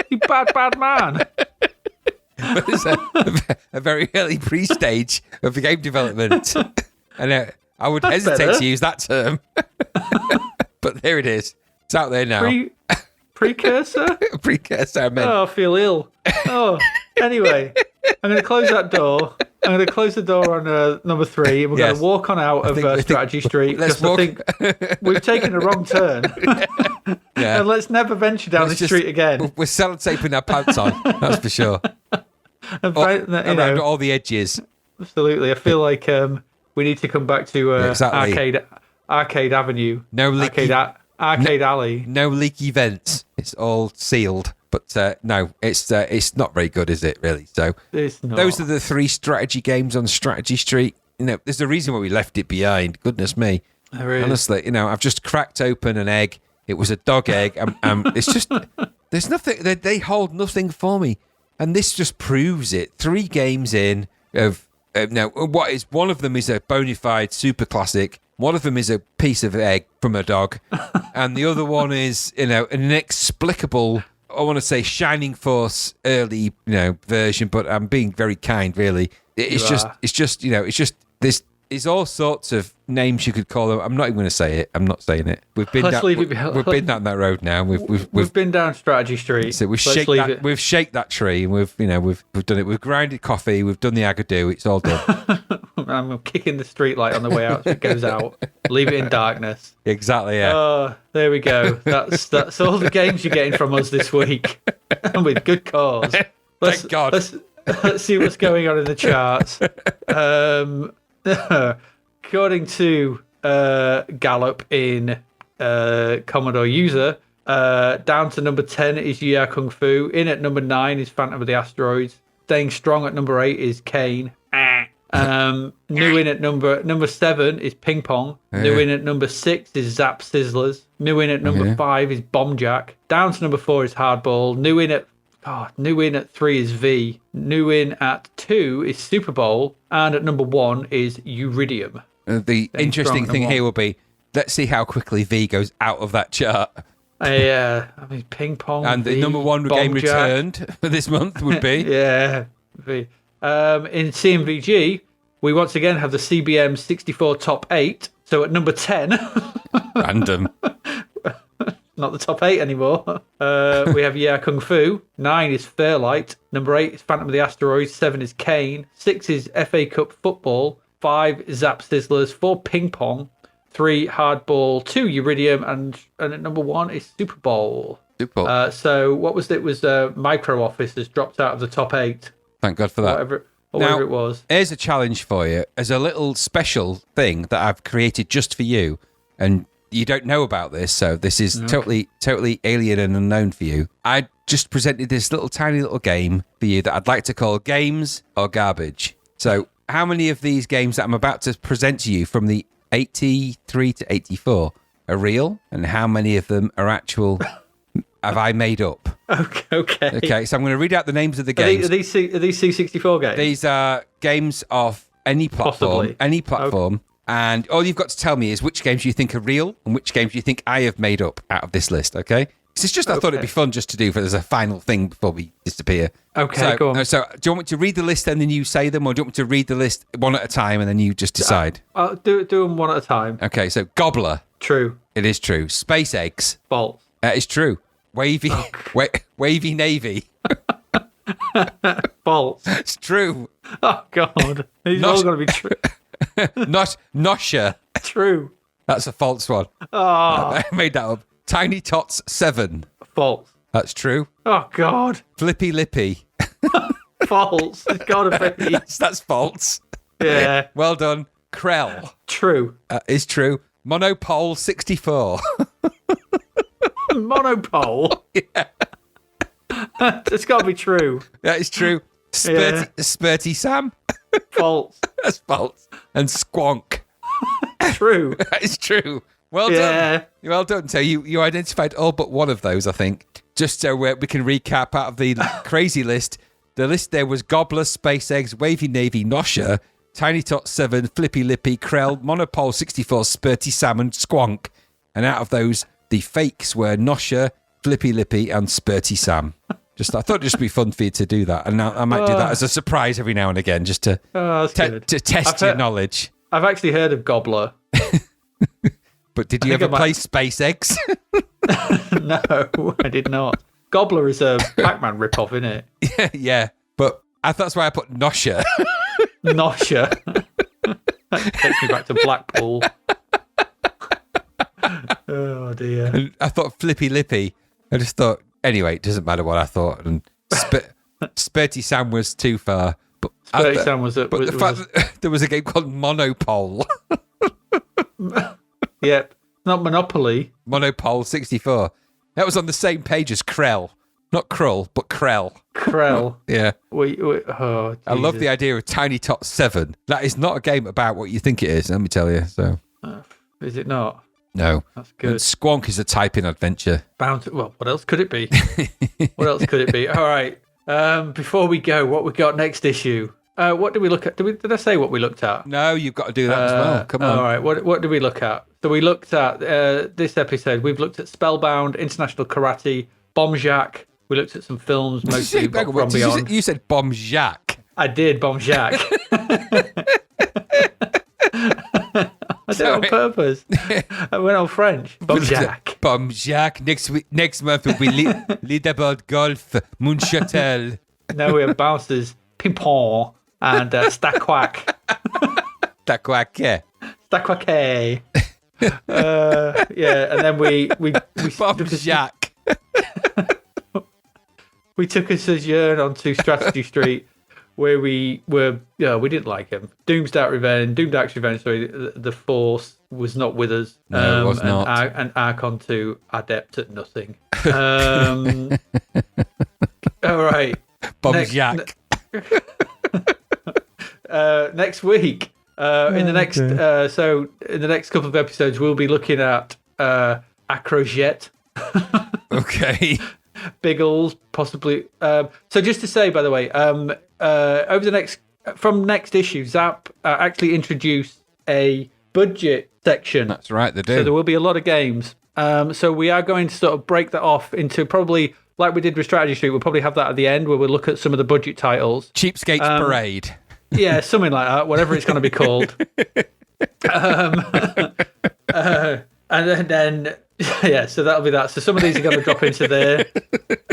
You bad man. It's a very early pre-stage of the game development. And I would hesitate to use that term. But there it is. It's out there now. Precursor? Precursor, I meant. Oh, I feel ill. Oh, anyway, I'm going to close that door. I'm going to close the door on number 3, and we're going to walk on out of Strategy Street. Let's walk. I think we've taken a wrong turn. Yeah. And let's never venture down the street again. We're sellotaping our pants on, that's for sure. Around all the edges. Absolutely. I feel like we need to come back to Arcade Avenue. No leaky, Arcade Alley. No leaky vents. It's all sealed. But no, it's not very good, is it, really? So those are the 3 strategy games on Strategy Street. There's a reason why we left it behind. Goodness me. Honestly, I've just cracked open an egg. It was a dog egg. It's just, there's nothing, they hold nothing for me. And this just proves it. 3 games in of, now, one of them is a bona fide super classic. One of them is a piece of egg from a dog. And the other one is, an inexplicable, I want to say Shining Force early, version, but I'm being very kind, really. It's just, there's all sorts of names you could call them. I'm not even going to say it. I'm not saying it. We've been down that road now. We've been down Strategy Street. So we've shaked that tree, and we've done it. We've grinded coffee. We've done the agadoo. It's all done. I'm kicking the street light on the way out so it goes out. Leave it in darkness. Exactly. Yeah. Oh, there we go. That's all the games you're getting from us this week, and with good cause. Thank God. Let's see what's going on in the charts. According to Gallup in Commodore User, down to number 10 is Yeah Kung Fu. In at number 9 is Phantom of the Asteroids. Staying strong at number 8 is Cain. New in at number 7 is Ping Pong. New in at number 6 is Zap Sizzlers. New in at number 5 is Bomb Jack. Down to number 4 is Hardball. New in at 3 is V. New in at 2 is Super Bowl. And at number 1 is Uridium. The interesting thing here will be, let's see how quickly V goes out of that chart. Yeah, Ping Pong. And V, the number 1 game returned for this month would be? Yeah, V. In CMVG, we once again have the CBM 64 top 8. So at number 10... Random. Not the top 8 anymore. We have Yeah Kung Fu. 9 is Fairlight. Number 8 is Phantom of the Asteroids. 7 is Cain. 6 is FA Cup Football. 5 is Zap Sizzlers. 4 Ping Pong. 3 Hardball. 2 Uridium. And at number 1 is Super Bowl. So what was it? Was Micro Office has dropped out of the top 8. Thank God for that. Whatever it was. Here's a challenge for you. As a little special thing that I've created just for you. And you don't know about this, so this is totally alien and unknown for you. I just presented this tiny little game for you that I'd like to call Games or Garbage. So how many of these games that I'm about to present to you from the 83 to 84 are real, and how many of them are actual have I made up? Okay, so I'm going to read out the names of the games. Are these C64 games? These are games of any platform. Okay. And all you've got to tell me is which games you think are real and which games you think I have made up out of this list, okay? It's just I thought it'd be fun just to do as a final thing before we disappear. Okay, go on. So do you want me to read the list and then you say them, or do you want me to read the list one at a time and then you just decide? I'll do them one at a time. Okay, so Gobbler. True. It is true. Space Eggs. False. It's true. Wavy Navy. False. It's true. Oh, God. These are all going to be true. Nosha. True. That's a false one. Oh. I made that up. Tiny Tots 7. False. That's true. Oh, God. Flippy Lippy. False. It's got to be. That's false. Yeah. Well done. Krell. True. Is true. Monopole 64. Monopole? Yeah. It's got to be true. That is true. Spurty Sam. False. That's false. And Squonk. True. That is true. Well done. Well done. So you identified all but one of those, I think. Just so we can recap out of the crazy list. The list there was Gobbler, Space Eggs, Wavy Navy, Nosha, Tiny Tot 7, Flippy Lippy, Krell, Monopole 64, Spurty Sam, and Squonk. And out of those, the fakes were Nosha, Flippy Lippy, and Spurty Sam. I thought it'd just be fun for you to do that. And now I might do that as a surprise every now and again, just to, to test your knowledge. I've actually heard of Gobbler. But did you ever play Space Eggs? No, I did not. Gobbler is a Pac-Man ripoff, isn't it? Yeah. But that's why I put Nosha. Nosha. That takes me back to Blackpool. Oh, dear. And I thought Flippy Lippy. I just thought, anyway, it doesn't matter what I thought. And Spurty Sam was too far. But Spurty Sam was a... But the fact that there was a game called Monopole. Yep. Not Monopoly. Monopole 64. That was on the same page as Krell. Not Krull, but Krell. Krell. Yeah. Oh, I love the idea of Tiny Tot 7. That is not a game about what you think it is, let me tell you. So, is it not? No. That's good. And Squonk is a typing adventure. Well, what else could it be? What else could it be? All right. Before we go, what we got next issue? What did we look at? Did I say what we looked at? No, you've got to do that as well. Come on. All right. What did we look at? So we looked at this episode. We've looked at Spellbound, International Karate, Bombjack. We looked at some films, mostly from Beyond. You said Bombjack. I did, Bombjack. I did it on purpose. I went on French. Bombjack. Bombjack. Next month will be leaderboard golf, Moonchatel. Now we have bouncers, ping pong, and Starquake. Starquake. Starquake. Yeah, and then we Bombjack. We took a sojourn onto Strategy Street, where we didn't like him. Doomdark's Revenge. Sorry, the Force was not with us. No, it was not. And Archon 2, Adept at nothing. All right. Bombjack. Next week, in the next couple of episodes, we'll be looking at Acrojet. Okay. Biggles, possibly. So just to say, by the way, from next issue, Zap actually introduced a budget section. That's right, they do. So there will be a lot of games. So we are going to sort of break that off into probably, like we did with Strategy Street, we'll probably have that at the end where we'll look at some of the budget titles. Cheapskates Parade. Yeah, something like that, whatever it's going to be called. And then yeah, so that'll be that. So some of these are going to drop into there.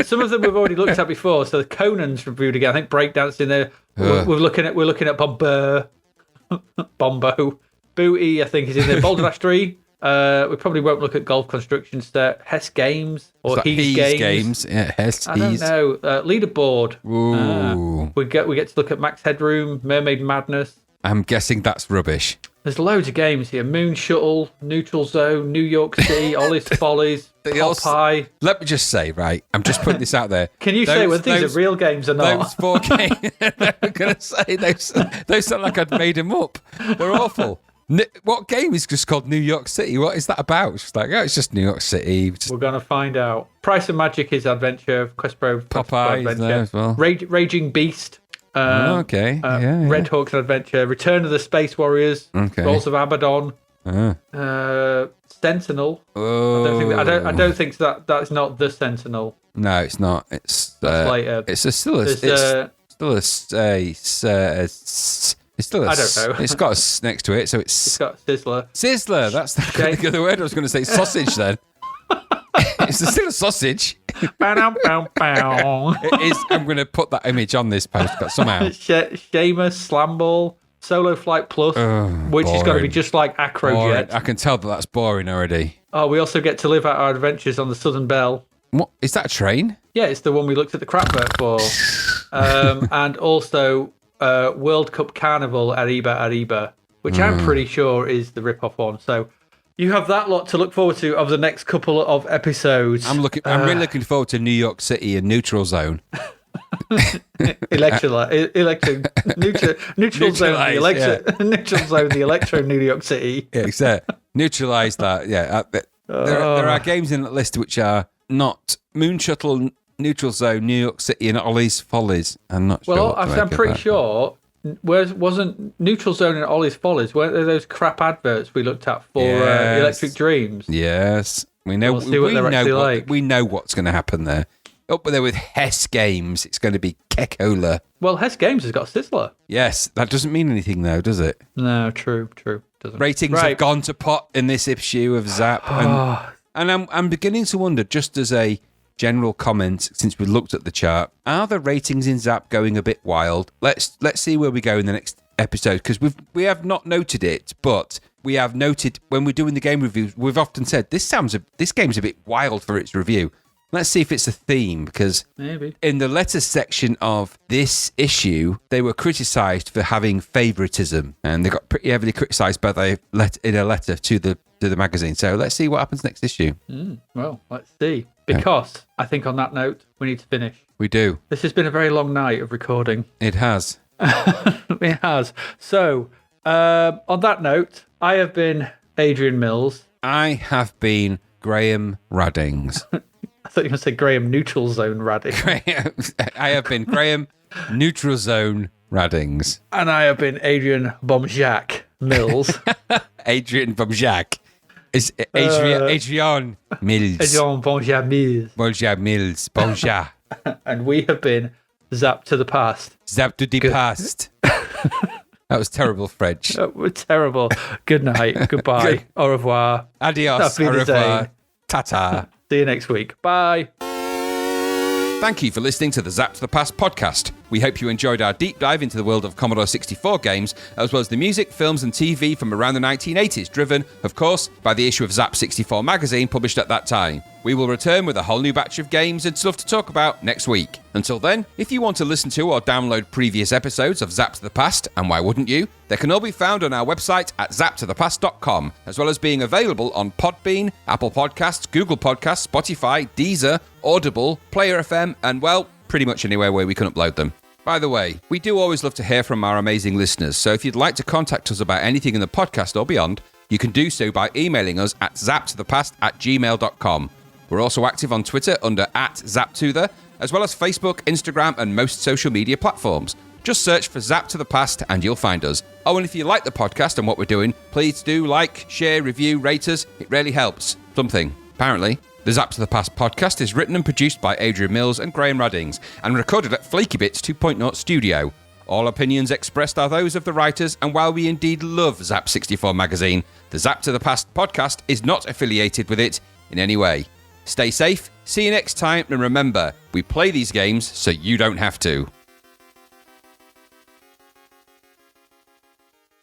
Some of them we've already looked at before. So the Conan's reviewed again. I think Breakdance in there. We're looking at Bombo, Booty. I think is in there. Boulder Dash 3. We probably won't look at Golf Construction Set. Hess Games or He's Games. Yeah, Hess. I don't know. Leaderboard. Ooh. We get to look at Max Headroom, Mermaid Madness. I'm guessing that's rubbish. There's loads of games here. Moon Shuttle, Neutral Zone, New York City, Ollie's Follies, Popeye. Let me just say, right, I'm just putting this out there. Can you say whether these are real games or not? Those 4 games, I'm going to say those sound like I'd made them up. They're awful. What game is just called New York City? What is that about? It's just like, it's just New York City. We're going to find out. Price of Magic is Adventure. Quest Pro Popeye is there as well. Raging Beast. Okay. Red Hawk's Adventure. Return of the Space Warriors. Okay. Rolls of Abaddon. Sentinel. Oh. I don't think that's not the Sentinel. No, it's not. It's later. It's still a I don't know. It's got a S next to it, so it's got Sizzler. Sizzler. That's the other word I was going to say. Sausage. Then it's still a sausage. It is. I'm going to put that image on this post, but somehow. Seamus, Slamball, Solo Flight Plus, which is going to be just like Acrojet. I can tell that's boring already. Oh, we also get to live out our adventures on the Southern Belle. What is that, a train? Yeah, it's the one we looked at the Crapvert for. And also World Cup Carnival Arriba, which I'm pretty sure is the rip-off one. So you have that lot to look forward to over the next couple of episodes. I'm really looking forward to New York City and Neutral Zone. Neutral Zone, the Electro New York City. Yeah, exactly. Neutralize that. Yeah, there are games in that list which are not Moon Shuttle, Neutral Zone, New York City, and Ollie's Follies. I'm not sure. Well, I'm pretty sure. Wasn't Neutral Zone and Ollie's Follies? Weren't there those crap adverts we looked at for Electric Dreams? Yes, we know. We'll see what they're actually like. We know what's going to happen there. Up there with Hess Games, it's going to be Kekola. Well, Hess Games has got Sizzler. Yes, that doesn't mean anything though, does it? No, true. Doesn't. Ratings have gone to pot in this issue of Zap. And I'm beginning to wonder, just as a general comment, since we looked at the chart, are the ratings in Zap going a bit wild? Let's see where we go in the next episode, because we have not noted it, but we have noted when we're doing the game reviews, we've often said this game's a bit wild for its review. Let's see if it's a theme, because maybe in the letters section of this issue, they were criticised for having favouritism, and they got pretty heavily criticised in a letter to the magazine. So let's see what happens next issue. Well, let's see. Because I think on that note, we need to finish. We do. This has been a very long night of recording. It has. It has. So, on that note, I have been Adrian Mills. I have been Graham Raddings. I thought you were going to say Graham Neutral Zone Raddings. I have been Graham Neutral Zone Raddings. And I have been Adrian Bomjack Mills. Adrian Bomjack. Is Adrian Mills. Adrian Bomjack Mills. Bomjack Mills. Bomjack. And we have been Zapped to the Past. Zapped to the Past. That was terrible French. We're terrible. Good night. Goodbye. Au revoir. Adios. Au revoir. Ta-ta. See you next week. Bye. Thank you for listening to the Zapped to the Past podcast. We hope you enjoyed our deep dive into the world of Commodore 64 games, as well as the music, films and TV from around the 1980s, driven, of course, by the issue of Zap 64 magazine published at that time. We will return with a whole new batch of games and stuff to talk about next week. Until then, if you want to listen to or download previous episodes of Zapped to the Past, and why wouldn't you, they can all be found on our website at zappedtothepast.com, as well as being available on Podbean, Apple Podcasts, Google Podcasts, Spotify, Deezer, Audible, Player FM, and, well, pretty much anywhere where we can upload them. By the way, we do always love to hear from our amazing listeners, so if you'd like to contact us about anything in the podcast or beyond, you can do so by emailing us at zappedtothepast@gmail.com. We're also active on Twitter under @ZapTother, as well as Facebook, Instagram, and most social media platforms. Just search for Zap to the Past and you'll find us. Oh, and if you like the podcast and what we're doing, please do like, share, review, rate us. It really helps. Something, apparently. The Zap to the Past podcast is written and produced by Adrian Mills and Graham Raddings and recorded at Flaky Bits 2.0 Studio. All opinions expressed are those of the writers, and while we indeed love Zap 64 magazine, the Zap to the Past podcast is not affiliated with it in any way. Stay safe, see you next time, and remember, we play these games so you don't have to.